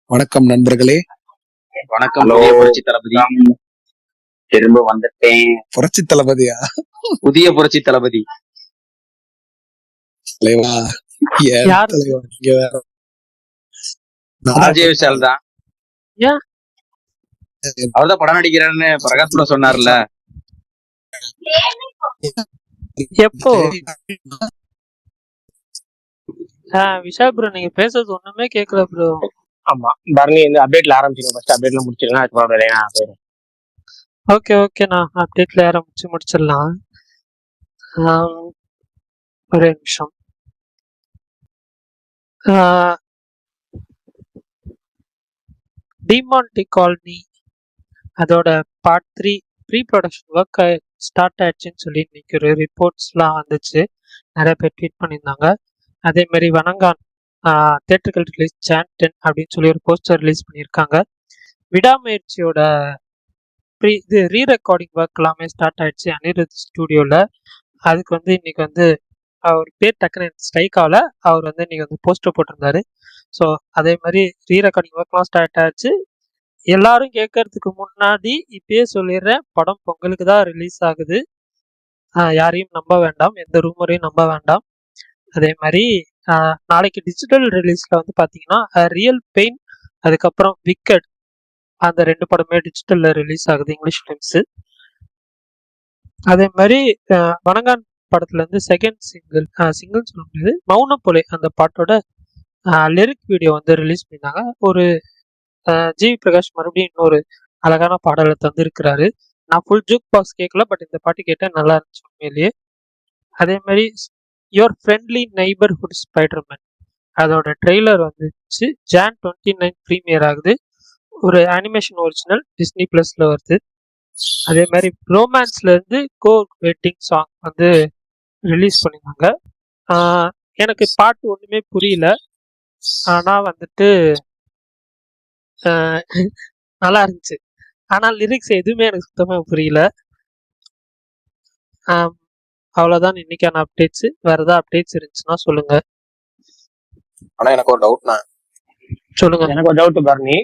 வணக்கம் நண்பர்களே. வணக்கம். ஹலோ புதிய புரட்சி தளபதி. திரும்ப வந்துட்டேன். புரட்சி தளபதியா? புதிய புரட்சி தளபதி தலைவா, ஏன் யார் தலைவா நீங்க வேற? அஜய் விஷால் தான். ஏன் அவர்தான் படம் நடிக்கிறேன்னு பிரகாஷ் கூட சொன்னார்ல. எப்போ விஷால் ப்ரோ நீங்க பேசுறது ஒண்ணுமே கேட்கல ப்ரோ. ஆமா, பரணி வந்து அப்டேட்ல ஆரம்பிச்சிருக்கோம். ஃபர்ஸ்ட் அப்டேட்ல முடிச்சிருக்கேன். அதுக்கப்புறம் போயிடும். ஓகே நான் அப்டேட்ல முடிச்சிடலாம். ஒரே நிமிஷம். டிமான்டி காலனி அதோட part 3 pre production work start ஆயிடுச்சுன்னு சொல்லி இன்னைக்கு ஒரு ரிப்போர்ட்ஸ்லாம் வந்துச்சு. நிறைய பேர் ட்வீட் பண்ணியிருந்தாங்க. அதே மாதிரி வணங்கான் தியேட்டர்கள் ரிலீஸ் Jan 10 அப்படின்னு சொல்லி ஒரு போஸ்டர் ரிலீஸ் பண்ணியிருக்காங்க. விடாமுயற்சியோட இது ரீ ரெக்கார்டிங் ஒர்க் எல்லாமே ஸ்டார்ட் ஆயிடுச்சு அனிருத் ஸ்டூடியோவில். அதுக்கு வந்து இன்னைக்கு வந்து அவர் பேர் டக்குன்னு ஸ்ட்ரைக் ஆகல. அவர் வந்து இன்னைக்கு வந்து போஸ்டர் போட்டிருந்தாரு. ஸோ அதே மாதிரி ரீ ரெக்கார்டிங் ஒர்க்லாம் ஸ்டார்ட் ஆயிடுச்சு. எல்லாரும் கேட்கறதுக்கு முன்னாடி இப்பயே சொல்லிடுறேன், படம் பொங்கலுக்கு தான் ரிலீஸ் ஆகுது. யாரையும் நம்ப வேண்டாம், எந்த ரூமரையும் நம்ப வேண்டாம். அதே மாதிரி நாளைக்கு டிஜிட்டல் ரிலீஸ்ல வந்து பார்த்தீங்கன்னா ரியல் பெயின், அதுக்கப்புறம் விக்கெட், அந்த 2 படமே டிஜிட்டல்ல ரிலீஸ் ஆகுது, இங்கிலீஷ் ஃபிலிம்ஸ். அதே மாதிரி வணங்கான் படத்துல இருந்து செகண்ட் சிங்கிள் சொல்ல முடியாது, மௌனப்பொலை அந்த பாட்டோட லிரிக் வீடியோ வந்து ரிலீஸ் பண்ணியிருந்தாங்க. ஒரு ஜிவி பிரகாஷ் மறுபடியும் இன்னொரு அழகான பாடலை தந்திருக்கிறாரு. நான் ஃபுல் ஜூக் பாக்ஸ் கேட்கல, பட் இந்த பாட்டு கேட்டேன், நல்லா இருந்துச்சு உண்மையிலேயே. அதே மாதிரி யுவர் ஃப்ரெண்ட்லி நெய்பர்ஹுட் ஸ்பைடர்மேன் அதோட ட்ரெய்லர் வந்துச்சு. Jan 29 ப்ரீமியர் ஆகுது. ஒரு அனிமேஷன் ஒரிஜினல் டிஸ்னி பிளஸ்ல வருது. அதே மாதிரி ரோமான்ஸ்ல இருந்து கோ வெட்டிங் சாங் வந்து ரிலீஸ் பண்ணியிருந்தாங்க. எனக்கு பாட்டு ஒண்ணுமே புரியல, ஆனா வந்துட்டு நல்லா இருந்துச்சு. ஆனால் லிரிக்ஸ் எதுவுமே எனக்கு சுத்தமாக புரியல. அவ்வளோதான் இன்னைக்கான அப்டேட்ஸ். வேற ஏதாவது அப்டேட்ஸ் இருந்துச்சுன்னா சொல்லுங்க. ஆனா எனக்கு ஒரு டவுட்ண்ணா. சொல்லுங்க. எனக்கு ஒரு டவுட் பரணி.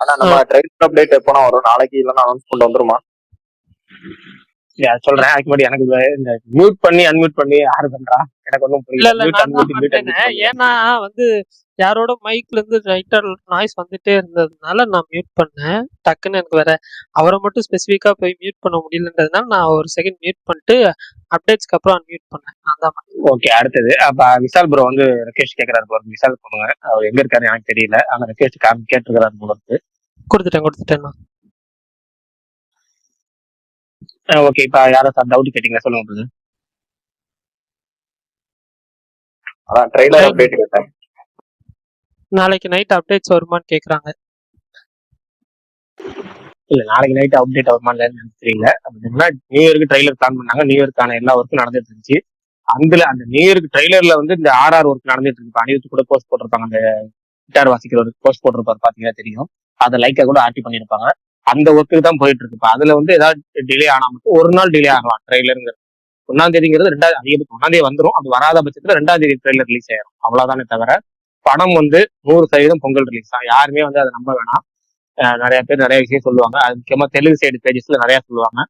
ஆனா நம்ம ட்ரெயிலர் அப்டேட் எப்போனா வரும்? நாளைக்கு இல்லைன்னா அனௌன்ஸ்மெண்ட் வந்துருமா? சொல்றேன். அதுக்கு முன்னாடி எனக்கு இந்த மியூட் பண்ணி அன்மியூட் பண்ணி யாரு பண்றா எனக்கு ஒன்றும் இல்ல புரியல. ஏன்னா வந்து யாரோட மைக்ல இருந்து ரைட்டர் நாய்ஸ் வந்துட்டே இருந்ததுனால நான் மியூட் பண்ணேன். டக்குன்னு எனக்கு வேற அவரை மட்டும் ஸ்பெசிஃபிக்கா போய் மியூட் பண்ண முடியலன்றதுனால நான் ஒரு செகண்ட் மியூட் பண்ணிட்டு அப்டேட்ஸ்க்கு அப்புறம் அன்மியூட் பண்ணேன். அதான். ஓகே, அடுத்தது அப்ப விஷால் ப்ரோ வந்து ரெக்வெஸ்ட் கேட்கறாரு போல. விஷால் பண்ணுங்க, அவர் எங்க இருக்காரு எனக்கு தெரியல. அந்த ரெக்வெஸ்ட் கேட்டிருக்கிறாரு போல இருக்கு. கொடுத்துட்டேன் நான். ஓகே, இப்ப யாரும் சார் டவுட் கேட்டீங்களா? சொல்லுங்க. அதான் ட்ரெய்லர் அப்டேட் கேட்டேன். நாளைக்கு நைட் அப்டேட்ஸ் வருமான்னு கேக்குறாங்க. இல்ல, நாளைக்கு நைட் அப்டேட் வருமான்னு தெரியல. அப்படின்னா நியூ இயருக்கு ட்ரெய்லர் பிளான் பண்ணாங்க. நியூ இயருக்கான எல்லா ஒர்க்கும் நடந்துட்டு இருந்துச்சு. அந்த நியூ இயருக்கு ட்ரெய்லர்ல வந்து இந்த RR ஒர்க் நடந்துட்டு இருக்கு. அனிருத் கூட போஸ்ட் போட்டிருப்பாங்க. அந்த கிட்டார் வாசிக்கிற ஒரு போஸ்ட் போட்டிருப்பாரு, பாத்தீங்கன்னா தெரியும். அதை லைக்கா கூட ஆர்டி பண்ணிருப்பாங்க. அந்த ஒர்க்கு தான் போயிட்டு இருக்கு. அதுல வந்து ஏதாவது டிலே ஆனா மட்டும் ஒரு நாள் டிலே ஆகலாம். ட்ரெய்லருங்கிறது 1ஆம் தேதிங்கிறது 1ஆம் தேதி வந்துடும். அது வராத பட்சத்துல 2ஆம் தேதி ட்ரெய்லர் ரிலீஸ் ஆயிரும். அவ்வளவுதானே தவிர படம் வந்து 100% பொங்கல் ரிலீஸ் தான். யாருமே வந்து அதை நம்ப வேணாம். நிறைய பேர் நிறைய விஷயம் சொல்லுவாங்க. அது முக்கியமா தெலுங்கு சைடு பேஜஸ்ல நிறைய சொல்லுவாங்க.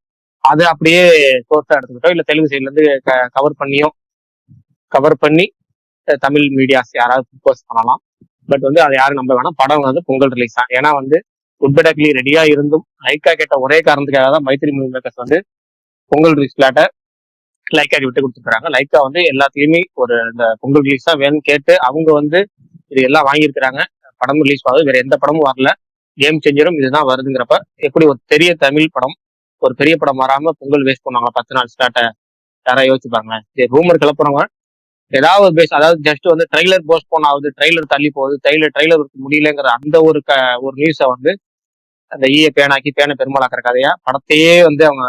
அது அப்படியே சோர்ஸா எடுத்துக்கிட்டோம், இல்ல தெலுங்கு சைட்ல இருந்து கவர் பண்ணி தமிழ் மீடியாஸ் யாராவது போஸ்ட் பண்ணலாம். பட் வந்து அதை யாரும் நம்ப வேணாம். படம் வந்து பொங்கல் ரிலீஸ் தான். ஏன்னா வந்து உட்படக்லி ரெடியா இருந்தும் லைக்கா கேட்ட ஒரே காரணத்துக்காக தான் மைத்திரி மூவி மேக்கர்ஸ் வந்து பொங்கல் ரிலீஸ் பிளாட்டை லைக்காக்கு விட்டு கொடுத்துருக்காங்க. லைக்கா வந்து எல்லாத்தையுமே ஒரு இந்த பொங்கல் ரிலீஸ் தான் வேணும்னு கேட்டு அவங்க வந்து இது எல்லாம் வாங்கியிருக்கிறாங்க. படம் ரிலீஸ் ஆகுது, வேற எந்த படமும் வரல. கேம் சேஞ்சரும் இதுதான் வருதுங்கிறப்ப எப்படி ஒரு பெரிய தமிழ் படம், ஒரு பெரிய படம் வராம பொங்கல் வேஸ்ட் பண்ணுவாங்க 10 நாள் ஸ்டார்ட்டை? யாராவது யோசிச்சுப்பாங்களேன்? ரூமர் கிளப்புறவங்க ஏதாவது பேஸ், அதாவது ஜஸ்ட் வந்து ட்ரெய்லர் போஸ்ட்போன் ஆகுது, ட்ரெய்லர் தள்ளி போகுது, ட்ரெய்லர் முடியலங்கிற அந்த ஒரு நியூஸை வந்து அந்த பேனை பெருமாளாக்குற கதையா படத்தையே வந்து அவங்க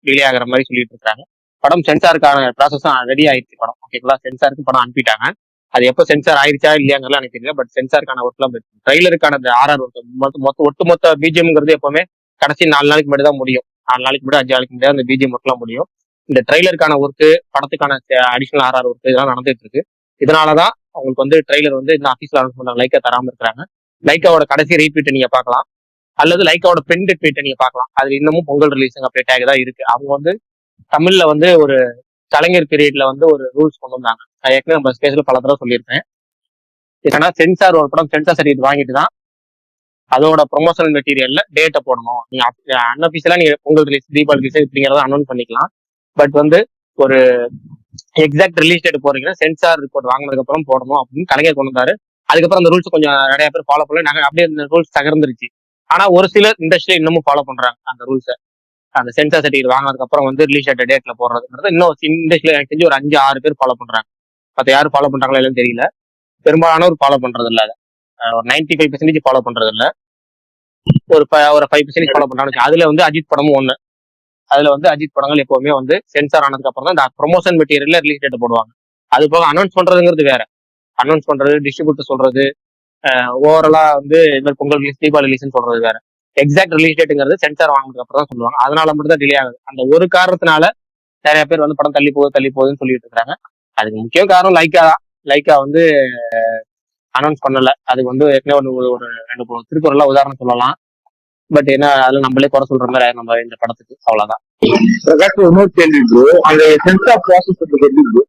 டிலே ஆகிற மாதிரி சொல்லிட்டு இருக்காங்க. படம் சென்சாருக்கான ப்ராசஸும் ரெடி ஆயிடுச்சு. படம் ஓகேங்களா, சென்சாருக்கு படம் அனுப்பிட்டாங்க. அது எப்போ சென்சார் ஆயிடுச்சா இல்லையாங்கிறதுலாம் எனக்கு தெரியல. பட் சென்சாருக்கான ஒர்க்லாம் போயிருக்கு. ட்ரெய்லருக்கான RR ஒர்க் ஒட்டுமொத்த பிஜிஎம்ங்கிறது எப்பவுமே கடைசி 4 நாளைக்கு முன்னாடி தான் முடியும். 4 நாளைக்கு முன்னாடி 5 நாளைக்கு முன்னாடி அந்த பிஜிஎம் ஒர்க்லாம் முடியும். இந்த ட்ரெய்லருக்கான ஒர்க்கு, படத்துக்கான அடிஷனல் RR ஒர்க் இதெல்லாம் நடந்துட்டு இருக்கு. இதனாலதான் அவங்களுக்கு வந்து ட்ரெய்லர் வந்து இந்த ஆஃபீஸ்ல அனௌன்ஸ் பண்ற லைக்கா தராம இருக்கிறாங்க. லைக்காவோட கடைசி ரீட்வீட்டை நீங்க பார்க்கலாம், அல்லது லைக்காவோட பிரிண்ட் ட்வீட்டை நீங்க பார்க்கலாம். அதுல இன்னமும் பொங்கல் ரிலீஸிங் அப்படியே டேக் தான் இருக்கு. அவங்க வந்து தமிழ்ல வந்து ஒரு கலைஞர் பீரியட்ல வந்து ஒரு ரூல்ஸ் கொண்டு வந்தாங்க. நான் ஏற்கனவே நம்ம ஸ்பேஸ்ல பல தடவை சொல்லியிருப்பேன். ஏன்னா சென்சார் ஒரு படம் சென்சார் சர்டிஃபிகேட் வாங்கிட்டு தான் அதோட ப்ரொமோஷனல் மெட்டீரியல்ல டேட்டை போடணும். நீங்க அன்அபிஷியலா நீங்க பொங்கல் ரிலீஸ் தீபாவளி ரிலீஸ் இப்படிங்கிறத அனௌன்ஸ் பண்ணிக்கலாம். பட் வந்து ஒரு எக்ஸாக்ட் ரிலீஸ் டேட் போறீங்கன்னா சென்சார் ரிப்போர்ட் வாங்கினதுக்கு அப்புறம் போடணும் அப்படின்னு கலைஞர் கொண்டு வந்தாரு. அதுக்கப்புறம் அந்த ரூல்ஸ் கொஞ்சம் நிறைய பேர் ஃபாலோ பண்ணல. நாங்க அப்படியே இந்த ரூல்ஸ் தகர்ந்துருச்சு. ஆனா ஒரு சிலர் இண்டஸ்ட்ரியில இன்னமும் ஃபாலோ பண்றாங்க அந்த ரூல்ஸை. அந்த சென்சார் சர்டிஃபிகேட் வாங்கினதுக்கு அப்புறம் வந்து ரிலீஸ் டேட்ல போடுறதுங்கிறது இன்னும் இண்டஸ்ட்ரியில எனக்கு தெரிஞ்சு ஒரு 5-6 பேர் ஃபாலோ பண்றாங்க. மற்ற யாரும் ஃபாலோ பண்றாங்களா இல்லைன்னு தெரியல. பெரும்பாலானவர் ஃபாலோ பண்றது இல்ல. ஒரு 95% ஃபாலோ பண்றது இல்ல. ஒரு 5% ஃபாலோ பண்றாங்க. அதுல வந்து அஜித் படமும் ஒண்ணு. அதுல வந்து அஜித் படங்கள் எப்பவுமே வந்து சென்சார் ஆனதுக்கு அப்புறம் தான் இந்த ப்ரொமோஷன் மெட்டீரியல்ல ரிலீஸ் டேட் போடுவாங்க. அது போக அனௌன்ஸ் பண்றதுங்கிறது வேற. அனௌன்ஸ் பண்றது, டிஸ்ட்ரிபியூட்டர் சொல்றது, ஓவராலா வந்து இந்த மாதிரி பொங்கல் ரிலீஸ் தீபாவளி ரிலீஸ்ன்னு சொல்றது வேற. எக்ஸாக்ட் ரிலீஸ் டேட்டுங்கிறது சென்சார் வாங்கினதுக்கு அப்புறம் தான் சொல்லுவாங்க. அதனால மட்டும் தான் டிலே ஆகுது. அந்த ஒரு காரணத்தினால நிறைய பேர் வந்து படம் தள்ளி போகுதுன்னு சொல்லிட்டு இருக்காங்க. அதுக்கு முக்கிய காரணம் லைக்கா தான். லைக்கா வந்து அனௌன்ஸ் பண்ணல. அதுக்கு வந்து ஏற்கனவே ஒரு 2 திருக்குறள்லாம் உதாரணம் சொல்லலாம். பட் என்ன அதுல நம்மளே குறை சொல்ற மாதிரி நம்ம இந்த படத்துக்கு அவ்வளவுதான். இன்னொரு கேள்வி ப்ரோ, அந்த சென்சார் ப்ராசஸ் எப்படி ப்ரோ?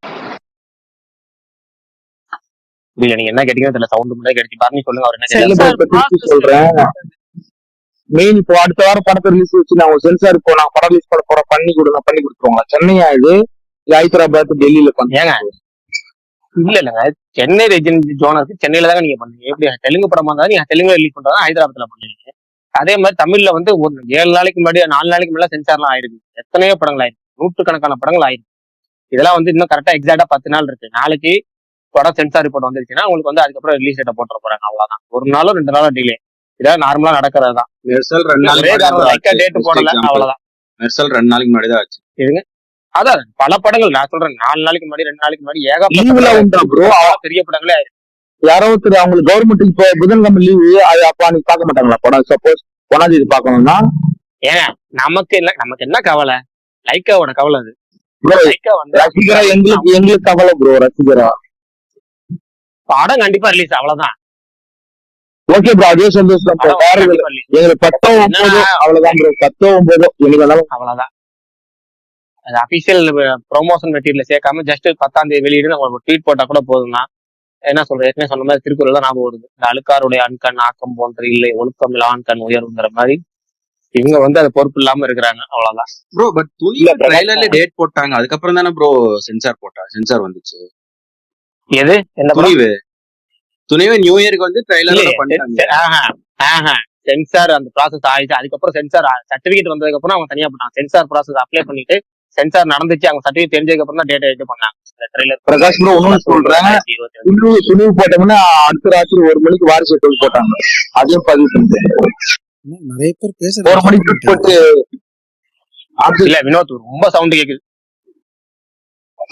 இல்ல நீங்க என்ன கேட்டீங்கன்னு தெரியல. சவுண்ட் மட்டும் கேட்டு பாருங்க, சொல்லுங்க. அவர் என்ன சொல்றேன் மெயின் இப்போ அடுத்த வாரம் படத்தை ரிலீஸ் வச்சு நான் சென்சார் இப்போ நான் படம் ரிலீஸ் பண்ணி கொடுத்துருவாங்களா? சென்னையா இது ஹைதராபாத் டெல்லியில ஏங்க இல்லங்க, சென்னை ரீஜன் ஜோனருக்கு சென்னையில தாங்க நீங்க பண்ணுவீங்க. எப்படி தெலுங்கு படமா இருந்தாலும் நீங்க தெலுங்குல ரிலீஸ் பண்றதா ஹைதராபாத்ல பண்ணுவீங்க. அதே மாதிரி தமிழ்ல வந்து ஒரு 7 நாளைக்கு முன்னாடி 4 நாளைக்கு முன்னாடி சென்சார்லாம் ஆயிருக்கு. எத்தனையோ படங்கள் ஆயிருக்கு, 100கணக்கான படங்கள் ஆயிருக்கு. இதெல்லாம் வந்து இன்னும் கரெக்டா எக்ஸாக்டா 10 நாள் இருக்கு. நாளைக்கு படம் சென்சார் ரிப்போர்ட் வந்துருச்சுன்னா உங்களுக்கு வந்து அதுக்கப்புறம் ரிலீஸ் டேட்டை போட்டுற போறாங்க. அவ்வளவுதான். 1 நாளோ 2 நாளோ டிலே. இதான் நார்மலா நடக்கிறது தான். டேட் போடல, அவ்வளவுதான். 2 நாளைக்கு முன்னாடி தான் ஆச்சு. இதுங்க அதான் பல படங்கள் நான் சொல்றேன். 4 நாளைக்கு முன்னாடி 2 நாளைக்கு முன்னாடி ஏகப்பட்ட பெரிய படங்களே ஆயிருக்கு. யாரோ ஒருத்தர் அவங்களுக்கு கவர்மெண்ட் இப்ப புதன்கிழமை லீவு, அது அப்ப அன்னைக்கு பார்க்க மாட்டாங்களா படம்? சப்போஸ் 1ஆம் தேதி பார்க்கணும்னா ஏன் நமக்கு என்ன கவலை? லைக்காவோட கவலை அது. லைக்கா வந்து ரசிகரா எங்களுக்கு கவலை ப்ரோ. ரசிகரா படம் கண்டிப்பா ரிலீஸ், அவ்வளவுதான். ஓகே ப்ரோ, அதே சந்தோஷம். எங்களுக்கு 10-9 அவ்வளவுதான் ப்ரோ. 10-9 எனக்கு அவ்வளவுதான். அது அபிஷியல் ப்ரொமோஷன் மெட்டீரியல் சேர்க்காம ஜஸ்ட் 10ஆம் தேதி வெளியிடு நம்ம ட்வீட் போட்டா கூட போதும்னா என்ன சொல்றது? ஏற்கனவே சொன்ன மாதிரி திருக்குறள் தான் ஞாபகம் வருது. இந்த அழுக்காருடைய அன்கண் ஆக்கம் போன்ற இல்லை ஒழுக்கம் இல்ல ஆண்கண் உயர்வுங்கிற மாதிரி இவங்க வந்து அது பொறுப்பு இல்லாம இருக்கிறாங்க. அவ்வளவுதான் ப்ரோ. பட் ட்ரைலர்ல டேட் போட்டாங்க, அதுக்கப்புறம் தானே ப்ரோ சென்சார் வந்துச்சு. எது என்ன துணிவு நியூ இயருக்கு வந்து ட்ரைலர் பண்ணிட்டாங்க. சென்சார் அந்த ப்ராசஸ் ஆயிடுச்சு. அதுக்கப்புறம் சென்சார் சர்டிபிகேட் வந்ததுக்கு அப்புறம் அவங்க தனியா பண்ணாங்க. சென்சார் ப்ராசஸ் அப்ளை பண்ணிட்டு சென்சார் நடந்துச்சு, அவங்க சர்டிபிகேட் தெரிஞ்சதுக்கு அப்புறம் தான் டேட்டா இது பண்ணாங்க. பிரகாஷ் ப்ரோ ஒண்ணு சொல்றேன், துணிவு போட்டோம்னா அடுத்த ராத்திரி 1 மணிக்கு வாரிசு போட்டாங்க. அதையும் பதிவு பண்ணிட்டேன். நிறைய பேர் பேச 1 மணிக்கு போட்டு இல்ல வினோத் ரொம்ப சவுண்ட் கேக்குது.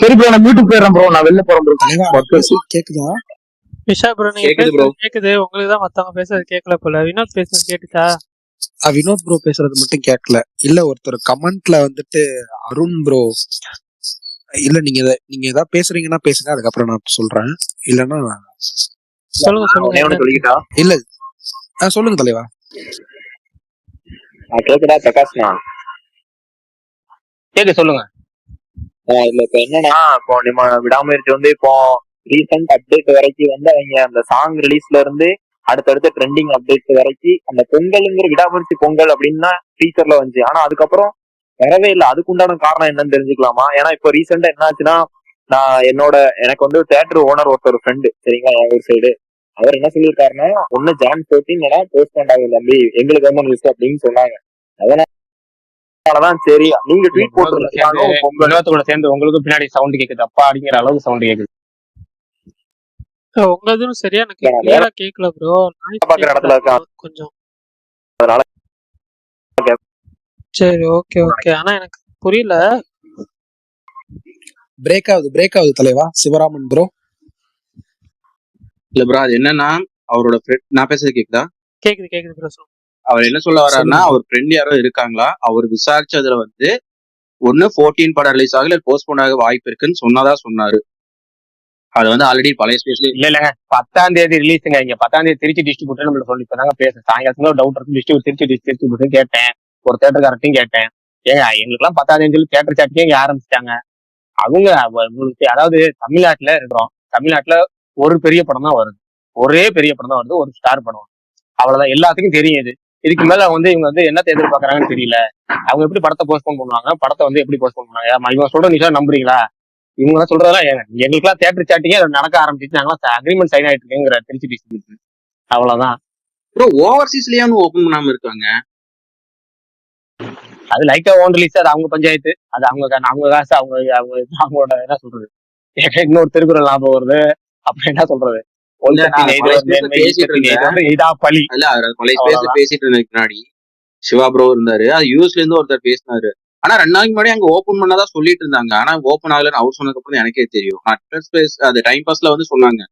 சரி ப்ரோ, நான் வீட்டுக்கு போயிடுறேன் ப்ரோ. நான் வெளில போறேன் ப்ரோ. கேக்குதா? விஷா ப்ரோ நீங்க பேசுறது கேக்குது. உங்களுக்கு தான் மத்தவங்க பேசுறது கேட்கல போல. வினோத் பேசுறது கேட்டுச்சா? வினோத் ப்ரோ பேசுறது மட்டும் கேட்கல. இல்ல ஒருத்தர் கமெண்ட்ல வந்துட்டு அருண் ப்ரோ இல்ல நீங்க ஏதாவது பேசுறீங்கன்னா பேசுங்க, அதுக்கப்புறம் நான் சொல்றேன். இல்லன்னா சொல்லுங்க. இல்ல சொல்லுங்க தலைவா. கேக்குதா பிரகாஷ்னா? கேக்கு சொல்லுங்க. இல்ல இப்ப என்னன்னா, இப்போ நம்ம விடாமுயற்சி வந்து இப்போ ரீசெண்ட் அப்டேட் வரைக்கும் வந்து அவங்க அந்த சாங் ரிலீஸ்ல இருந்து அடுத்தடுத்த ட்ரெண்டிங் அப்டேட் வரைக்கும் அந்த பொங்கலுங்கிற விடாமுயற்சி பொங்கல் அப்படின்னா டீச்சர்ல வந்துச்சு. ஆனா அதுக்கப்புறம் வரவே இல்லை. அதுக்குண்டான காரணம் என்னன்னு தெரிஞ்சுக்கலாமா? ஏன்னா இப்போ ரீசெண்டா என்ன ஆச்சுன்னா, நான் எனக்கு வந்து தேட்டர் ஓனர் ஒருத்தர் ஃப்ரெண்டு, சரிங்களா, என் ஊர் சைடு, அவர் என்ன சொல்லியிருக்காருன்னா, ஒன்னு Jan 14 போஸ்ட்போன் ஆகும் தம்பி, எங்களுக்கு வந்து நியூஸ் அப்படின்னு சொன்னாங்க. அதனாலதான் சரி நீங்க ட்வீட் போட்டு சேர்ந்து உங்களுக்கு பின்னாடி சவுண்ட் கேக்குது அப்பா அப்படிங்கிற அளவுக்கு சவுண்ட் கேக்குது. உங்களதும் சரியா எனக்கு கிளியரா கேட்கல ப்ரோ. பாக்குற இடத்துல இருக்கா கொஞ்சம். அதனால சரி ஓகே ஆனா எனக்கு புரியல. பிரேக் ஆகுது தலைவா. சிவராமன் ப்ரோ. இல்ல ப்ரோ, அது என்னன்னா அவரோட ஃப்ரெண்ட், நான் பேசுறது கேக்குதா? கேக்குது ப்ரோ. அவர் என்ன சொல்ல வர்றாருன்னா, அவர் ஃப்ரெண்ட் யாரோ இருக்காங்களா, அவர் விசாரிச்சதுல வந்து ஒன்னு 14 படம் ரிலீஸ் ஆகல போஸ்ட்போன் ஆக வாய்ப்பு இருக்குன்னு சொன்னாரு. அது வந்து ஆல்ரெடி பழைய ஸ்பேஸ்ல இல்ல இல்லங்க 10ஆம் தேதி ரிலீஸுங்க. இங்க 10ஆம் தேதி திருச்சி டிஸ்ட்ரிபியூட்டர் நம்மள சொல்லி இப்பதாங்க பேசுறேன். சாயங்காலத்துல ஒரு டவுட் இருக்கு. டிஸ்ட்ரிபியூட்டர் கேட்டேன், ஒரு தேட்டருக்காரத்தையும் கேட்டேன். ஏங்க எங்களுக்கு எல்லாம் 10ஆம் தேதி தேட்டர் சாட்டிங்கே இங்க ஆரம்பிச்சிட்டாங்க. அவங்க உங்களுக்கு அதாவது தமிழ்நாட்டுல இருக்கிறோம். தமிழ்நாட்டுல ஒரு பெரிய படம் தான் வருது, ஒரே பெரிய படம் தான் வருது, ஒரு ஸ்டார் படம். அவ்வளவுதான், எல்லாத்துக்கும் தெரியும். இது இதுக்கு மேல வந்து இவங்க வந்து என்னத்தை எதிர்பார்க்கறாங்கன்னு தெரியல. அவங்க எப்படி படத்தை போஸ்ட்போன் பண்ணுவாங்க, படத்தை வந்து எப்படி போஸ்ட்போன் பண்ணுவாங்க? இவங்க சொல்ற நிஷா நம்புறீங்களா? இவங்க சொல்றதெல்லாம் ஏங்க எங்களுக்குலாம் தேட்டர் சாட்டிங்கே நடக்க ஆரம்பிச்சிட்டு நாங்களாம் அக்ரிமெண்ட் சைன் ஆயிட்டு இருக்குங்கிற திருச்சி டிஸ்ட்ரிபியூட்டர். அவ்வளவுதான். ப்ரோ ஓவர்சீஸ்லயே ஓபன் பண்ணாம இருக்காங்க. அது லைக்கா ஓன் ரிலீஸ், அது அவங்க பஞ்சாயத்து, அது அவங்க காசு, அவங்க அவங்க அவங்களோட என்ன சொல்றது. இன்னொரு திருக்குறள் ஞாபகம் வருது. அப்புறம் என்ன சொல்றது, இதா பழி. இல்ல பழைய ஸ்பேஸ்ல பேசிட்டு இருந்த பின்னாடி சிவா ப்ரோ இருந்தாரு. அது யூஎஸ்ல இருந்து ஒருத்தர் பேசினாரு. ஆனா 2 நாளைக்கு முன்னாடி அங்க ஓபன் பண்ணதா சொல்லிட்டு இருந்தாங்க. ஆனா ஓபன் ஆகலன்னு அவர் சொன்னதுக்கு அப்புறம் எனக்கே தெரியும். ஸ்பேஸ் அது டைம் பாஸ்ல வந்து சொன்னாங்க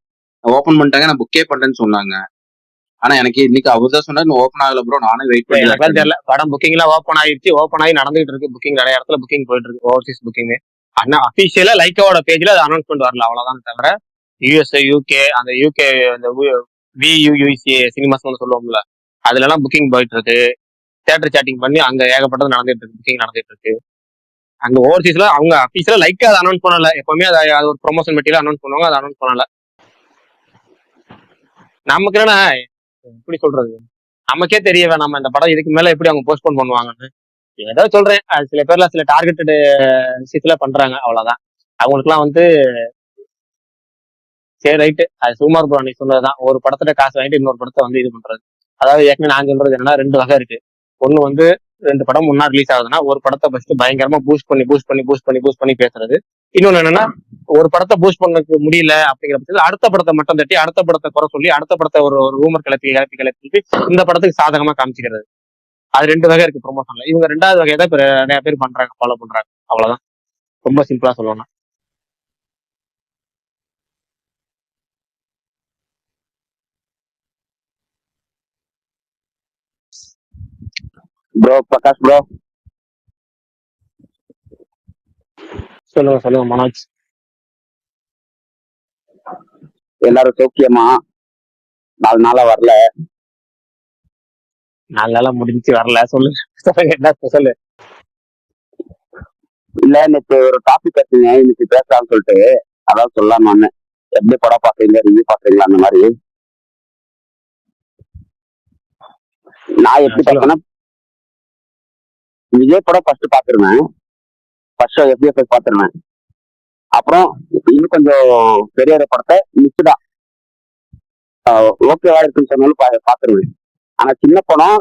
ஓபன் பண்ணிட்டாங்க, நான் புக்கே பண்றேன்னு சொன்னாங்க. ஆனா எனக்கு இன்னைக்கு அவர் தான் சொன்னாரு ஓபன் ஆகல ப்ரோ, நானே வெயிட் பண்ணி தெரியல. படம் புக்கிங் எல்லாம் ஓபன் ஆயிடுச்சு, ஓபன் ஆகி நடந்துட்டு இருக்கு. புக்கிங் நிறைய இடத்துல புக்கிங் போயிட்டு இருக்கு, ஓவர்சீஸ் புக்கிங். ஆனா அபிஷியலா லைக்காவோட பேஜ்ல அது அனௌன்ஸ்மெண்ட் வரல, அவ்வளவுதான். தவிர யூஎஸ்ஏ, யூகே, அந்த யூகே அந்த வியூசி சினிமாஸ் சொல்லுவோம்ல, அதுல எல்லாம் புக்கிங் போயிட்டு இருக்கு. தியேட்டர் சாட்டிங் பண்ணி அங்க ஏகப்பட்டது நடந்துட்டு இருக்கு, புக்கிங் நடந்துட்டு இருக்கு. அங்க ஓவர்சீஸ்ல அவங்க அபிஷியலா லைக்கா அதை அனௌன்ஸ் பண்ணல. எப்பவுமே அது ஒரு ப்ரொமோஷன் மெட்டீரியல் அனௌன்ஸ் பண்ணுவாங்க, அதை அனௌன்ஸ் பண்ணல. நமக்கு என்ன எப்படி சொல்றது, நமக்கே தெரிய வேணாம இந்த படம் இதுக்கு மேல எப்படி அவங்க போஸ்ட்போன் பண்ணுவாங்கன்னு. ஏதோ சொல்றேன், அது சில பேர்ல சில டார்கெட்டட் விஷயத்துல பண்றாங்க, அவ்வளவுதான். அவங்களுக்கு எல்லாம் வந்து சரி ரைட்டு, அது சுகுமார் ப்ரோ அன்னைக்கு சொன்னதுதான், ஒரு படத்துல காசு வாங்கிட்டு இன்னொரு படத்தை வந்து இது பண்றது. அதாவது ஏற்கனவே நான் சொல்றது என்னன்னா, 2 வகை இருக்கு. ஒண்ணு வந்து 2 படம் முன்னா ரிலீஸ் ஆகுதுன்னா ஒரு படத்தை ஃபர்ஸ்ட் பயங்கரமா பூஸ்ட் பண்ணி பேசுறது. இன்னொன்னு என்னன்னா, ஒரு படத்தை பூஸ்ட் பண்ண முடியல அப்படிங்கிற பட்சத்தில் அடுத்த படத்தை மட்டும் தட்டி அடுத்த படத்தை குறை சொல்லி அடுத்த படத்தை ஒரு ரூமர் கிளப்பி இந்த படத்துக்கு சாதகமா காமிச்சிக்கிறது. அது 2 வகை இருக்கு ப்ரொமோஷன்ல. இவங்க 2வது வகையை தான் இப்ப நிறைய பேர் பண்றாங்க, ஃபாலோ பண்றாங்க, அவ்வளவுதான். ரொம்ப சிம்பிளா சொல்லணும்னா. ப்ரோ பிரகாஷ் ப்ரோ, சொல்லுங்க மனோஜ். எல்லாரும் சௌக்கியமா? 4 நாளா வரல. 4 நாளா முடிஞ்சு வரல. சொல்லுங்க என்ன ஸ்பெஷல்? இல்ல இன்னைக்கு ஒரு டாபிக் வச்சுங்க, இன்னைக்கு பேசலாம்னு சொல்லிட்டு அதான் சொல்லலாம்னு வந்தேன். எப்படி படம் பாக்குறீங்க, ரிவ்யூ பாக்குறீங்களா அந்த மாதிரி. நான் எப்படி பார்த்தேன்னா, விஜய் படம் ஃபர்ஸ்ட் பாத்துருவேன், ஃபர்ஸ்ட் எஃப்எஃப்எஸ் பாத்துருவேன். அப்புறம் இன்னும் கொஞ்சம் பெரிய படத்தை மிஸ்டா ஓகேவா இருக்குன்னு சொன்னாலும் பாத்துருவேன். ஆனா சின்ன படம்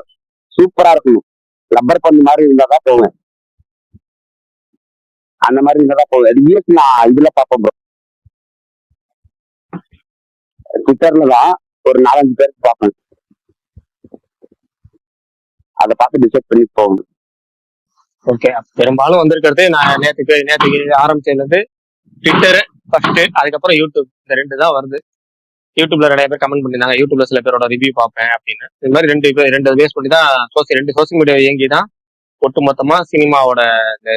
சூப்பரா இருக்கணும், லப்பர் பந்து மாதிரி இருந்தாதான் போவேன், அந்த மாதிரி இருந்தாதான் போவேன். ரிவ்யூஸ் நான் இதுல பாப்பேன் ப்ரோ, ட்விட்டர்ல தான் ஒரு 4-5 பேருக்கு பார்ப்பேன், அதை பார்த்து டிசைட் பண்ணி போகணும். ஓகே, பெரும்பாலும் வந்திருக்கிறது நான் நேற்றுக்கு ஆரம்பிச்சதுல இருந்து ட்விட்டர் ஃபர்ஸ்ட், அதுக்கப்புறம் யூடியூப், இந்த 2 தான் வருது. யூடியூப்ல நிறைய பேர் கமெண்ட் பண்ணிருந்தாங்க, யூடியூப்ல சில பேரோட ரிவ்யூ பார்ப்பேன் அப்படின்னு. இது மாதிரி 2 பேஸ் பண்ணி தான் 2 சோசியல் மீடியா இயங்கி தான் ஒட்டு மொத்தமா சினிமாவோட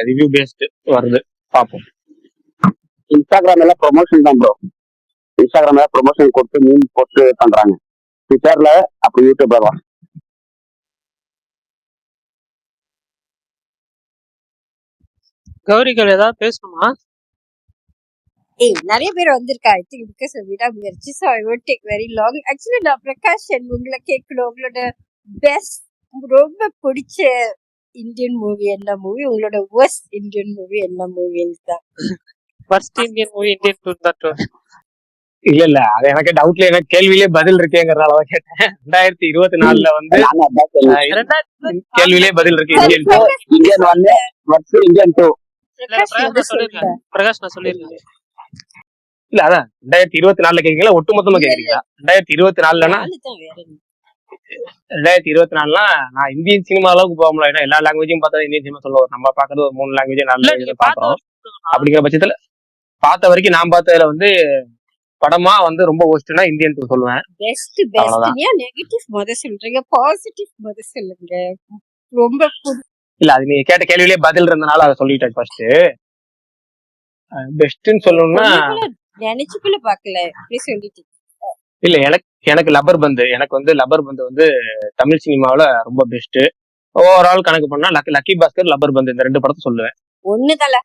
ரிவ்யூ பேஸ்ட் வருது, பார்ப்போம். இன்ஸ்டாகிராம் எல்லாம் ப்ரொமோஷன் தான் ப்ரோ, இன்ஸ்டாகிராம்ல ப்ரொமோஷன் கொடுத்து மீன் போட்டு பண்றாங்க. ட்விட்டர்ல அப்படி யூடியூப்ல வரும். கௌரிகள் ஏதாவது பேசணுமா? நிறைய பேர் வந்திருக்கா. I think because Vidaamuyarchi, so I won't take very long. Actually நான் பிரகாஷ் உங்களை கேட்கணும், உங்களோட பெஸ்ட் ரொம்ப பிடிச்ச இந்தியன் மூவி என்ன மூவி, உங்களோட worst இந்தியன் மூவி என்ன மூவின்னு தான். First Indian movie Indian two தான். இல்ல அது எனக்கு டவுட்ல, எனக்கு கேள்வியிலே பதில் இருக்கேங்கிறதாலதான் கேட்டேன். 2024 வந்து கேள்வியிலே பதில் இருக்கு. Indian 1 Indian 2. பிரகாஷ் நான் சொல்லிருக்கேன். இல்ல அதான் 2024 கேக்குறீங்களா, ஒட்டுமொத்தமா கேக்குறீங்களா? 2024னா 2024 நான் இந்தியன் சினிமா அளவுக்கு போக முடியல. ஏன்னா எல்லா லாங்குவேஜும் பார்த்தா இந்தியன் சினிமா சொல்லுவோம். நம்ம பாக்குறது ஒரு 3 லாங்குவேஜ் 4 லாங்குவேஜ் பாக்குறோம். அப்படிங்கிற பட்சத்துல பார்த்த வரைக்கும் நான் பார்த்ததுல வந்து படமா வந்து ரொம்ப ஒஸ்ட்னா இந்தியன் 2 சொல்லுவேன். பெஸ்ட் நெகட்டிவ் முத சொல்றீங்க, பாசிட்டிவ் முத சொல்லுங்க. ரொம்ப இல்ல அது நீங்க கேட்ட கேள்வியிலே பதில் இருந்தனால அதை சொல்லிட்டேன். ஃபர்ஸ்ட் பெஸ்ட்னு சொல்லணும்னா நினைச்சுக்குள்ள பாக்கல இப்படி சொல்லிட்டு. இல்ல எனக்கு லப்பர் பந்து எனக்கு வந்து லப்பர் பந்து வந்து தமிழ் சினிமாவுல ரொம்ப பெஸ்ட். ஓவரால் கணக்கு பண்ணா லக்கி பாஸ்கர், லப்பர் பந்து இந்த 2 படத்தை சொல்லுவேன். ஒண்ணுதல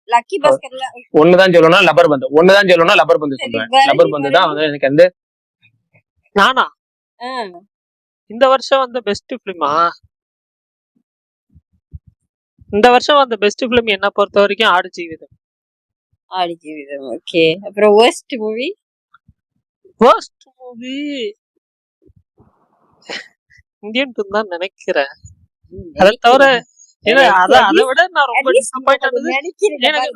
லக்கி பாஸ்கர்ல ஒண்ணுதான் சொல்லணும்னா லப்பர் பந்து, ஒண்ணுதான் சொல்லணும்னா லப்பர் பந்து சரி சொல்லுவேன். வரி லப்பர் பந்து தான் வரி வந்து எனக்கு வந்து நானா ஆ, இந்த வருஷம் வந்த பெஸ்ட் ஃபிலிமா? இந்த வருஷம் வந்த பெஸ்ட் ஃபிலிம் என்ன பொறுத்த வரைக்கும் ஆடு ஜீவிதம். ஆடி ஜீவிதம். ஓகே, அப்புறம் worst movie first movie Indian two தான் நினைக்கிறேன். அதை தவிர இல்ல அதை விட நான் ரொம்ப டிசப்பாயிண்ட் ஆனது எனக்கு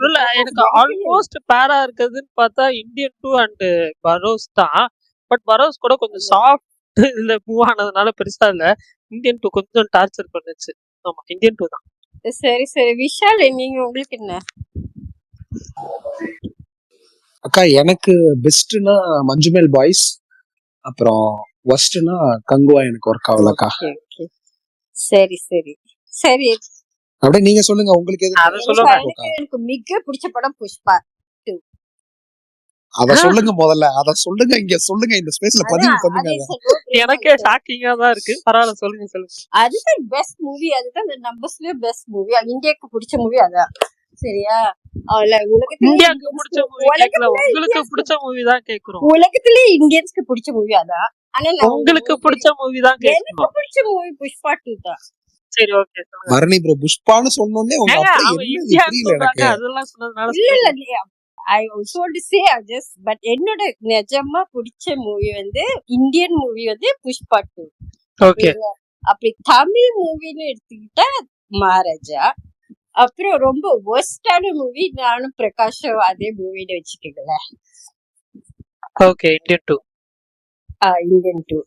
இல்ல எனக்கு ஆல்மோஸ்ட் பேரா இருக்குதுன்னு பார்த்தா இந்தியன் டூ அண்ட் பரோஸ் தான். பட் பரோஸ் கூட கொஞ்சம் சாஃப்ட் இதுல மூவ் ஆனதுனால பெருசா இல்ல. இந்தியன் டூ கொஞ்சம் டார்ச்சர் பண்ணுச்சு. ஆமா இந்தியன் டூ தான். சரி சரி விஷால், நீங்க உங்களுக்கு என்ன? அக்கா எனக்கு பெஸ்ட்னா மஞ்சுமேல் பாய்ஸ், அப்புறம் ஒஸ்ட்னா கங்குவா எனக்கு ஒர்க் ஆகலக்கா. ஓகே ஓகே, சரி சரி சரி. அப்படியே நீங்க சொல்லுங்க உங்களுக்கு எது அதை சொல்லுங்க. எனக்கு மிக பிடிச்ச படம் புஷ்பா 2. அத சொல்லுங்க முதல்ல, அத சொல்லுங்க, இங்க சொல்லுங்க, இந்த ஸ்பேஸ்ல பதிவு பண்ணுங்க. எனக்கே ஷாக்கிங்கா தான் இருக்கு. பரவாயில்ல சொல்லுங்க சொல்லுங்க. அதுதான் பெஸ்ட் மூவி, அதுதான் இந்த நம்பர்ஸ்லயே பெஸ்ட் மூவி. இந்தியாவுக்கு பிடிச்ச மூவி அதான். சரியா? இந்தியாவுக்கு பிடிச்ச மூவி கேட்கல, உங்களுக்கு பிடிச்ச மூவி தான் கேக்குறோம். உலகத்திலே இந்தியன்ஸ்க்கு பிடிச்ச மூவி அதான். ஆனா உங்களுக்கு பிடிச்ச மூவி தான் எனக்கு கேக்குறோம். பிடிச்ச மூவி புஷ்பா 2 தான். சரி ஓகே சொல்லுங்க. மரணி ப்ரோ புஷ்பான்னு சொன்னோடனே உங்க ஏங்க அப்படியே அவங்க என்னது இந்தியா புரியல சொல்றாங்க, எனக்கு. அதெல்லாம் சொன்னதுனால இல்ல சொல்லுங்க. இல்ல, I also want to say just but என்னோட நிஜமா பிடிச்ச மூவி வந்து இந்தியன் மூவி வந்து புஷ்பா 2. ஓகே அப்படி தமிழ் மூவின்னு எடுத்துக்கிட்டா மகாராஜா. அப்புறம் ரொம்ப ஒர்ஸ்டான மூவி நானும் பிரகாஷும் அதே மூவின்னு வச்சுக்கோங்களேன். Okay Indian two. Indian 2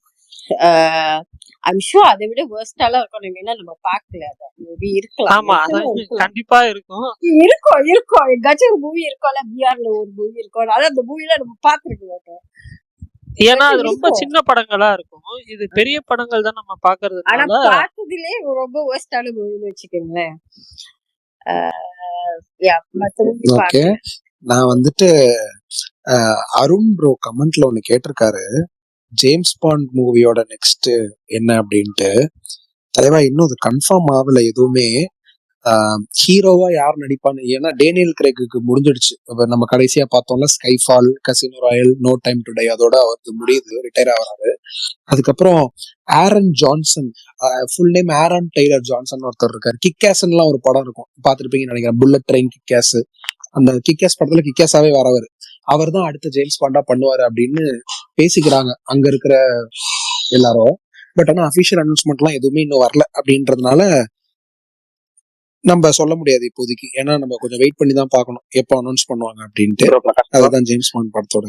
I'm sure அதை விட worst-ஆலாம் இருக்கும். ஏன்னா நம்ம பார்க்கல, அத மேபி இருக்கலாம், ஆமா நிச்சயமா அதான் இருக்கலாம். கண்டிப்பா இருக்கும். இருக்கும் எங்காச்சும் ஒரு மூவி இருக்கும்ல, பிஆர்ல ஒரு மூவி இருக்கும். அதான் அந்த மூவில நம்ம பார்த்துருக்க மாட்டோம். ஏன்னா அது ரொம்ப இருக்கும். சின்ன படங்களா இருக்கும். இது பெரிய படங்கள் தான் நம்ம ஆனா பாக்குறதுனால. பார்த்ததுலயே ரொம்ப worst-ஆன மூவின்னு வச்சுக்கோங்களேன். மத்த மூவி ஓகே, பார்க்கல. நான் வந்துட்டு அருண் ப்ரோ கமெண்ட்ல ஒண்ணு கேட்டிருக்காரு, ஜேம்ஸ் பாண்ட் மூவியோட நெக்ஸ்ட் என்ன அப்படின்ட்டு. தலைவா இன்னும் அது கன்ஃபார்ம் ஆகல எதுவுமே. ஹீரோவா யார் நடிப்பான்னு, ஏன்னா டேனியல் கிரேக்கு முடிஞ்சிடுச்சு. இப்ப நம்ம கடைசியா பார்த்தோம்ல Skyfall, Casino Royale, no time to die, அதோட அவருக்கு முடியுது, ரிட்டையர் ஆகிறாரு. அதுக்கப்புறம் Aaron Johnson, full name Aaron Taylor Johnson ஒருத்தர் இருக்காரு. கிக்காஸ்லாம் ஒரு படம் இருக்கும், பார்த்துருப்பீங்கன்னு நினைக்கிறேன், புல்லட் ட்ரெயின் கிக்காஸ். அந்த கிக்காஸ் படத்துல கிக்காஸாவே வரவர், அவர் தான் அடுத்த ஜேம்ஸ் பாண்டா பண்ணுவாரு அப்படின்னு பேசிக்கிறாங்க அங்க இருக்கிற எல்லாரும். பட் ஆனா அபிஷியல் அனௌன்ஸ்மெண்ட்லாம் எதுவுமே இன்னும் வரல அப்படின்றதுனால நம்ம சொல்ல முடியாது இப்போதைக்கு. ஏன்னா நம்ம கொஞ்சம் வெயிட் பண்ணி தான் பார்க்கணும் எப்போ அனௌன்ஸ் பண்ணுவாங்க அப்படின்ட்டு. ப்ரோ பிரகாஷ் bro, அதுதான் ஜேம்ஸ் பாண்ட் படத்தோட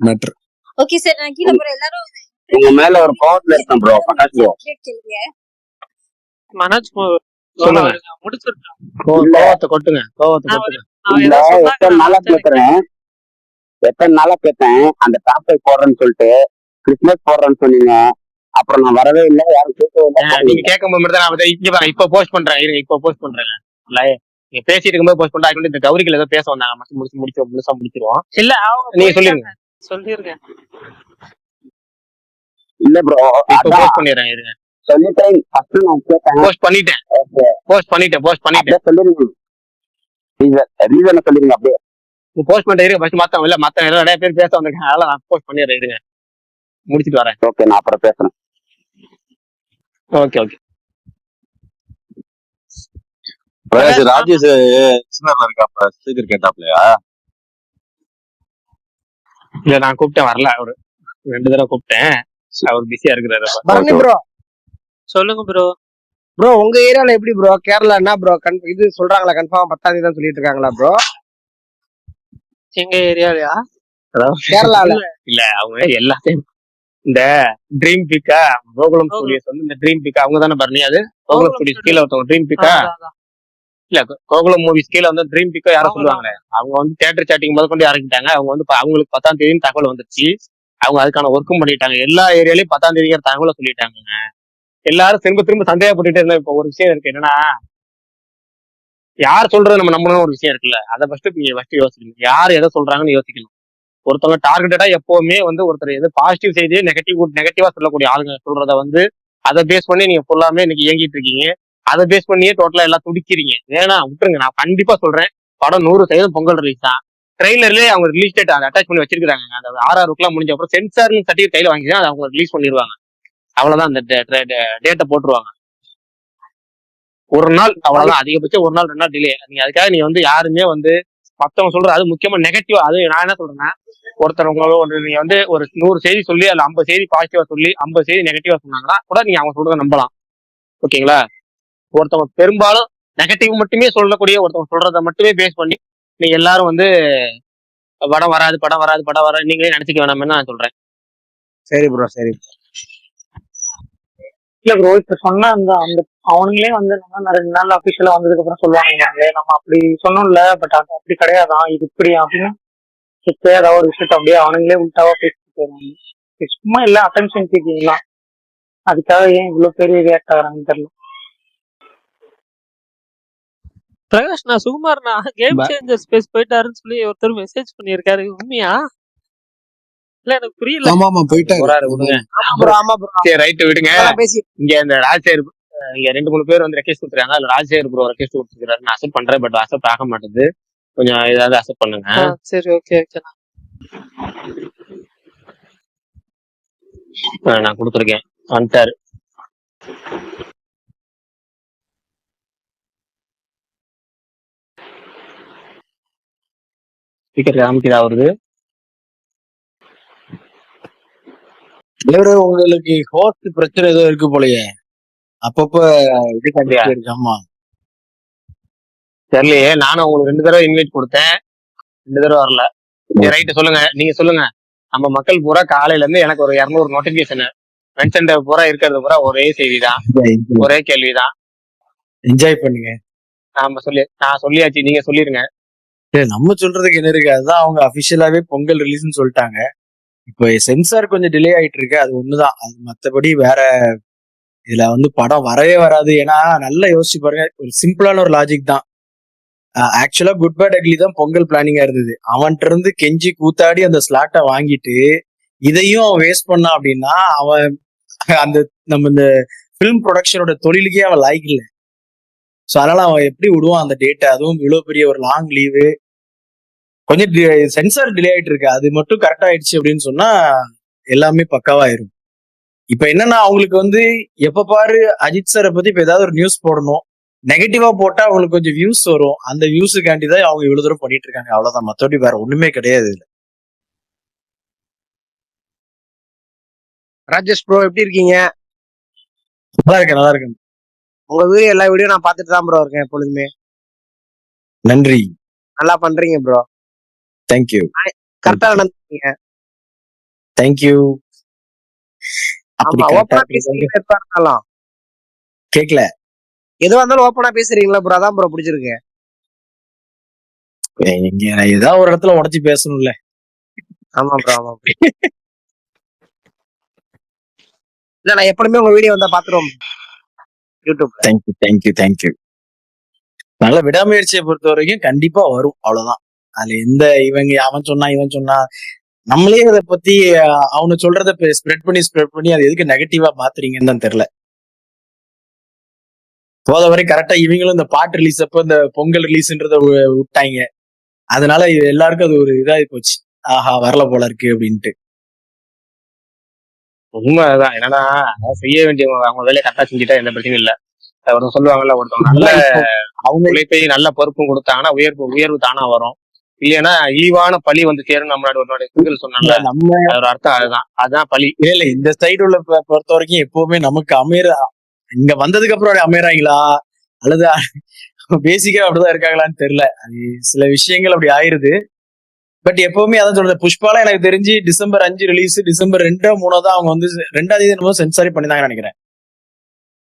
மேட்ரு. ஓகே சார், நான் கீழே போற எல்லாரும் உங்க மேல ஒரு கோவத்துல இருக்கேன் ப்ரோ பிரகாஷ் ப்ரோ. கேளுங்க. மனோஜ் சொல்லுங்க. முடிச்சிருக்கேன். இல்ல கோவத்தை கொட்டுங்க, கோவத்தை நான் கொட்டுங்க. நான் இல்ல, ஏதோ எத்தனை நாளா சொன்னாங்க கேக்குறேன், எத்தனை நாளா கேட்டேன் அந்த டாபிக் போடுறேன்னு சொல்லிட்டு, கிறிஸ்மஸ் போடுறேன்னு சொன்னீங்க. அப்புறம் நான் வரவே இல்லை, யாரும் கேட்கவே இல்லை. நீங்க கேட்கும் போது தான் நான் வந்து இங்க பாருங்க, இப்ப போஸ்ட் பண்றேன், இருங்க இப்ப போஸ்ட் பண்றேன். நீங்க பேசிட்டு இருக்கும்போது போஸ்ட் பண்றேன். actually இந்த கௌரிகள் ஏதோ பேச வந்தாங்க, முழுசா முடிச்சிருவோம். இல்ல அவங்க நீங்க சொல்லிருங்க. சொல்லிருங்க. இல்ல ப்ரோ, இப்ப அதான் போஸ்ட் பண்ணிடுறேன், இருங்க. சொல்லிட்டேன். ஃபர்ஸ்ட் நான் கேட்டேன். போஸ்ட் பண்ணிட்டேன். அப்படியே சொல்லிருங்க, ரீசனை சொல்லிருங்க அப்படியே. போஸ்ட் பண்ணிட்டு இருங்க. ஃபர்ஸ்ட் மத்தவங்க இல்ல, மத்த நிறைய பேர் பேச வந்திருக்காங்க, அதனால நான் போஸ்ட் பண்ணிடுறேன், இருங்க முடிச்சிட்டு வரேன். ஓகே, நான் அப்புறம் பேசுறேன். ஓகே ராஜேஷ் சின்னர்ல இருக்காப்ல, ஸ்பீக்கர் கேட்டாப்லையா? இல்ல நான் கூப்பிட்டேன், வரல. அவரு 2 தடவை கூப்பிட்டேன், அவர் பிஸியா இருக்கிறாரு. பரணி ப்ரோ, சொல்லுங்க ப்ரோ. ப்ரோ உங்க ஏரியால எப்படி ப்ரோ? கேரளா என்ன ப்ரோ இது சொல்றாங்களா? கன்ஃபார்ம் 10ஆம் தேதி தான் சொல்லிட்டு இருக்காங்களா ப்ரோ எங்க ஏரியாலயா? கேரளால? இல்ல அவங்க எல்லாத்தையும் இந்த ட்ரீம் பிக்கா, கோகுலம் ஸ்டுடியோஸ் வந்து இந்த ட்ரீம் பிக்கா அவங்க தானே பண்ணி, அது கோகுலம் ஸ்டுடியோஸ் கீழே ஒருத்தவங்க ட்ரீம் பிக்கா இல்ல, கோகுலம் மூவிஸ் கீழே வந்து ட்ரீம் பிக்கா யாரும் சொல்லுவாங்களே, அவங்க வந்து தியேட்டர் சாட்டிங் முதல் கொண்டு இறக்கிட்டாங்க. அவங்க வந்து அவங்களுக்கு 10ஆம் தேதி தகவல் வந்துருச்சு, அவங்க அதுக்கான ஒர்க்கும் பண்ணிட்டாங்க. எல்லா ஏரியாலையும் 10ஆம் தேதிங்கிற தகவலை சொல்லிட்டாங்க. எல்லாரும் திரும்ப சந்தேகப்பட்டுட்டே இருந்தா. இப்ப ஒரு விஷயம் இருக்கு என்னன்னா, யார் சொல்றது நம்ம நம்பணும் ஒரு விஷயம் இருக்குல்ல, அதை ஃபர்ஸ்ட் யோசிக்கணும். யார் எதை சொல்றாங்கன்னு யோசிக்கணும். ஒருத்தவங்க டார்கெட்டடா எப்பவுமே வந்து ஒருத்தர் எது பாசிட்டிவ் செய்தியே நெகட்டிவா சொல்லக்கூடிய ஆளுங்க சொல்றத வந்து அதை பேஸ் பண்ணி நீங்க ஃபுல்லாமே இன்னைக்கு இயங்கிட்டு இருக்கீங்க. அதை பேஸ் பண்ணியே டோட்டலா எல்லாம் துடிக்கிறீங்க. வேணாம் விட்டுருங்க. நான் கண்டிப்பா சொல்றேன், படம் 100% பொங்கல் ரிலீஸ் தான். ட்ரெய்லர்லயே அவங்க ரிலீஸ் டேட் அதை அட்டாச் பண்ணி வச்சிருக்காங்க. அந்த RRக்குலாம் முடிஞ்ச அப்புறம் சென்சார் சர்டிஃபிகேட் கையில வாங்கினா அதை அவங்க ரிலீஸ் பண்ணிடுவாங்க. அவ்வளவுதான், அந்த டேட்டை போட்டுருவாங்க. ஒரு நாள் அவ்வளவுதான், அதிகபட்சம் ஒரு நாள் 2 நாள் டிலே. நீங்க அதுக்காக நீ வந்து யாருமே வந்து மத்தவங்க சொல்ற அது முக்கியமா நெகட்டிவா, அது நான் என்ன சொல்றேன்னா, நீங்க வந்து ஒரு 100 செய்தி சொல்லி அதுல 50 செய்தி பாசிட்டிவா சொல்லி 50 செய்தி நெகட்டிவா சொன்னாங்கன்னா கூட நீங்க அவங்க சொல்றதை நம்பலாம். ஓகேங்களா? ஒருத்தவங்க பெரும்பாலும் நெகட்டிவ் மட்டுமே சொல்லக்கூடிய ஒருத்தவங்க சொல்றதை மட்டுமே பேஸ் பண்ணி நீங்க எல்லாரும் வந்து படம் வராது நீங்களே நினைச்சுக்க வேணாம்னு நான் சொல்றேன். சரி ப்ரோ, சரி. இல்ல ப்ரோ, இப்ப சொன்ன அந்த அந்த அவனுங்களே வந்து நம்ம 2 நாள் அபிஷியலா வந்ததுக்கு அப்புறம் சொல்லுவாங்க, நம்ம அப்படி சொன்னோம்ல, பட் அது அப்படி கிடையாதான், இது இப்படி அப்படின்னு இப்போ ஏதாவது ஒரு விஷயத்த அப்படியே அவனுங்களே உள்டாவா பேசிட்டு போறாங்க. சும்மா இல்ல அட்டென்ஷன் சீக்கிங்களா, அதுக்காக ஏன் இவ்வளவு பெரிய ரியாக்ட் ஆகுறாங்கன்னு தெரியல. பிரகாஷ், நான் சுகுமார் கேம் சேஞ்சர் ஸ்பேஸ் போயிட்டாருன்னு சொல்லி ஒருத்தர் மெசேஜ் பண்ணியிருக்காரு. உண்மையா? இல்ல எனக்கு புரியல. ஆமா போயிட்டாரு. போறாரு, விடுங்க. ஆமா ப்ரோ, சரி, ரைட், விடுங்க. பேசி இங்க இந்த ராஜசேகர் இங்க 2-3 பேர் வந்து ரெக்வெஸ்ட் கொடுத்துருக்காங்க. அதுல ராஜசேகர் ப்ரோ ரெக்வெஸ்ட் கொடுத்துருக்காரு. நான் அக்செப்ட் பண்றேன், பட் அக்செப்ட் ஆக மாட்டேது. கொஞ்சம் ஏதாவது அக்செப்ட் பண்ணுங்க. சரி, ஓகே. நான் கொடுத்துருக்கேன், வந்துட்டாரு. ஸ்பீக்கர் காமிக்குதா வருது? உங்களுக்கு ஹோஸ்ட் பிரச்சனை ஏதோ இருக்கு போலயே, அப்பப்ப இது கண்டிப்பா இருக்கு. ஆமா, தெரியலையே. நானும் உங்களுக்கு 2 தடவை இன்வைட் கொடுத்தேன், 2 தடவை வரல. ரைட்டு, சொல்லுங்க, நீங்க சொல்லுங்க. நம்ம மக்கள் பூரா காலையில இருந்து எனக்கு ஒரு 200 நோட்டிபிகேஷன் மென்ஷன் பூரா இருக்கிறது பூரா ஒரே செய்திதான், ஒரே கேள்விதான். என்ஜாய் பண்ணுங்க. நான் சொல்லியாச்சு, நீங்க சொல்லிருங்க. நம்ம சொல்றதுக்கு என்ன இருக்கு, அதுதான் அவங்க அபிஷியலாவே பொங்கல் ரிலீஸ்னு சொல்லிட்டாங்க. இப்போ சென்சார் கொஞ்சம் டிலே ஆயிட்டு இருக்கு, அது ஒண்ணுதான். அது மத்தபடி வேற இதுல வந்து படம் வரவே வராது. ஏன்னா நல்லா யோசிச்சு பாருங்க, ஒரு சிம்பிளான ஒரு லாஜிக் தான். ஆக்சுவலா குட் பேட் அக்லி தான் பொங்கல் பிளானிங்கா இருந்தது. அவன்கிட்ட இருந்து கெஞ்சி கூத்தாடி அந்த ஸ்லாட்டை வாங்கிட்டு இதையும் அவன் வேஸ்ட் பண்ணான் அப்படின்னா அவன் அந்த நம்ம இந்த பிலிம் ப்ரொடக்ஷனோட தொழிலுக்கே அவன் லாய்க்கு இல்லை. ஸோ அதனால அவன் எப்படி விடுவான் அந்த டேட்டை? அதுவும் இவ்வளவு பெரிய ஒரு லாங் லீவு, கொஞ்சம் சென்சார் டிலே ஆயிட்டு இருக்கு. அது மட்டும் கரெக்ட் ஆயிடுச்சு அப்படின்னு சொன்னா எல்லாமே பக்காவாயிரும். இப்ப என்னன்னா, அவங்களுக்கு வந்து எப்ப பாரு அஜித் சாரை பத்தி இப்ப ஏதாவது ஒரு நியூஸ் போடணும், நெகட்டிவா போட்டா அவங்களுக்கு கொஞ்சம் வியூஸ் வரும். அந்த வியூஸுக்காண்டி தான் அவங்க இவ்வளவு தூரம் பண்ணிட்டு இருக்காங்க. அவ்வளவுதான், மத்தபடி வேற ஒண்ணுமே கிடையாது. ராஜேஷ் ப்ரோ எப்படி இருக்கீங்க? நல்லா இருக்கேன். உங்க வீடியோ எல்லா வீடியோ நான் பார்த்துட்டு தான் ப்ரோ இருக்கேன் எப்பொழுதுமே. நன்றி. நல்லா பண்றீங்க ப்ரோ. தேங்க்யூ. கரெக்டா நடந்துருக்கீங்க. தேங்க்யூ. ஆமா, ஓப்பனா பேசுறீங்க. எப்ப இருந்தாலும் கேக்கல, எதுவா இருந்தாலும் ஓப்பனா பேசுறீங்களா ப்ரோ? அதான் ப்ரோ பிடிச்சிருக்கு. ஏதாவது ஒரு இடத்துல உடச்சு பேசணும்ல. ஆமா ப்ரோ, ஆமா. இல்ல, நான் எப்பவுமே உங்க வீடியோ வந்தா பாத்துருவோம் யூடியூப். தேங்க்யூ. நல்ல விடாமுயற்சியை பொறுத்த வரைக்கும் கண்டிப்பா வரும், அவ்வளவுதான். அதுல எந்த அவன் சொன்னா நம்மளே அதை பத்தி அவனு சொல்றத ஸ்ப்ரெட் பண்ணி அது எதுக்கு நெகட்டிவா பாத்துறீங்கன்னு தான் தெரியல. போத வரை கரெக்டா இவங்களும் இந்த பாட்டு ரிலீஸ் அப்ப இந்த பொங்கல் ரிலீஸ்ன்றத விட்டாங்க. அதனால எல்லாருக்கும் அது ஒரு இதாகி போச்சு, ஆஹா வரல போல இருக்கு அப்படின்ட்டு. உண்மைதான். என்னன்னா, செய்ய வேண்டிய அவங்க வேலையை கரெக்டா செஞ்சுட்டா எந்த பிரச்சனையும் இல்ல. ஒருத்தவங்க சொல்லுவாங்கல்ல, ஒருத்தவங்க நல்ல அவங்க உழைப்பையும் நல்ல பொறுப்பும் கொடுத்தாங்கன்னா உயர்வு தானா வரும். இல்லைன்னா ஈவான பழி வந்து சேரும். நம்மளோட சொன்னால நம்ம ஒரு அர்த்தம் அதுதான் பழி. இல்ல, இந்த சைடு உள்ள பொறுத்த வரைக்கும் எப்பவுமே நமக்கு இங்க வந்ததுக்கு அப்புறம் அமையறாங்களா அல்லது பேசிக்கா அப்படிதான் இருக்காங்களான்னு தெரியல. அது சில விஷயங்கள் அப்படி ஆயிருது. பட் எப்பவுமே அதான் சொல்றது, புஷ்பாலாம் எனக்கு தெரிஞ்சு டிசம்பர் 5 ரிலீஸ், டிசம்பர் 2 3 தான் அவங்க வந்து 2ஆம் தேதி நம்ம சென்சாரி பண்ணிதாங்க நினைக்கிறேன்.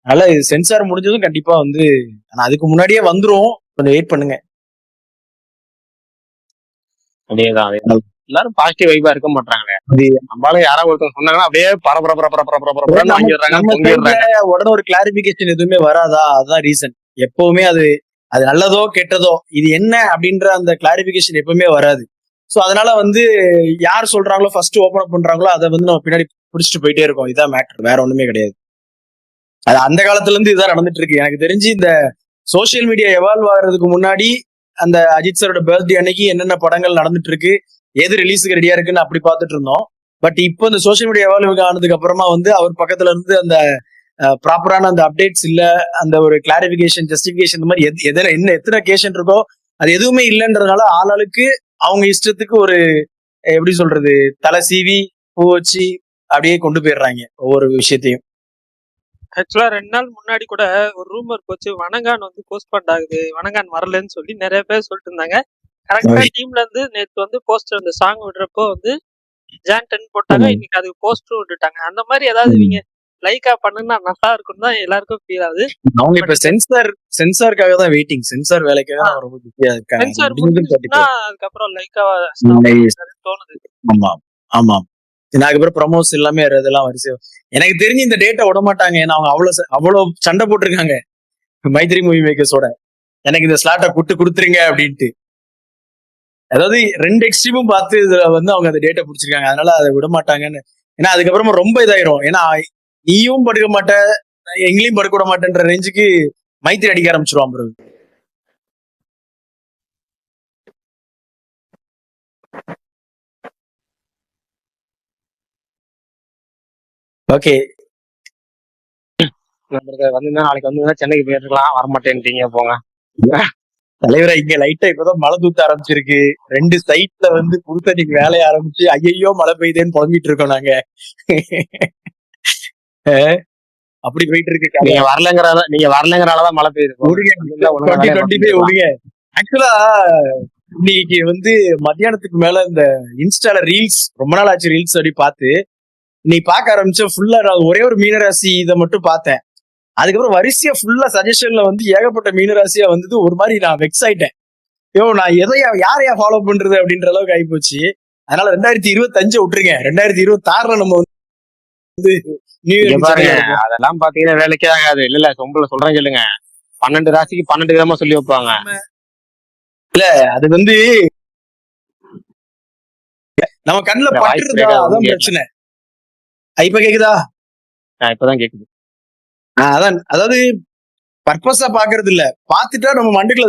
அதனால சென்சார் முடிஞ்சதும் கண்டிப்பா வந்து, ஆனா அதுக்கு முன்னாடியே வந்துரும், கொஞ்சம் வெயிட் பண்ணுங்க. அதேதான். எல்லாரும் பாசிட்டிவ் வைபா இருக்க மாட்டாங்க. நம்மளால யாராவது ஒருத்தர் சொன்னாங்கன்னா அப்படியே உடனே ஒரு கிளாரிபிகேஷன் எதுவுமே வராதா? அதுதான் ரீசன். எப்பவுமே அது நல்லதோ கெட்டதோ இது என்ன அப்படின்ற அந்த கிளாரிபிகேஷன் எப்பவுமே வராது. ஸோ அதனால வந்து யார் சொல்றாங்களோ ஃபர்ஸ்ட் ஓபன் அப் பண்றாங்களோ அதை வந்து நம்ம பின்னாடி பிடிச்சிட்டு போயிட்டே இருக்கோம். இதான் மேட்டர், வேற ஒண்ணுமே கிடையாது. அது அந்த காலத்துல இருந்து இதான் நடந்துட்டு இருக்கு. எனக்கு தெரிஞ்சு இந்த சோசியல் மீடியா எவால்வ் ஆகுறதுக்கு முன்னாடி அந்த அஜித் சாரோட பர்த்டே அன்னைக்கு என்னென்ன படங்கள் நடந்துட்டு இருக்கு, எது ரிலீஸுக்கு ரெடியா இருக்குன்னு அப்படி பார்த்துட்டு இருந்தோம். பட் இப்போ இந்த சோசியல் மீடியா எவால்வ் ஆனதுக்கு அப்புறமா வந்து அவர் பக்கத்துல இருந்து அந்த ப்ராப்பரான அந்த அப்டேட்ஸ் இல்ல, அந்த ஒரு கிளாரிபிகேஷன், ஜஸ்டிபிகேஷன், இந்த மாதிரி என்ன எத்தனை கேஷன் இருக்கோ அது எதுவுமே இல்லைன்றதுனால ஆளாளுக்கு அவங்க இஷ்டத்துக்கு ஒரு எப்படி சொல்றது, தலை சீவி பூ வச்சு அப்படியே கொண்டு போயிடுறாங்க ஒவ்வொரு விஷயத்தையும். ஆக்சுவலா 2 நாள் முன்னாடி கூட ஒரு ரூமர் போச்சு, வணங்கான் வந்து போஸ்ட்பாண்ட் ஆகுது, வணங்கான் வரலன்னு சொல்லி நிறைய பேர் சொல்லிட்டு இருந்தாங்க. கரெக்டா டீம்ல இருந்து நேத்து வந்து போஸ்டர் அந்த சாங் விடுறப்போ வந்து Jan 10 போட்டாங்க, இன்னைக்கு அதுக்கு போஸ்டரும் விட்டுட்டாங்க. அந்த மாதிரி ஏதாவது நீங்க லைக்கா பண்ணுனா நல்லா இருக்கும் தான் எல்லாருக்கும் ஃபீல் ஆகுது. அவங்க இப்ப சென்சாருக்காக தான் வெயிட்டிங், சென்சார் வேலைக்காக தான் ரொம்ப பிஸியா இருக்காங்க. சென்சார் முடிஞ்சுச்சுன்னா அதுக்கப்புறம் லைக்காவா தோணுது. ஆமா ஆமா, அதுக்கப்புறம் ப்ரமோஸ் எல்லாமே இதெல்லாம் வரிசை. எனக்கு தெரிஞ்சு இந்த டேட்டை விட மாட்டாங்க, ஏன்னா அவங்க அவ்வளவு சண்டை போட்டிருக்காங்க மைத்ரி மூவி மேக்கர்ஸோட, எனக்கு இந்த ஸ்லாட்டை கொடுத்துருங்க அப்படின்ட்டு. அதாவது 2 எக்ஸ்ட்ரீமும் பார்த்து இதுல வந்து அவங்க அந்த டேட்டை பிடிச்சிருக்காங்க, அதனால அதை விட மாட்டாங்கன்னு. ஏன்னா அதுக்கப்புறமா ரொம்ப இதாயிரும், ஏன்னா நீயும் படுக்க மாட்ட எங்களையும் படுக்க விட மாட்டேன்ற ரேஞ்சுக்கு மைத்திரி அடிக்க ஆரம்பிச்சிருவான் பிறகு. ஓகே, வந்து நாளைக்கு வந்து சென்னைக்கு போயிருக்கலாம், வரமாட்டேன்ட்டீங்க போங்க. தலைவரை இங்க லைட்டா இப்பதான் மழை தூத்த ஆரம்பிச்சிருக்கு. 2 சைட்ல வந்து புதுத்தண்ணிக்கு வேலைய ஆரம்பிச்சு ஐயோ மழை பெய்யுதேன்னு புலம்பிட்டு இருக்கோம் நாங்க. அப்படி போயிட்டு இருக்கு. நீங்க வரலங்கிறனாலதான் மழை பெய்யுது. ஆக்சுவலா இன்னைக்கு வந்து மத்தியானத்துக்கு மேல இந்த இன்ஸ்டால ரீல்ஸ், ரொம்ப நாள் ஆச்சு ரீல்ஸ் அப்படி பார்த்து இன்னைக்கு பார்க்க ஆரம்பிச்சேன். ஃபுல்லா ஒரே ஒரு மீனராசி இதை மட்டும் பார்த்தேன். அதுக்கப்புறம் வரிசையா ஃபுல்லா சஜஷன்ல வந்து ஏகப்பட்ட மீனராசியா வந்தது. ஒரு மாதிரி நான் வெக்ஸ் ஆயிட்டேன். நான் யாரையா ஃபாலோ பண்றது அப்படின்ற அளவுக்கு ஆயிப்போச்சு. அதனால 2025 விட்டுருங்க, 2026 நம்ம வந்து அதெல்லாம் பாத்தீங்கன்னா வேலைக்கே ஆகாது. இல்ல சொம்பல சொல்றேன் சொல்லுங்க, 12 ராசிக்கு 12 விதமா சொல்லி வைப்பாங்க. இல்ல அது வந்து நம்ம கண்ணுல பட்டுருதா, அதான் பிரச்சனை. இப்ப கேக்குதா? இப்பதான் கேக்குது. அதான், அதாவது பர்பஸா பாக்குறது இல்ல, பாத்துட்டா நம்ம மண்டுக்குள்ள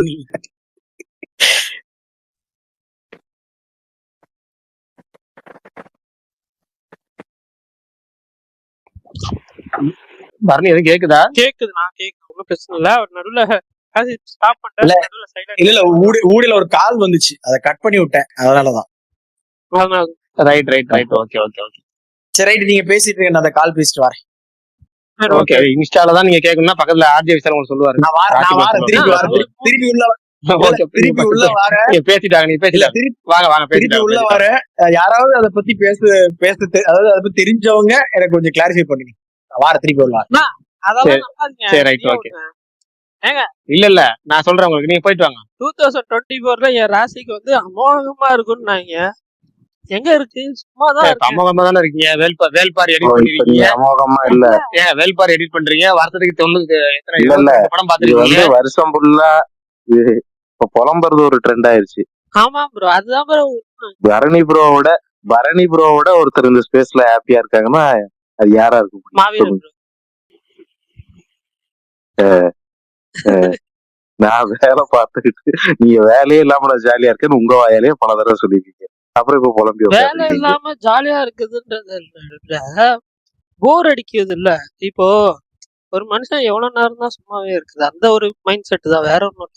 பரணி எதுவும் கேக்குதா? கேக்குது, நான் கேக்குது, ஒன்றும் பிரச்சனை இல்ல. அவர் நடுவுல ஸ்டாப் பண்ணிட்டேன். இல்ல ஊடில ஒரு கால் வந்துச்சு, அதை கட் பண்ணி விட்டேன், அதனாலதான். Right okay. சரி ரைட், நீங்க பேசிட்டு இருங்க, நான் அந்த கால் பேசிட்டு வரேன். ஓகே, இன்ஸ்டால தான் நீங்க கேட்கணும்னா பக்கத்துல ஆர்ஜே விசால் உங்களுக்கு சொல்லுவாரு. நான் வாரேன், திருப்பி உள்ள வரேன். பேசிட்டாங்க, நீ பேசல, வாங்க திருப்பி உள்ள வரேன். யாராவது அதை பத்தி அதாவது அதை பத்தி தெரிஞ்சவங்க எனக்கு கொஞ்சம் கிளாரிஃபை பண்ணுங்க. திருப்பி உள்ள வரேன். சரி ரைட் ஓகே. இல்ல நான் சொல்றேன் உங்களுக்கு, நீங்க போயிட்டு வாங்க. 2024 என் ராசிக்கு வந்து அமோகமா இருக்கும்னாங்க. எங்க இருக்கு? சும்மாதான் அமோகமா தானே இருக்கீங்க. வேல்பாரி எடிட் பண்ணிருக்கீங்க. அமோகமா இல்ல, வேல்பாரி எடிட் பண்றீங்க. வருஷத்துக்கு 90 படம் பாத்துருக்கீங்க. வருஷம் ஃபுல்லா இப்ப புலம்புறது ஒரு ட்ரெண்ட் ஆயிருச்சு. ஆமா ப்ரோ, அதுதான் ப்ரோ. பரணி ப்ரோவோட ஒருத்தர் இந்த ஸ்பேஸ்ல ஹாப்பியா இருக்காங்கன்னா அது யாரா இருக்கும்? மாவீரன் ப்ரோ. நான் வேலை பார்த்துக்கிட்டு நீங்க வேலையே இல்லாம நான் ஜாலியா இருக்கேன்னு உங்க வாயாலேயே பல தடவை சொல்லிருக்கீங்க. அப்புறம் இப்ப புலம்பி வேலை இல்லாம ஜாலியா இருக்குதுன்றது போர் அடிக்குது இல்ல. இப்போ ஒரு மனுஷன் எவ்வளவு நேரம் தான் சும்மாவே இருக்குது, அந்த ஒரு மைண்ட் செட் தான், வேற ஒண்ணும்.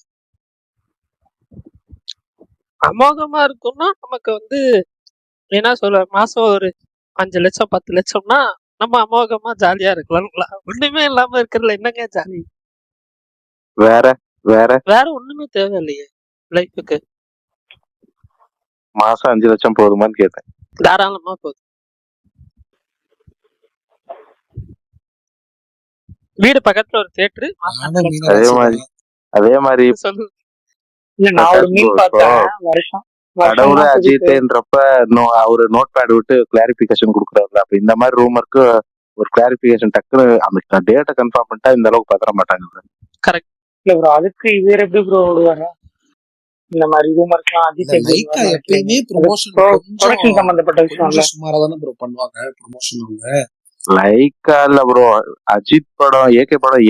அமோகமா இருக்கும்னா நமக்கு வந்து என்ன சொல்ல, மாசம் ஒரு 5 லட்சம் 10 லட்சம்னா நம்ம அமோகமா ஜாலியா இருக்கலாம்ல. ஒண்ணுமே இல்லாம இருக்கிறதுல என்னங்க ஜாலி? வேற ஒண்ணுமே தேவையில்லையே லைஃபுக்கு. மாசம் 5 லட்சம் போதுமான்னு கேட்டேன். தாராளமா போதும். வீடு பக்கத்துல ஒரு தியேட்டரு. அதே மாதிரி சொல்லு. நான் ஒரு மீன் பார்த்தேன் வருஷம் கடவுளே அஜித்ன்றப்ப அவரு நோட் பேட் விட்டு கிளாரிபிகேஷன் கொடுக்குறாரு. அப்ப இந்த மாதிரி ரூமருக்கு ஒரு கிளாரிபிகேஷன் டக்குன்னு அந்த டேட்டை கன்ஃபார்ம் பண்ணிட்டா இந்த அளவுக்கு பத்திர மாட்டாங்க. கரெக்ட். இல்ல ப்ரோ, அதுக்கு இவர் எப்படி ப்ரோ விடுவாங்க? இந்த மாதிரி ரூமர்ஸ்லாம் இல்ல அஜித் எப்படி லைக்கா நினைக்கிறீங்க? எப்பயுமே அது ப்ரொமோஷன் ப்ரொடக்ஷன் கொஞ்சம் சம்பந்தப்பட்ட விஷயம் இல்ல. கொஞ்சம் சுமாரா தானே ப்ரோ பண்ணுவாங்க ப்ரொமோஷன் அவங்க. லைக்கா இல்ல ப்ரோ, அஜித் படம் ஏகே படம்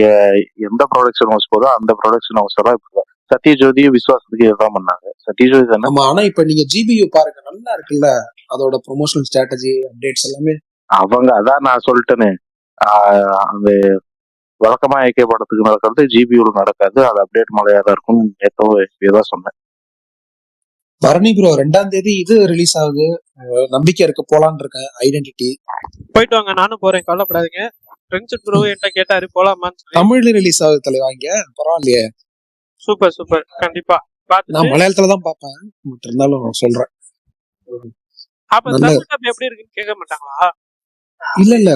எந்த ப்ரொடக்ஷன் ஹவுஸ் போதோ அந்த ப்ரொடக்ஷன் ஹவுஸ் எல்லாம் இப்படிதான். சத்யஜோதியும் விஸ்வாசத்துக்கு இதுதான் பண்ணாங்க. சத்யஜோதி தானே. ஆமா, ஆனா இப்ப நீங்க ஜிபியு பாருங்க, நல்லா இருக்குல்ல அதோட ப்ரொமோஷனல் ஸ்ட்ராட்டஜி அப்டேட்ஸ் எல்லாமே. அவங்க அதான் நான் சொல்லிட்டேனே, அந்த வழக்கமா ஏகே படத்துக்கு நடக்கிறது ஜிபியூல நடக்காது. அது அப்டேட் மழையா தான் இருக்கும். நேத்தோ ஏதோ சொன்னேன். பரணி ப்ரோ 2ஆம் தேதி இது ரிலீஸ் ஆகுது, நம்பிக்கை இருக்கு, போலான்னு இருக்கேன். ஐடென்டிட்டி போயிட்டு வாங்க, நானும் போறேன், கவலைப்படாதீங்க. ஃப்ரெண்ட்ஸ் ப்ரோ என்கிட்ட கேட்டாரு போலாமான்னு சொல்லி. தமிழ்ல ரிலீஸ் ஆகுது தலைவா, இங்க பரவாயில்லையே. சூப்பர் சூப்பர், கண்டிப்பா நான் பார்த்துட்டு. மலையாளத்துல தான் பார்ப்பேன், பட் இருந்தாலும் சொல்றேன். அப்ப நல்ல தமிழ் டப் எப்படி இருக்குன்னு கேட்க மாட்டாங்களா? இல்ல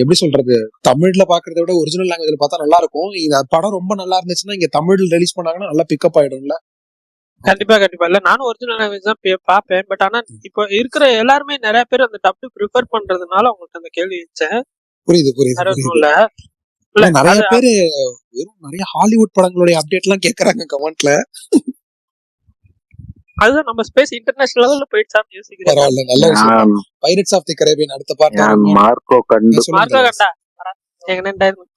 எப்படி சொல்றது, தமிழ்ல பாக்குறத விட ஒரிஜினல் லாங்குவேஜ்ல பார்த்தா நல்லா இருக்கும். இந்த படம் ரொம்ப நல்லா இருந்துச்சுன்னா இங்க தமிழ்ல ரிலீஸ் பண்ணாங்கன்னா நல்லா பிக்கப் ஆயிடும்ல. கண்டிப்பா கண்டிப்பா. இல்ல நானும் ஒரிஜினல் லாங்குவேஜ் தான் பார்ப்பேன். பட் ஆனா இப்போ இருக்கிற எல்லாருமே நிறைய பேர் அந்த டப் ப்ரிஃபர் பண்றதுனால உங்களுக்கு அந்த கேள்வி வச்சேன். புரியுது புரியுது வேற ஒன்றும் புரியுது. இல்ல. இல்ல ஆனா நிறைய அது பேரு வெறும் நிறைய ஹாலிவுட் படங்களுடைய அப்டேட் எல்லாம் கேக்குறாங்க கமெண்ட்ல. அதுதான் நம்ம ஸ்பேஸ் இன்டர்நேஷனல் லெவல்ல போயிடுச்சான்னு யோசிக்கிறேன். பரவாயில்ல, நல்ல விஷயம். நான் பைரட்ஸ் ஆஃப் தி கரேபியன் அடுத்த பார்ட் நான் மார்க்கோ கண்டு சொல்லுங்க மார்க்கோ தலைவா. கண்டா எங்க நண்டாயிரம்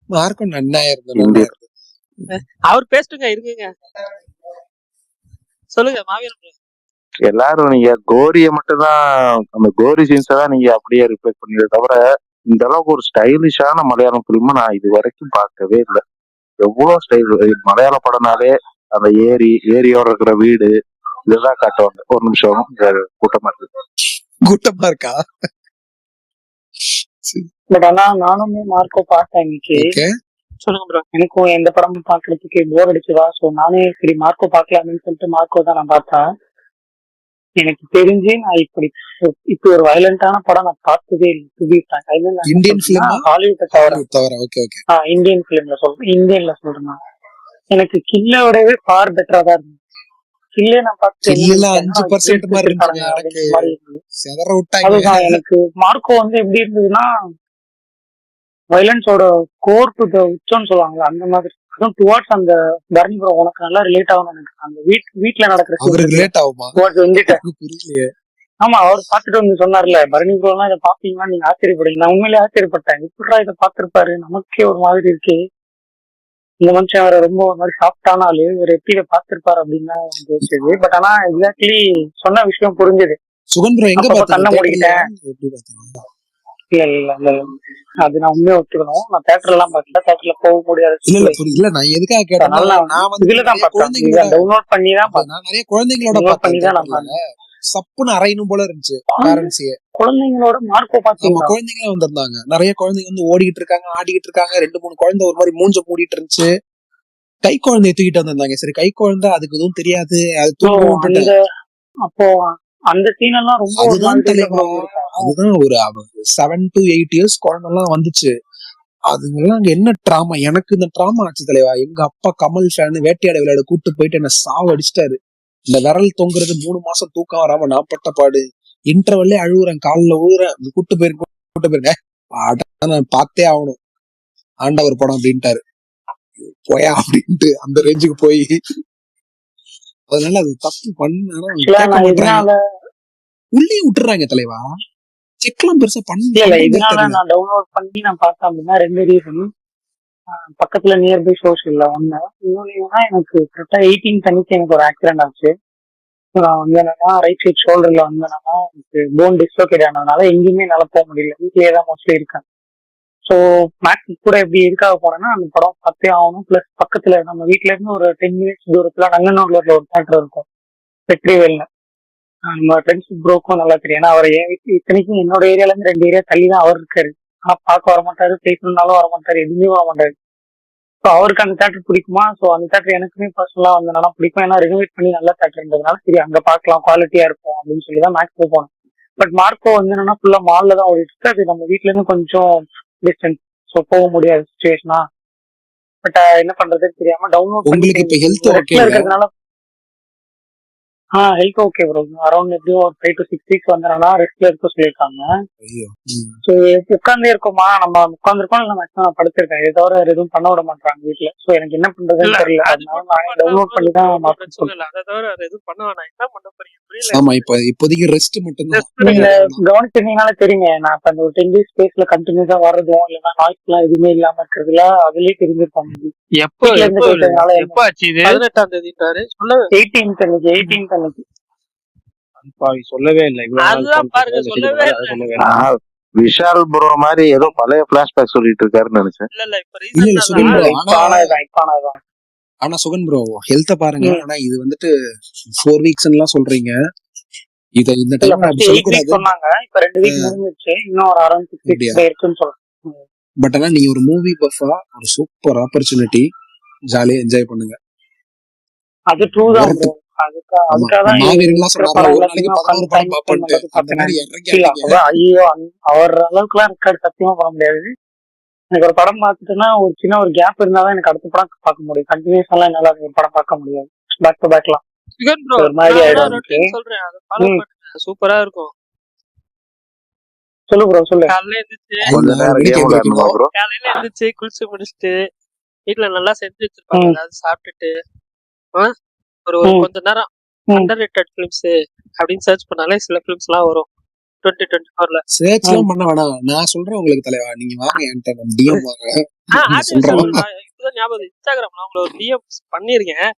மார்க்கும் நன்னா இருந்தது, நல்லா இந்தியன் இருந்தது. அவர் பேசிட்டுங்க இருக்குங்க. சொல்லுங்க மாவீரன் bro. எல்லாரும் நீங்க கோரிய மட்டும் தான், அந்த கோரி சீன்ஸை தான் நீங்க அப்படியே ரிஃப்ளெக்ட் பண்ணீங்க தவிர இந்த அளவுக்கு ஒரு ஸ்டைலிஷான மலையாளம் பிலிமை நான் இது வரைக்கும் பார்க்கவே இல்லை. எவ்வளவு ஸ்டைல் மலையாள படம்னாலே அந்த ஏரியோட இருக்கிற வீடு இதுதான் காட்டுவாங்க. ஒரு நிமிஷம், இங்க கூட்டமா இருக்கு. கூட்டமா இருக்கா? பட் ஆனா நானுமே மார்க்கோ பார்த்தேன் இன்னைக்கு. ஓகே, சொல்லுங்க ப்ரோ. எனக்கும் எந்த படமும் பாக்குறதுக்கு போர் அடிச்சுதா. சோ நானே சரி மார்க்கோ பாக்கலாம்னு சொல்லிட்டு மார்க்கோ தான் நான் பார்த்தேன். எனக்கு தெரிஞ்சு நான் இப்படி ஒரு வயலண்டான படம் நான் பார்த்ததே இல்லை. இந்தியன் பிலிமா ஹாலிவுட்டை தவிர ஹாலிவுட் தவிர? Okay okay. இந்தியன் பிலிம்ல சொல்றேன். இந்தியன்ல சொல்றேன் நான். எனக்கு கில்லோடவே ஃபார் பெட்டரா தான் இருந்தது. கில்லே நான் பார்த்து என்ன கில்லுல நினைச்சேன்னா 5% மாதிரி எடுத்துருக்காங்க இருந்துச்சுங்க, எனக்கு அப்படின்ற மாதிரி இருந்தது. செதற விட்டாங்க. அதுதான் எனக்கு மார்க்கோ வந்து எப்படி இருந்ததுன்னா வயலன்ஸோட கோர் டு த உச்சம்னு சொல்லுவாங்க அந்த மாதிரி. அதுவும் டுவார்ட்ஸ் அந்த பரணி ப்ரோ உனக்கு நல்லா ரிலேட் ஆகும் எனக்கு. அந்த வீட்டுல நடக்கிற அவருக்கு ரிலேட் ஆகுமா? டுவார்ட்ஸ் வந்துட்டு புரியலையே. ஆமா அவர் பார்த்துட்டு வந்து சொன்னார்ல பரணி ப்ரோ எல்லாம் இதை பாப்பீங்கன்னா நீங்க ஆச்சரியப்படுங்க. நான் உண்மையிலே ஆச்சரியப்பட்டேன். இப்படா இதை பார்த்திருப்பாரு, நமக்கே ஒரு மாதிரி இருக்கு. இந்த மனுஷன் அவரை ரொம்ப ஒரு மாதிரி சாஃப்டான ஆளு, இவர் எப்படி இதை பார்த்திருப்பாரு அப்படின்னு தான் யோசிச்சது. பட் ஆனா எக்ஸாக்ட்லி சொன்ன விஷயம் புரிஞ்சது. சுகன் ப்ரோ எங்க அப்பப்ப பாத்தீங்க? கண்ணை மூடிக்கிட்டேன். எப்படி பாத்தீங்க? இல்ல அது நான் உண்மையை ஒத்துக்கணும். நான் தேட்டர் எல்லாம் பார்க்கல, தேட்டர்ல போக முடியாது. இல்ல புரியல, நான் எதுக்காக கேட்டேன்னா, நான் வந்து இதுலதான் நிறைய பார்த்தேன். குழந்தைங்களோட டவுன்லோட் பண்ணி தான் பார்த்தேன். நான் நிறைய குழந்தைங்களோட டவுன்லோட் பார்த்தேன் பண்ணி தான் நான் தேட்டர்ல. பார்த்தேன். சப்புன்னு அரையணும் போல இருந்துச்சு பேரண்ட்ஸே. குழந்தைங்களோட மார்க்கோ ஆமா, பாத்தீங்களா? குழந்தைங்களும் வந்திருந்தாங்க. நிறைய குழந்தைங்க வந்து ஓடிக்கிட்டு இருக்காங்க, ஆடிக்கிட்டு இருக்காங்க. 2-3 குழந்தை ஒரு மாதிரி மூஞ்ச மூடிட்டு இருந்துச்சு. கை குழந்தைய தூக்கிட்டு வந்திருந்தாங்க. சரி, கை குழந்தை அதுக்கு எதுவும் தெரியாது, அது தூங்க விட்டுட்டேன். அப்போ அந்த சீன் எல்லாம் ரொம்ப ஒரு அதுதான் மாதிரி தலைவா, இருக்கும். அதுதான் ஒரு 7 to 8 years குழந்தை எல்லாம் வந்துச்சு. அதுங்கெல்லாம் அங்க என்ன ட்ராமா, எனக்கு இந்த ட்ராமா ஆச்சு தலைவா. எங்க அப்பா கமல் ஃபேன், வேட்டையாட விளையாட கூட்டு போயிட்டு என்ன சாவு அடிச்சிட்டாரு. இந்த விரல் தொங்குறது 3 மாசம் தூக்கம் வராம நான் பட்ட பாடு. இன்டர்வல்லே அழுகுறேன், காலில் ஊறேன். கூட்டு போயிருங்க அதான் நான் பார்த்தே ஆகணும், ஆண்டவர் படம் அப்படின்ட்டாரு. போயா அப்படின்ட்டு அந்த ரேஞ்சுக்கு போய், அதனால அது தப்பு பண்ண உள்ளே விட்டுறாங்க தலைவா. செக்லாம் பெருசா இல்ல இதனால நான் டவுன்லோட் பண்ணி நான் பார்த்தேன் அப்படின்னா 2 ரீசன். பக்கத்துல நியர்பை சோஷியல்ல ஒண்ணு, இன்னொன்னு எனக்கு கரெக்டா 18 அன்னைக்கு எனக்கு ஒரு ஆக்சிடென்ட் ஆச்சு. நான் வந்து என்னன்னா ரைட் சைட் ஷோல்டர்ல வந்தேன்னா எனக்கு போன் டிஸ்லோகேட் ஆனதுனால எங்கேயுமே என்னால போக முடியல. வீட்லயே தான் மோஸ்ட்லி இருக்கேன். ஸோ மேக்ஸ் கூட எப்படி எதுக்காக போனேன்னா அந்த படம் பார்த்தே ஆகணும். பிளஸ் பக்கத்துல நம்ம வீட்டுல இருந்து ஒரு 10 minutes தூரத்துல நங்கநல்லூர்ல ஒரு தேட்டர் இருக்கும், வெற்றிவேல்ல. நம்ம ஃப்ரெண்ட்ஸ் ப்ரோக்கும் நல்லா தெரியும். ஏன்னா அவர் என் வீட்டு இத்தனைக்கும் என்னோட ஏரியால இருந்து 2 ஏரியா தள்ளி தான் அவர் இருக்காரு. ஆனா பார்க்க வர மாட்டாரு, பேசணும்னாலும் வர மாட்டாரு, எதுவுமே வர மாட்டாரு. ஸோ அவருக்கு அந்த தேட்டர் பிடிக்குமா? ஸோ அந்த தேட்டர் எனக்குமே பர்சனலா வந்தனால பிடிக்கும். ஏன்னா ரெனோவேட் பண்ணி நல்ல தேட்டர்ன்றதுனால சரி அங்க பார்க்கலாம், குவாலிட்டியா இருக்கும் அப்படின்னு சொல்லி தான் மேக்ஸ் போனேன். பட் மார்க்கோ வந்து என்னன்னா ஃபுல்லா மால்ல தான் ஓடிட்டு இருக்கு. அது நம்ம வீட்டுல இருந்து கொஞ்சம் டிஸ்டன்ஸ், ஸோ போக முடியாத சுச்சுவேஷனா. பட் என்ன பண்றதுன்னு தெரியாம டவுன்லோட் உங்களுக்கு இப்ப ஹெல்த் ஓகே இருக்கிறதுனால ஹெல்த் ஓகே ப்ரோ. அரௌண்ட் எப்படியும் ஒரு 5 to 6 weeks வந்துடும்னா ரெஸ்ட்ல இருக்க சொல்லியிருக்காங்க. ஐயோ. ஸோ உட்கார்ந்தே இருக்கோமா, நம்ம உட்காந்துருக்கோம், இல்லை மேக்ஸிமம் நான் படுத்திருக்கேன். இதை தவிர வேற எதுவும் பண்ண விட மாட்டாங்க வீட்டுல. ஸோ எனக்கு என்ன பண்றதுன்னு தெரியல. அதனால நானே டவுன்லோட் பண்ணி தான் பிரச்சனை இல்லை. அதை தவிர வேற எதுவும் பண்ண வேணாம். என்ன பண்ண போறீங்க புரியல. ஆமா, இப்போதைக்கு ரெஸ்ட் மட்டும்தான். நீங்க கவனிச்சிருந்தீங்கனால தெரியுங்க. நான் இப்ப அந்த ஒரு 10 days ஸ்பேஸ்ல கண்டினியூஸா வர்றதும் இல்லைன்னா நாய்ஸ் எல்லாம் எதுவுமே இல்லாம இருக்கிறதுல அதுலயே தெரிஞ்சிருப்பாங்க. எப்போ வீட்டுல இருந்து கேட்டதுனால எப்போ ஆச்சு இது? 18ஆம் தேதிட்டாரு சொல்ல 18th அன்னைக்கு சொல்லவே இல்லை. அதுதான் பாருங்க, சொல்லவே இல்லை. விஷால் ப்ரோ மாதிரி ஏதோ பழைய பிளாஷ்பேக் சொல்லிட்டு இருக்காருன்னு நினைச்சேன். இல்ல இப்ப இல்ல சுகன் ப்ரோ, இப்பானதான் ஆனா சுகன் ப்ரோ ஹெல்த்த பாருங்க. ஆனா இது வந்துட்டு 4 weeks எல்லாம் சொல்றீங்க. இத இந்த டைம் அப்படி சொல்லக்கூடாது. சொன்னாங்க. இப்ப 2 week முடிஞ்சிருச்சு. இன்னும் ஒரு அரௌண்ட் 6 weeks இருக்குன்னு சொல்றேன். பட் ஆனா நீங்க ஒரு மூவி பஃபா ஒரு சூப்பர் ஆப்பர்ச்சுனிட்டி, ஜாலியா என்ஜாய் பண்ணுங்க. அது ட்ரூ தான் ப்ரோ. ஐயோ அவர் அளவுக்கு எல்லாம் இருக்காது, சத்தியமா பண்ண முடியாது. எனக்கு ஒரு படம் பார்த்துட்டுன்னா ஒரு சின்ன ஒரு கேப் இருந்தாதான் எனக்கு அடுத்த படம் பார்க்க முடியும். கண்டினியூஸ் எல்லாம் என்னால ஒரு படம் பார்க்க முடியாது. பேக் டு பேக்லாம் சூப்பரா இருக்கும். சொல்லு ப்ரோ சொல்லு. காலையில எழுந்திரிச்சு குளிச்சு முடிச்சுட்டு வீட்டுல நல்லா செஞ்சு வச்சிருப்பாங்க. அதாவது சாப்பிட்டுட்டு ஒரு கொஞ்ச நேரம் அண்டர் ரேட்டட் பிலிம்ஸ் அப்படின்னு சர்ச் பண்ணாலே சில பிலிம்ஸ் எல்லாம் வரும். 2024ல சர்ச் எல்லாம் பண்ண வேணாம், நான் சொல்றேன் உங்களுக்கு தலைவா. நீங்க வாங்க என்கிட்ட டிஎம் வாங்க. இப்பதான் ஞாபகம், இன்ஸ்டாகிராம்ல உங்களை ஒரு டிஎம் பண்ணிருக்கேன்.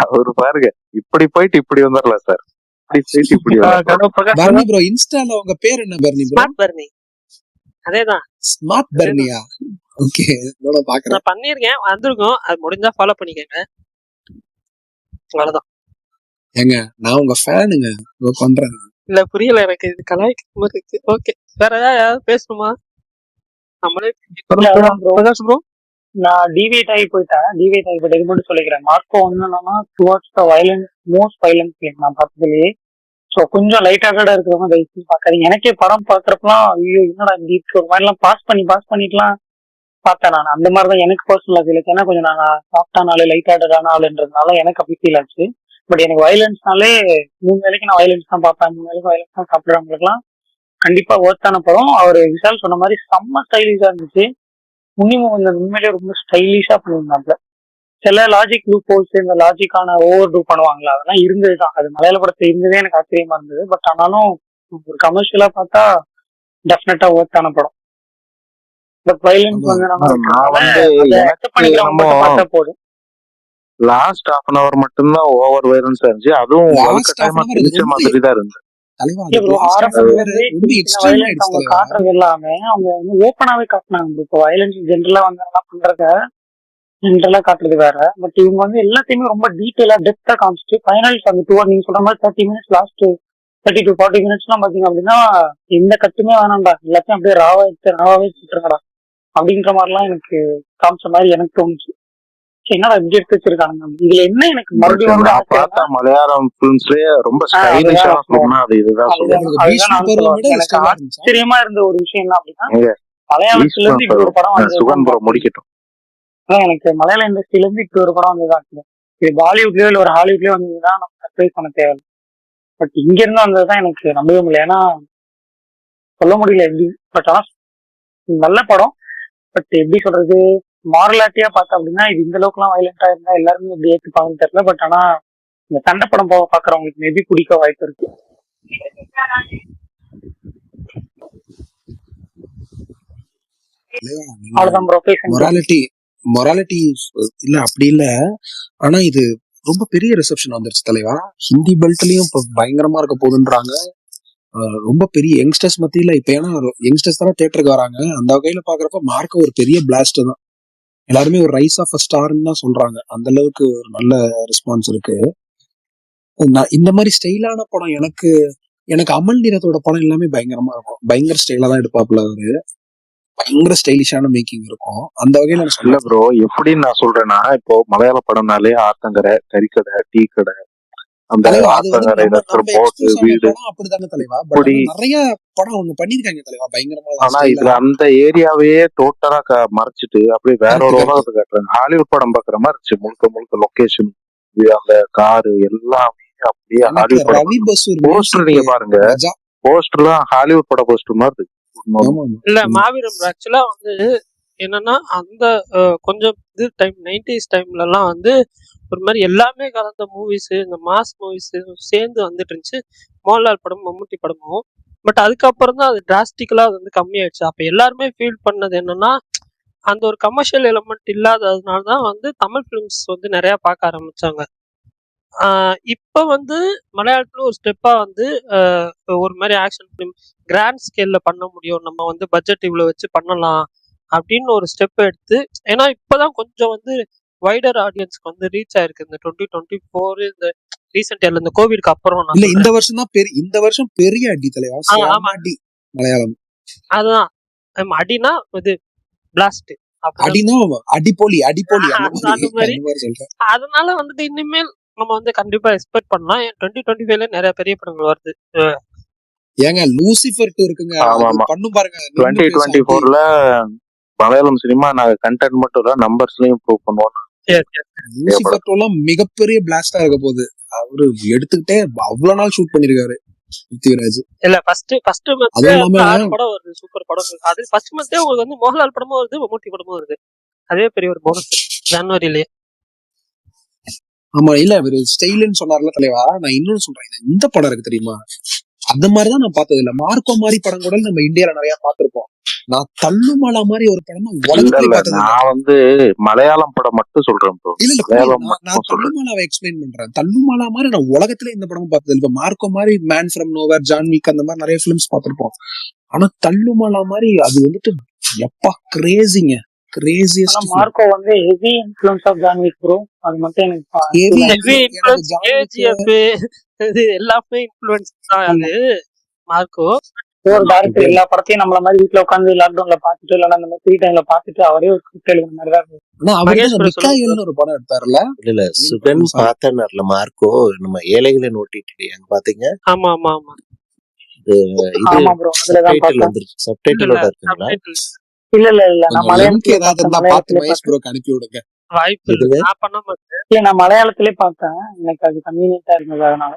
அவரு பாருங்க இப்படி போயிட்டு இப்படி வந்துடலாம் சார். பர்னி ப்ரோ இன்ஸ்டால உங்க பேர் என்ன? Barney bro. Smart Barney. அதேதான் ஸ்மார்ட் பர்னியா? ஓகே, நான் பாக்குறேன். நான் பண்ணிருக்கேன், வந்திருக்கோம். அது முடிஞ்சா ஃபாலோ பண்ணிக்கங்க. அவ்வளவுதான். ஏங்க நான் உங்க ஃபேனுங்க, பண்றேன். இல்ல புரியல எனக்கு, இது கலாய்க்கு இருக்கு. ஓகே, வேற ஏதாவது பேசணுமா? நம்மளே ப்ரோ. நான் டிவியேட் ஆகி போயிட்டேன். இது மட்டும் சொல்லிக்கிறேன். மார்க்கோ வந்து என்னன்னா towards the violence, most violence film நான் பார்த்ததுலயே. ஸோ கொஞ்சம் லைட் ஹார்ட்டடா இருக்கிறவங்க தயவுசெய்து பார்க்காதீங்க. எனக்கே படம் பாக்குறப்பெல்லாம் ஐயோ என்னடா இப்படி இருக்கு ஒரு மாதிரிலாம் பாஸ் பண்ணிட்டுலாம் பார்த்தேன் நான். அந்த மாதிரிதான் எனக்கு பர்சனலா ஃபீல் ஆச்சு. ஏன்னா கொஞ்சம் நான் சாஃப்டான ஆளு, லைட் ஹார்ட்டடான ஆளுன்றதுனால எனக்கு அப்படி ஃபீல் ஆச்சு. பட் எனக்கு வயலன்ஸ்னாலே 3 வேளைக்கு நான் வயலன்ஸ் தான் பார்ப்பேன். 3 வேளைக்கு வயலன்ஸ் தான் சாப்பிடுறவங்களுக்குலாம் கண்டிப்பா ஒர்த்தான படம். அவர் விஷால் சொன்ன மாதிரி செம்ம ஸ்டைலிஷா இருந்துச்சு. முன்னிமும் வந்து உண்மையிலேயே ரொம்ப ஸ்டைலிஷா பண்ணியிருந்தாங்க. சில லாஜிக் லூப் ஹோல்ஸ், இந்த லாஜிக்கான ஓவர் டூ பண்ணுவாங்களா, அதெல்லாம் இருந்ததுதான். அது மலையாள படத்துல இருந்ததே எனக்கு ஆச்சரியமா இருந்தது. பட் ஆனாலும் ஒரு கமர்ஷியலா பார்த்தா டெஃபினட்டா ஒர்த்தான படம். பட் வயலன்ஸ் வந்து பார்த்தா போதும். லாஸ்ட் half an hour மட்டும்தான் ஓவர் வயலன்ஸா இருந்துச்சு. அதுவும் மாதிரி தான் இருந்துச்சு. அவங்க காட்டுறது எல்லாமே அவங்க வந்து ஓப்பனாவே காட்டினாங்க. இப்போ வயலன்ஸ் ஜென்ரலா வந்து என்ன பண்றத ஜென்ரலா காட்டுறது வேற. பட் இவங்க வந்து எல்லாத்தையுமே ரொம்ப டீட்டெயிலா டெப்தா காமிச்சிட்டு ஃபைனல்ஸ் அந்த 2 நீங்க சொல்ற மாதிரி 30 minutes லாஸ்ட் 30 to 40 minutes எல்லாம் பாத்தீங்க அப்படின்னா எந்த கட்டுமே வேணாம்டா, எல்லாத்தையும் அப்படியே ராவாவே சுட்டுருங்கடா அப்படின்ற மாதிரிலாம் எனக்கு காமிச்ச மாதிரி எனக்கு தோணுச்சு. என்னடா இப்படி எடுத்து வச்சிருக்காங்க. இதுல என்ன எனக்கு மறுபடியும் மலையாளம் பிலிம்ஸ்லயே ரொம்ப ஸ்டைலிஷா அது இதுதான் எனக்கு ஆச்சரியமா இருந்த ஒரு விஷயம் என்ன அப்படின்னா, மலையாளத்துல இருந்து இப்படி ஒரு படம் வந்து முடிக்கட்டும். எனக்கு மலையாள இண்டஸ்ட்ரியில இருந்து இப்படி ஒரு படம் வந்துதான். இது பாலிவுட்லயோ இல்ல ஒரு ஹாலிவுட்லயோ வந்ததுதான் நம்ம சர்ப்ரைஸ் பண்ண தேவை. பட் இங்க இருந்து வந்ததுதான் எனக்கு நம்பவே முடியல. ஏன்னா சொல்ல முடியல எப்படி. பட் ஆனா நல்ல படம். பட் எப்படி சொல்றது, மாரலாட்டியா பார்த்தா அப்படின்னா இது இந்த அளவுக்கு எல்லாம் வயலண்டா இருந்தா எல்லாருமே எப்படி ஏத்துப்பாங்கன்னு தெரியல. பட் ஆனா இந்த சண்டை படம் பாக்குறவங்களுக்கு மேபி பிடிக்க வாய்ப்பு இருக்கு. அவ்வளவுதான் ப்ரோ. மொராலிட்டி இல்ல அப்படி இல்ல. ஆனா இது ரொம்ப பெரிய ரிசப்ஷன் வந்துருச்சு தலைவா. ஹிந்தி பெல்ட்லயும் இப்ப பயங்கரமா இருக்க போகுதுன்றாங்க. ரொம்ப பெரிய யங்ஸ்டர்ஸ் மத்தியில. இப்ப ஏன்னா யங்ஸ்டர்ஸ் தானே தியேட்டருக்கு வராங்க. அந்த வகையில பாக்குறப்ப மார்க்க ஒரு பெரிய பிளாஸ்ட் தான். எல்லாருமே ஒரு ரைஸ் ஆஃப் அ ஸ்டார்ன்னு தான் சொல்றாங்க. அந்த அளவுக்கு ஒரு நல்ல ரெஸ்பான்ஸ் இருக்கு. இந்த மாதிரி ஸ்டைலான படம் எனக்கு அமல் நீரத்தோட படம் எல்லாமே பயங்கரமா இருக்கும். பயங்கர ஸ்டைலா தான் எடுப்பாப்புல அவரு. பயங்கர ஸ்டைலிஷான மேக்கிங் இருக்கும். அந்த வகையில நான் சொல்ல ப்ரோ எப்படின்னு நான் சொல்றேன்னா, இப்போ மலையாள படம்னாலே ஆத்தங்கரை, கறிக்கடை, டீ கடை, அந்த ஆத்தங்கரை போட்டு வீடு அப்படிதானே தலைவா. நிறைய படம் அவங்க பண்ணிருக்காங்க தலைவா பயங்கரமா. ஆனா இதுல அந்த ஏரியாவையே டோட்டலா மறைச்சிட்டு அப்படியே வேற ஒரு உலகத்தை காட்டுறாங்க. ஹாலிவுட் படம் பாக்குற மாதிரி இருந்துச்சு. முழுக்க லொகேஷன், அந்த காரு எல்லாமே அப்படியே எனக்கு ஹாலிவுட் படம் ரவி பசூர் போஸ்டர் மியூசிக் நீங்க பாருங்க, மஜா. போஸ்டர்லாம் ஹாலிவுட் பட போஸ்டர் மாதிரி இருக்கு. ஆமா ஆமா. இல்ல ம். மாவீரம் ஆக்சுவலா வந்து என்னன்னா அந்த கொஞ்சம் இது டைம் 90s டைம்லலாம் வந்து ஒரு மாதிரி எல்லாமே கலந்த மூவிஸ் இந்த மாஸ் மூவிஸ் சேர்ந்து வந்துட்டு இருந்துச்சு. மோகன்லால் படம் மம்முட்டி படமும். பட் அதுக்கப்புறம் தான் அது டிராஸ்டிக்கலா வந்து கம்மியாயிடுச்சு. அப்ப எல்லாருமே ஃபீல் பண்ணது என்னன்னா அந்த ஒரு கமர்ஷியல் எலிமெண்ட் இல்லாததுனால தான் வந்து தமிழ் ஃபிலிம்ஸ் வந்து நிறைய பார்க்க ஆரம்பிச்சாங்க. இப்ப வந்து மலையாளத்துல ஒரு ஸ்டெப்பா வந்து ஒரு மாதிரி ஆக்ஷன் ஃபிலிம் கிராண்ட் ஸ்கேல்ல பண்ண முடியும், நம்ம வந்து பட்ஜெட் இவ்வளவு வச்சு பண்ணலாம் அப்படின்னு ஒரு ஸ்டெப் எடுத்து. ஏன்னா இப்பதான் கொஞ்சம் வந்து வைடர் ஆடியன்ஸ்க்கு வந்து ரீச் ஆயிருக்கு இந்த 2024 இந்த ரீசெண்ட் இயர்ல இந்த கோவிட்க்கு அப்புறம் நான் இல்ல சொல்றேன். இந்த வருஷம் தான் இந்த வருஷம் பெரிய அடி தலைவா, ஆமா செம அடி மலையாளம். அதுதான் அடினா இது பிளாஸ்ட் அப்படிதான். அடினா அடிப்போலி அடிப்போலி அந்த அந்த மாதிரி மாதிரி அந்த மாதிரி சொல்றேன். அதனால வந்துட்டு இனிமேல் நம்ம வந்து கண்டிப்பா எக்ஸ்பெக்ட் பண்ணலாம். 2025ல நிறைய பெரிய படங்கள் வருது. ஏங்க லூசிஃபர் 2 இருக்குங்க, ஆமா அது ஆமா பண்ணும் பாருங்க, நின்னு பேசும் அடி. 2024ல மலையாளம் சினிமா நாங்க கண்டென்ட் மட்டும் இல்ல நம்பர்ஸ்லயும் இம்ப்ரூவ் பண்ணுவோம். Yes, yes. லூசிஃபர் 2 எல்லாம் மிகப்பெரிய பிளாஸ்டா இருக்க போகுது. அவரு எடுத்துக்கிட்டே அவ்வளவு நாள் ஷூட் பண்ணிருக்காரு பிருத்திவிராஜ். இல்ல ஃபர்ஸ்ட் மந்த் அதுவும் இல்லாம 6 படம் வருது, சூப்பர் படம். அது ஃபர்ஸ்ட் மந்தே உங்களுக்கு வந்து மோகன்லால் படமும் வருது, மம்முட்டி படமும் வருது. அதே பெரிய ஒரு போனஸ் ஜனவரியிலேயே. ஆமா இல்ல இவரு ஸ்டைலுன்னு சொன்னார்ல தலைவா, நான் இன்னொன்னு சொல்றேன். இந்த படம் இருக்கு தெரியுமா, அந்த மாதிரிதான் நான் பார்த்தது இல்ல. மார்க்கோ மாதிரி படம் கூட நம்ம இந்தியால நிறைய பார்த்திருப்போம். நான் தள்ளுமலா மாதிரி ஒரு படம் இல்ல உலகத்திலே இல்ல பார்த்தது இல்ல. நான் வந்து மலையாளம் படம் மட்டும் சொல்றேன் bro. இல்ல இல்ல புரியுது. மலையாளம் நான் மட்டும் சொல்றேன். தள்ளுமாலாவை எக்ஸ்பிளைன் பண்றேன். தள்ளுமாலா மாதிரி நான் உலகத்துல இந்த படம் பார்த்தது இல்ல. இப்ப மார்க்கோ மாதிரி man from nowhere, John Wick அந்த மாதிரி நிறைய பிலிம்ஸ் பார்த்திருப்போம். ஆனா தள்ளுமாலா மாதிரி அது வந்துட்டு எப்பா கிரேசிங்க, ஆனா கிரேசியஸ்ட் மார்க்கோ வந்து heavy influence of John Wick bro. அது மட்டும் எனக்கு ஹெவி. ஹெவி எனக்கு இன்ஃப்ளூயன்ஸ் ஜான் விக் கேஜிஎஃப் இது எல்லாமே இன்ஃப்ளூயன்ஸ் தான் அது மார்க்கோ. ஒரு டைரக்டர் எல்லா படத்தையும் நம்மள மாதிரி வீட்டுல உட்காந்து லாக்டவுன்ல பாத்துட்டு இல்லைன்னா இந்த மாதிரி ஃப்ரீ டைம்ல பாத்துட்டு அவரே ஒரு ஸ்கிரிப்ட் எழுதுற மாதிரி தான் இருக்கும். ஆனா அவர் மகேஷ் தான் bro சொல்லுங்க bro. மிக்காயல்னு ஒரு படம் எடுத்தாருல. இல்ல சுகன் பார்த்தேன்ல மார்க்கோ, நம்ம ஏழைகளின் ஓட்டிட்டு அங்க பாத்தீங்க. ஆமா ஆமா ஆமா. இது ஆமா ப்ரோ, அதுலதான் சப்டைட்டில் பார்த்தேன். வந்துருச்சு. இல்ல சப்டைட்டிலோட இருக்குங்களா? subtitles இல்ல நான் கொஞ்சம் லிங்க் மலையாளத்திலே ஏதாவது பார்த்தேன். இருந்தா பார்த்து மலையாளத்திலே மகேஷ் பார்த்தேன். ப்ரோக்கு அனுப்பி விடுங்க. வாய்ப்பு இல்ல, இதுங்க நான் பண்ண மாட்டேன். இல்ல நான் மலையாளத்திலே பார்த்தேன். எனக்கு அது கன்வீனியன்ட்டா இருந்தது அதனால.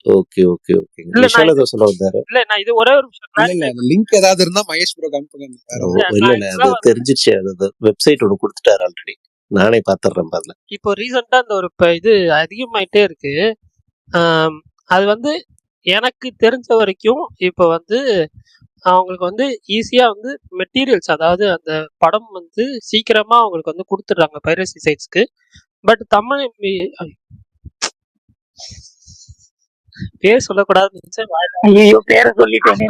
ஓகே ஓகே ஓகேங்க. இல்ல நான் விஷால் இது ஏதோ சொல்ல வந்தாரு. இல்ல நான் இது ஒரே ஒரு நிமிஷம் இல்ல இல்ல clarify அந்த லிங்க் ஏதாவது இருந்தா மகேஷ் ப்ரோக்கு அனுப்புங்க. ஓ, இல்ல இல்ல நான் இல்ல ஆக்சுவலா அது வந்து தெரிஞ்சிருச்சு. அது வெப்சைட் ஒன்று கொடுத்துட்டாரு ஆல்ரெடி. நானே பாத்துறேன் பாருங்க. இப்போ ரீசெண்டா இந்த ஒரு இது அதிகமாயிட்டே இருக்கு. ஆம், அது வந்து எனக்கு தெரிஞ்ச வரைக்கும் இப்போ வந்து அவங்களுக்கு வந்து ஈஸியா வந்து மெட்டீரியல்ஸ், அதாவது அந்த படம் வந்து சீக்கிரமா அவங்களுக்கு வந்து கொடுத்துடுறாங்க பைரசி சைட்ஸ்க்கு. பட் தமிழ் பேர் சொல்லக்கூடாதுன்னு நினைச்சேன், வாயில ஐயோ பேரை சொல்லிட்டேனே.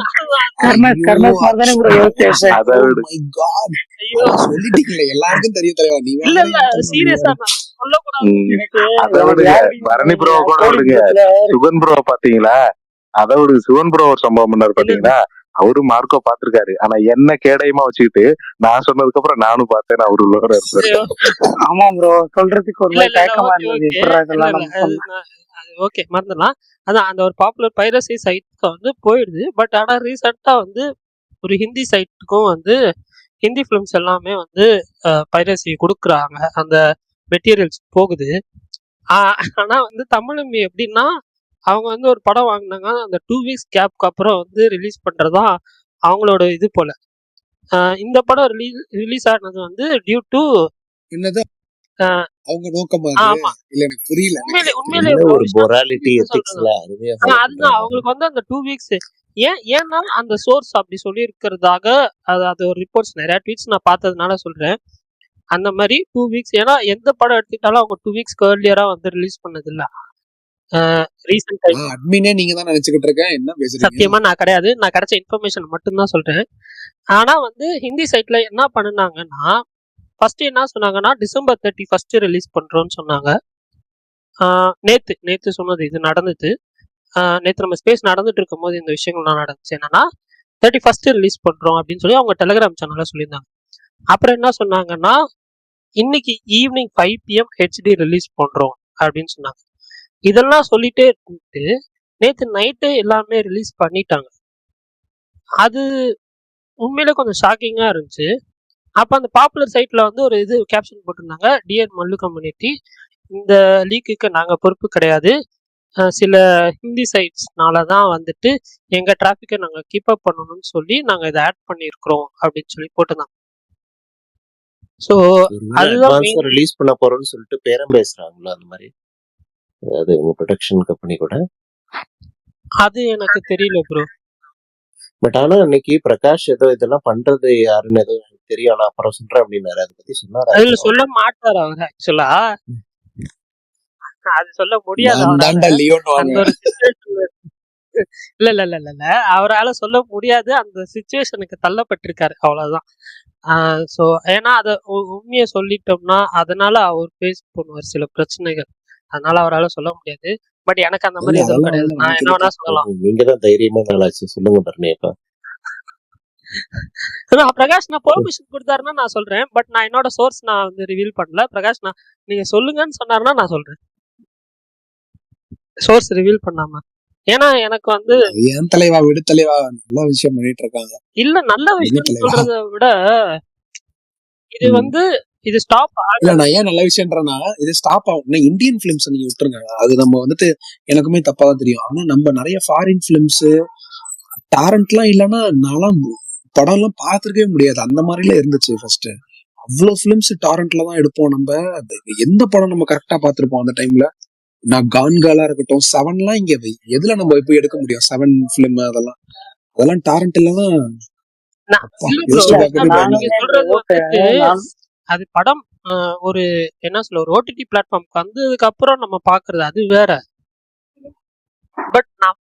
கர்ணஸ் ஐயோ கர்ணஸ் மாதிரி தானே ப்ரோ யோசிச்சேன். அதை ஓ விடு. மை காட், ஐயோ சொல்லிட்டீங்களே எல்லாருக்கும் தெரியும் தலைவா, நீ இல்ல வேற இல்ல இன்ஃபார்ம் சீரியஸா பண்ணுங்க. நான் சொல்லக்கூடாது. எனக்கு அதை எனக்கு விடுங்க, யாருமே பரணி ப்ரோ கூட கோழி விடுங்க. படத்துல சுகன் ப்ரோ பாத்தீங்களா? அதை விடு. சுகன் ப்ரோ ஒரு சம்பவம் பண்ணாரு இல்ல பாத்தீங்களா? அவரு மார்க்கோ பாத்திருக்காரு. ஆனா என்ன கேடயமா வச்சுக்கிட்டு நான் சொன்னதுக்கு அப்புறம் நானும் பார்த்தேன் அவரு உள்ளவர இருப்பாரு. ஐயோ ஆமா ப்ரோ, சொல்றதுக்கு ஒரு இல்ல மாதிரி இல்ல இல்ல தயக்கமா ஓகே இருந்தது. ஓகே எப்படா இல்ல இதெல்லாம் இல்ல நம்ம அது சொன்னோம். அது ஓகே மறந்துடலாம். அதான் அந்த ஒரு பாப்புலர் பைரசி சைட்க்கு வந்து போயிடுது. பட் ஆனா ரீசெண்டா வந்து ஒரு ஹிந்தி சைட்டுக்கும் வந்து ஹிந்தி ஃபிலிம்ஸ் எல்லாமே வந்து பைரசி கொடுக்குறாங்க, அந்த மெட்டீரியல்ஸ் போகுது. ஆனா வந்து தமிழும் எப்படின்னா அவங்க வந்து ஒரு படம் வாங்கினாங்க, அந்த 2 வீக்ஸ் கேப்க்கு அப்புறம் வந்து ரிலீஸ் பண்றதா அவங்களோட இது போல. இந்த படம் ரிலீஸ் ஆனது வந்து டியூ டு என்னது அவங்க நோக்கமா அது? ஆமா இல்ல எனக்கு புரியல. உண்மையிலே எனக்கு உண்மையிலே என்ன bro, ஒரு விஷ்ணு மொராலிட்டி சீரியஸா சொல்றேன். எத்திக்ஸ்ல அருமையா ஃபாலோ அதுதான் பண்றாங்க. அவங்களுக்கு வந்து அந்த 2 வீக்ஸ் ஏன்னா அந்த சோர்ஸ் அப்படி சொல்லி இருக்கிறதாக அது ஒரு ரிப்போர்ட்ஸ் நிறைய ட்வீட்ஸ் நான் பார்த்ததுனால சொல்றேன். அந்த மாதிரி 2 வீக்ஸ், ஏன்னா எந்த படம் எடுத்துக்கிட்டாலும் அவங்க 2 வீக்ஸ்க்கு ஏர்லியரா வந்து ரிலீஸ் பண்ணது இல்ல ரீசெண்ட் டைம். அட்மினே நீங்க தான் நினைச்சுக்கிட்டு இருக்கேன், என்ன பேசுறீங்க? சத்தியமா நான் கிடையாது, நான் கிடைச்ச இன்ஃபர்மேஷன் மட்டும்தான் சொல்றேன். ஆனா வந்து ஹிந்தி சைட்ல என்ன பண்ணுனாங்கன்னா ஃபர்ஸ்ட் என்ன சொன்னாங்கன்னா டிசம்பர் 31 ரிலீஸ் பண்றோம்னு சொன்னாங்க. நேத்து சொன்னது இது நடந்தது. நேத்து நம்ம ஸ்பேஸ் நடந்துட்டு இருக்கும் போது இந்த விஷயங்கள்லாம் நடந்துச்சு. என்னன்னா 31 ரிலீஸ் பண்றோம் அப்படின்னு சொல்லி அவங்க டெலிகிராம் சேனல்ல சொல்லியிருந்தாங்க. அப்புறம் என்ன சொன்னாங்கன்னா இன்னைக்கு ஈவினிங் 5 PM ஹெச்டி ரிலீஸ் பண்றோம் அப்படின்னு சொன்னாங்க. இதெல்லாம் சொல்லிட்டே இருந்துட்டு நேத்து நைட்டே எல்லாமே ரிலீஸ் பண்ணிட்டாங்க. அது உண்மையிலே கொஞ்சம் ஷாக்கிங்கா இருந்துச்சு. அப்ப அந்த பாப்புலர் சைட்ல வந்து ஒரு இது கேப்ஷன் போட்டிருந்தாங்க, டியர் மல்லு கம்யூனிட்டி, இந்த லீக்குக்கு நாங்க பொறுப்பு கிடையாது, சில ஹிந்தி சைட்ஸ்னால தான் வந்துட்டு எங்கள் டிராஃபிக்கை நாங்கள் கீப் அப் பண்ணணும்னு சொல்லி நாங்கள் இதை ஆட் பண்ணியிருக்கிறோம் அப்படின்னு சொல்லி போட்டிருந்தாங்க. ஸோ ஒருவேளை அதுதான் அட்வான்ஸா மெயின். ரிலீஸ் பண்ண போறோம்னு சொல்லிட்டு பேரம் பேசுறாங்களா அந்த மாதிரி? அது உங்க ப்ரொடக்ஷன் கம்பெனி கூட. அது எனக்கு தெரியல ப்ரோ. பட் ஆனா அன்னைக்கு பிரகாஷ் ஏதோ இதெல்லாம் பண்றது யாருன்னு ஏதோ எனக்கு தெரியும், நான் அப்புறம் சொல்றேன் அப்படின்னாரு. அதை பத்தி சொன்னாரா அதில் எதுவும்? சொல்ல மாட்டார் அவர் ஆக்சுவலா. அது சொல்ல முடியாது நான் அவரால். தாண்டா லியோன்னு அந்த வாங்க. ஒரு சுச்சுவேஷன் இல்ல இல்ல இல்ல இல்ல இல்ல அவரால சொல்ல முடியாது. அந்த சுச்சுவேஷனுக்கு தள்ளப்பட்டிருக்காரு, அவ்வளவுதான். ஸோ ஏன்னா அதை உண்மையை சொல்லிட்டோம்னா அதனால அவர் ஃபேஸ் பண்ணுவார் சில பிரச்சனைகள். அதனால அவரால் சொல்ல முடியாது. பட் எனக்கு அந்த இல்ல மாதிரி எதுவும் அதெல்லாம் கிடையாது. வந்து நான் நமக்கு என்ன இருக்கு. வேணா சொல்லலாம். நீங்க தான் தைரியமா நாளாச்சு, சொல்லுங்க பரணியப்பா. நான் பிரகாஷ் நான் பெர்மிஷன் கொடுத்தாருன்னா நான் சொல்றேன். பட் நான் என்னோட சோர்ஸ் நான் வந்து ரிவீல் பண்ணல. பிரகாஷ் நான் நீங்க சொல்லுங்கன்னு சொன்னாருன்னா நான் சொல்றேன், சோர்ஸ் ரிவீல் பண்ணாம. ஏன்னா எனக்கு வந்து அது ஏன் தலைவா, விடு தலைவா, நல்ல விஷயம் பண்ணிட்டு இருக்காங்க. இல்ல நல்ல என்ன விஷயம் தலைவா? சொல்றதை விட இது ம். வந்து இது ஸ்டாப் இல்ல ஆகாது. நான் ஏன் நல்ல விஷயம்ன்றேன்னா, இது ஸ்டாப் ஆகும். இந்தியன் பிலிம்ஸ் நீங்க விட்டுருங்க, அது நம்ம வந்துட்டு எனக்குமே தப்பா தான் தெரியும். ஆனா நம்ம நிறைய ஃபாரின் பிலிம்ஸ் டாரண்ட்லாம் இல்லைன்னா நான்லாம் படம் எல்லாம் பார்த்துருக்கவே முடியாது. அந்த மாதிரிலாம் இருந்துச்சு ஃபர்ஸ்ட். அவ்வளோ பிலிம்ஸ் டாரண்ட்ல தான் எடுப்போம் நம்ம. எந்த படம் நம்ம கரெக்டா பார்த்திருப்போம் அந்த டைம்ல. நான் கான்காலா இருக்கட்டும், செவன்லாம் இங்க எதுல நம்ம போய் எடுக்க முடியும்? செவன் பிலிம் அதெல்லாம் டாரண்ட் இல்லதான். நான் அப்பா, இல்ல bro, யோசிச்சு பார்க்கவே பயமா நீங்க இருக்கு. சொல்றது வந்துட்டு நான் அது படம் ஒரு என்ன சொல்ல ஒரு ஓடிடி பிளாட்ஃபார்ம்க்கு வந்ததுக்கு அப்புறம் நம்ம பாக்குறது அது வேற. பட் நான்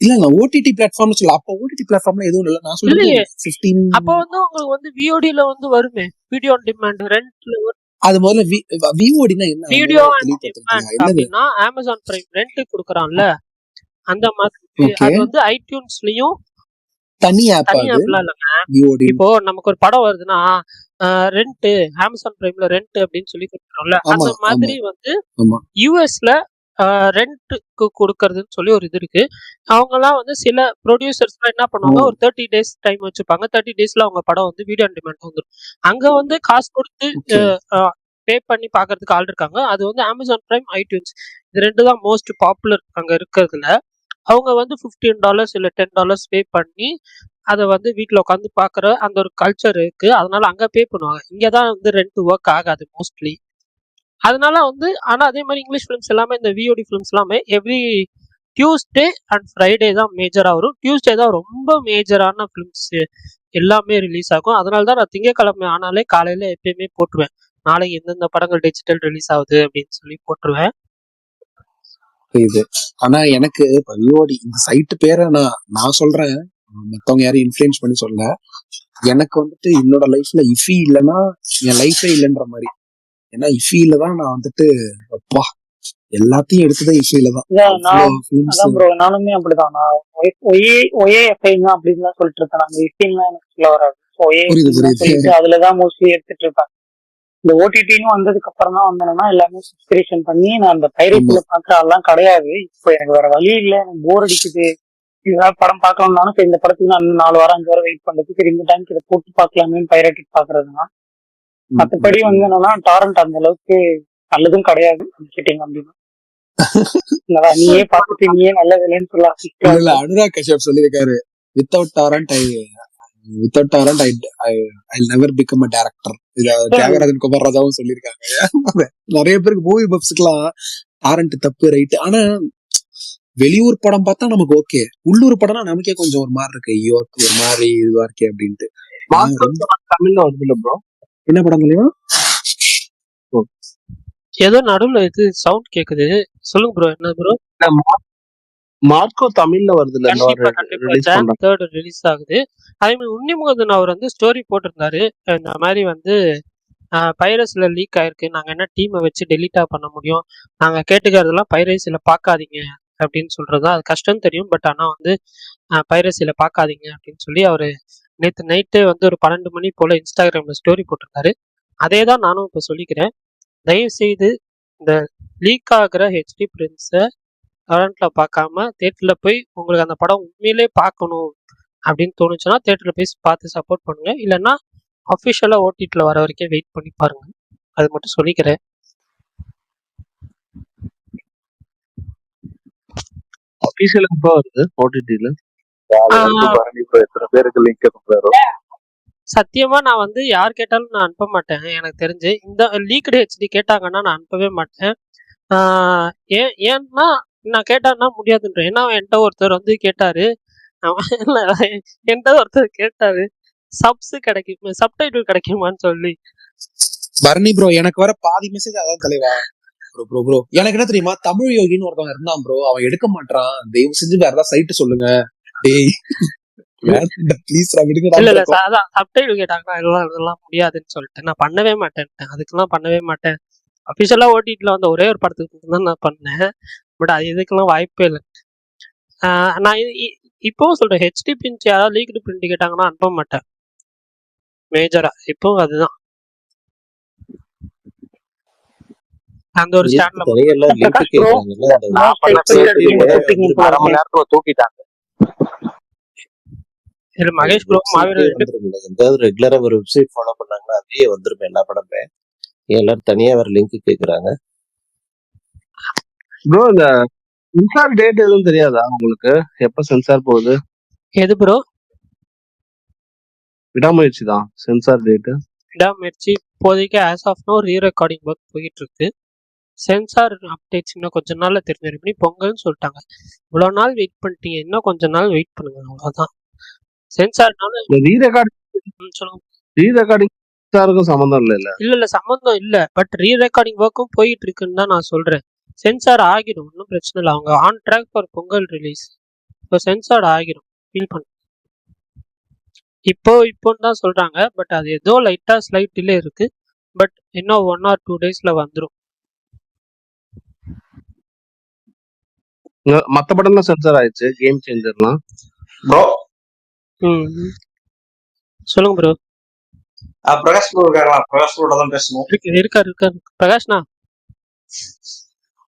இல்ல நான் ஓடிடி பிளாட்ஃபார்ம் சொல்ல, அப்ப ஓடிடி பிளாட்ஃபார்ம்ல எதுவும் இல்ல. நான் சொல்றது இல்லையே. 15. அப்போ வந்து உங்களுக்கு வந்து விஓடில வந்து வருமே, வீடியோ ஆன் டிமாண்ட் ரெண்ட்ல. அது முதல்ல விஓடினா என்ன? அது வீடியோ முதல்ல ஆன் தெளிவுபடுத்துங்க. டிமாண்ட் என்னது? அப்படின்னா அமேசான் பிரைம் ரெண்ட் கொடுக்குறான்ல, அந்த மாதிரி. ஓகே, அது வந்து ஐடியூன்ஸ்லயும் தனி ஆப் தனி அது ஆப்லாம் இல்லைங்க. விஓடி. இப்போ நமக்கு ஒரு படம் வருதுன்னா ரெண்ட் அமேசான் பிரைம்ல ரெண்ட் அப்படின்னு சொல்லி கொடுக்குறோம்ல, ஆமா அந்த ஆமா மாதிரி வந்து ஆமா. யூஎஸ்ல ரெண்ட்டுக்கு கொடுக்கறதுன்னு சொல்லி ஒரு இது இருக்கு. அவங்கலாம் வந்து சில ப்ரொடியூசர்ஸ்லாம் என்ன ஓ, பண்ணுவாங்க, ஒரு 30 டேஸ் டைம் வச்சுப்பாங்க. 30 டேஸ்ல அவங்க படம் வந்து வீடியோ ஆன் டிமாண்ட் வந்துடும். அங்க வந்து காசு கொடுத்து ஓகே. பே பண்ணி பார்க்கறதுக்கு ஆள் இருக்காங்க. அது வந்து அமேசான் பிரைம், ஐடியூன்ஸ், இது ரெண்டு தான் மோஸ்ட் பாப்புலர் அங்க இருக்கிறதுல. அவங்க வந்து $15 இல்ல $10 பே பண்ணி அதை வந்து வீட்டில் உட்காந்து பார்க்குற அந்த ஒரு கல்ச்சர் இருக்கு. அதனால அங்க பே பண்ணுவாங்க. இங்கே தான் வந்து ரெண்ட் ஒர்க் ஆகாது மோஸ்ட்லி. அதனால வந்து ஆனா அதே மாதிரி இங்கிலீஷ் ஃபிலிம்ஸ் எல்லாமே, இந்த விஓடி ஃபிலிம்ஸ் எல்லாமே எவ்ரி டியூஸ்டே அண்ட் ஃப்ரைடே தான் மேஜரா வரும். டியூஸ்டே தான் ரொம்ப மேஜரான ஃபிலிம்ஸ் எல்லாமே ரிலீஸ் ஆகும். அதனால தான் நான் திங்கக்கிழமை ஆனாலே காலையில எப்பயுமே போட்டுருவேன், நாளைக்கு எந்தெந்த படங்கள் டிஜிட்டல் ரிலீஸ் ஆகுது அப்படின்னு சொல்லி போட்டுருவேன். இது ஆனா எனக்கு இப்ப விஓடி இந்த சைட்டு பேரை நான் சொல்றேன், மத்தவங்க யாரும் இன்ஃபுளுன்ஸ் பண்ணி சொல்ல. எனக்கு வந்துட்டு என்னோட லைஃப்ல இஃபி இல்லைன்னா என் லைஃபே இல்லைன்ற மாதிரி. ஏன்னா இஃபியில தான் நான் வந்துட்டு அப்பா எல்லாத்தையும் எடுத்ததே இஃபியில தான். இதான் அவ்வளோ நான் ஃபிலிம்ஸ். அதான் ப்ரோ, நானுமே அப்படிதான். நான் ஒஏஎஃப்ஐ தான் அப்படின்னு தான் சொல்லிட்டு இருக்கேன். அந்த இஃபின்லாம் எனக்கு சொல்ல வராது. புரியுது ஒஏஎஃப்ஐ புரியுது. சொல்லிட்டு அதுலதான் மோஸ்ட்லி எடுத்துட்டு இருப்பேன். இந்த ஓடிடின்னு வந்ததுக்கு அப்புறம் தான் வந்தேன்னா எல்லாமே சப்ஸ்கிரிப்ஷன் பண்ணி நான் அந்த ஆமா பைரேட்ல பாக்குற ஆள்லாம் கிடையாது. இப்போ எனக்கு வேற வழி இல்ல, எனக்கு போர் அடிக்குது, ஏதாவது படம் பார்க்கலாம்னாலும் சரி இந்த படத்துக்கு நான் 4 வாரம் 5 வாரம் வெயிட் பண்றது, சரி இந்த டைம்க்கு இதை போட்டு பார்க்கலாமே பைரேட் பாக்குறதுனா. ம், மற்றபடி ம், வந்து ம். என்னன்னா டாரண்ட் அந்த அளவுக்கு நல்லதும் கிடையாது கேட்டீங்க அப்படின்னா. இல்லடா, நீயே பார்த்துட்டு நீயே நல்ல வேலைன்னு சொல்ல இல்ல இல்ல ஆரம்பிச்சிட்டாங்க. அனுராக் கஷ்யப் சொல்லியிருக்காரு, without Torrent I never become a director. இத தியாகராஜன் குமாரராஜாவும் சொல்லியிருக்காங்க. நிறைய பேருக்கு மூவி பப்ஸ்க்குலாம் டாரண்ட் தப்பு ரைட். ஆனா வெளியூர் படம் பார்த்தா நமக்கு ஓகே, உள்ளூர் படம்னா நமக்கே கொஞ்சம் ஒரு மாதிரி இருக்கு, ஐயோ ஒரு மாதிரி இதுவா இருக்கே அப்படின்ட்டு. நான் மாஸ்டர் ரொம்ப தமிழ்ல வருது இல்ல ப்ரோ? என்ன படம் தெரியுமா? ஏதோ நடுவுல இது சவுண்ட் கேக்குது, சொல்லுங்க ப்ரோ. என்ன ப்ரோ? மார்க்கோ தமிழ்ல வருது இல்ல, இந்த கண்டிப்பா வாரம் கண்டிப்பா ரிலீஸ் Jan பண்றாங்க. 3 ரிலீஸ் ஆகுது. அதே மாதிரி உன்னிமுகந்தன் அவர் வந்து ஸ்டோரி போட்டிருந்தாரு. இந்த மாதிரி வந்து பைரஸ்ல லீக் ஆயிருக்கு, நாங்க என்ன டீமை வச்சு டெலீட்டா பண்ண முடியும், நாங்க கேட்டுக்கிறதெல்லாம் பைரசில பார்க்காதீங்க அப்படின்னு சொல்றது. அது கஷ்டம் தெரியும், பட் ஆனா வந்து பைரசில பார்க்காதீங்க அப்படின்னு சொல்லி அவரு நேற்று நைட்டு வந்து ஒரு 12 மணி போல இன்ஸ்டாகிராம்ல ஸ்டோரி போட்டிருந்தாரு. அதே தான் நானும் இப்போ சொல்லிக்கிறேன். தயவு செய்து இந்த லீக் ஆகிற ஹெச்டி பிரிண்ட்ஸை கரண்ட்ல பார்க்காம தேட்டர்ல போய் உங்களுக்கு அந்த படம் உண்மையிலே பார்க்கணும் அப்படின்னு தோணுச்சுன்னா தேட்டர்ல போய் பார்த்து சப்போர்ட் பண்ணுங்க. இல்லைன்னா அஃபிஷியலா ஓடிடில வர வரைக்கும் வெயிட் பண்ணி பாருங்க. அது மட்டும் சொல்லிக்கிறேன். அபிஷியல் எப்போ வருது ஓடிடில? ஆஹ் பரணி இப்போ எத்தனை பேருக்கு லிங்க் அனுப்புறாரோ. சத்தியமா நான் வந்து யார் கேட்டாலும் நான் அனுப்ப மாட்டேன். எனக்கு தெரிஞ்சு இந்த லீக்டு ஹெச்டி கேட்டாங்கன்னா நான் அனுப்பவே மாட்டேன். ஏன்னா நான் கேட்டான்னா முடியாதுன்றேன். ஏன்னா என்கிட்ட ஒருத்தர் வந்து கேட்டாரு. இல்ல, என்கிட்ட ஒருத்தர் கேட்டாரு சப்ஸ் கிடைக்கும், சப்டைட்டில் கிடைக்குமான்னு சொல்லி. பரணி ப்ரோ, எனக்கு வர பாதி மெசேஜ் அதான் தலைவா. ப்ரோ ப்ரோ ப்ரோ எனக்கு என்ன தெரியுமா, தமிழ் யோகின்னு ஒருத்தவங்க இருந்தான் ப்ரோ, அவன் எடுக்க மாட்டான். தயவு செஞ்சு வேற ஏதாவது சைட்டு சொல்லுங்க. டேய் ப்ளீஸ் இல்ல இல்ல அதான் சப்டைட்டில் கேட்டாங்கன்னா இதெல்லாம் முடியாதுன்னு சொல்லிட்டு நான் பண்ணவே மாட்டேன்ட்டேன். அதுக்கெல்லாம் பண்ணவே மாட்டேன். அஃபிஷியலா ஓடிடில வந்து ஒரே ஒரு படத்துக்கு தான் நான் பண்ணேன். பட் அது இதுக்கெல்லாம் வாய்ப்பே இல்லை. நான் இப்பவும் சொல்றேன், ஹெச்டி பிரிண்ட் யாராவது லீக்டு பிரிண்ட் கேட்டாங்கன்னா அனுப்ப மாட்டேன் மேஜரா. இப்பவும் அதுதான் அந்த ஒரு ஸ்டாண்ட்ல. தனியெல்லாம் லிங்க் பிரகாஷ் ப்ரோ, கேக்குறாங்கல்ல, அந்த மோஸ்ட் பண்ண எக்ஸ்பெக்டட் பேசி கேம் கொடுத்தீங்கன்னு அரை மணி நேரத்துல தூக்கிட்டாங்க. இதுல மகேஷ் ப்ரோ வெப்சைட்டே வந்துரும்ல. எதாவது ரெகுலரா ஒரு வெப்சைட் ஃபாலோ பண்ணாங்கன்னா அதே வந்துருமே எல்லா படமே. எல்லாரும் தனியா வேற லிங்க் கேக்குறாங்க. ப்ரோ இந்த சென்சார் டேட் எதுவும் தெரியாதா உங்களுக்கு? எப்ப சென்சார் போகுது? எது ப்ரோ? விடாமுயற்சி தான் சென்சார் டேட். விடாமுயற்சி இப்போதைக்கு as of no re recording work போயிட்டு இருக்கு. சென்சார் அப்டேட்ஸ் இன்னும் கொஞ்ச நாள்ல தெரிஞ்சிருக்கும். பொங்கல்னு சொல்லிட்டாங்க. இவ்வளவு நாள் வெயிட் பண்ணிட்டீங்க, இன்னும் கொஞ்ச நாள் வெயிட் பண்ணுங்க, அவ்வளவுதான். சென்சார்னால ரீ ரெக்கார்டிங் சொல்லுங்க. ரீ ரெக்கார்டிங் சென்சாருக்கும் சம்மந்தம் இல்ல. இல்ல சம்மந்தம் இல்ல. பட் ரீ ரெக்கார்டிங் ஒர்க்கும் போயிட்டு இருக்குன்னு தான் நான் சொல்றேன். சென்சார் ஆகிடும், ஒன்றும் பிரச்சனை இல்லை. அவங்க on track for Pongal release. இப்போ சென்சார் ஆகிடும், ஃபீல் பண்ண. இப்போன்னு தான் சொல்றாங்க. பட் அது ஏதோ லைட்டா ஸ்லைட் டிலே இருக்கு. பட் இன்னும் 1 or 2 daysல வந்துடும். மத்த படம்லாம் சென்சார் ஆயிடுச்சு, கேம் சேஞ்சர்லாம். ப்ரோ சொல்லுங்க ப்ரோ. பிரகாஷ் ப்ரோ இருக்காங்களா? பிரகாஷ் ப்ரோட தான் பேசணும். இருக்காரு பிரகாஷ்ண்ணா.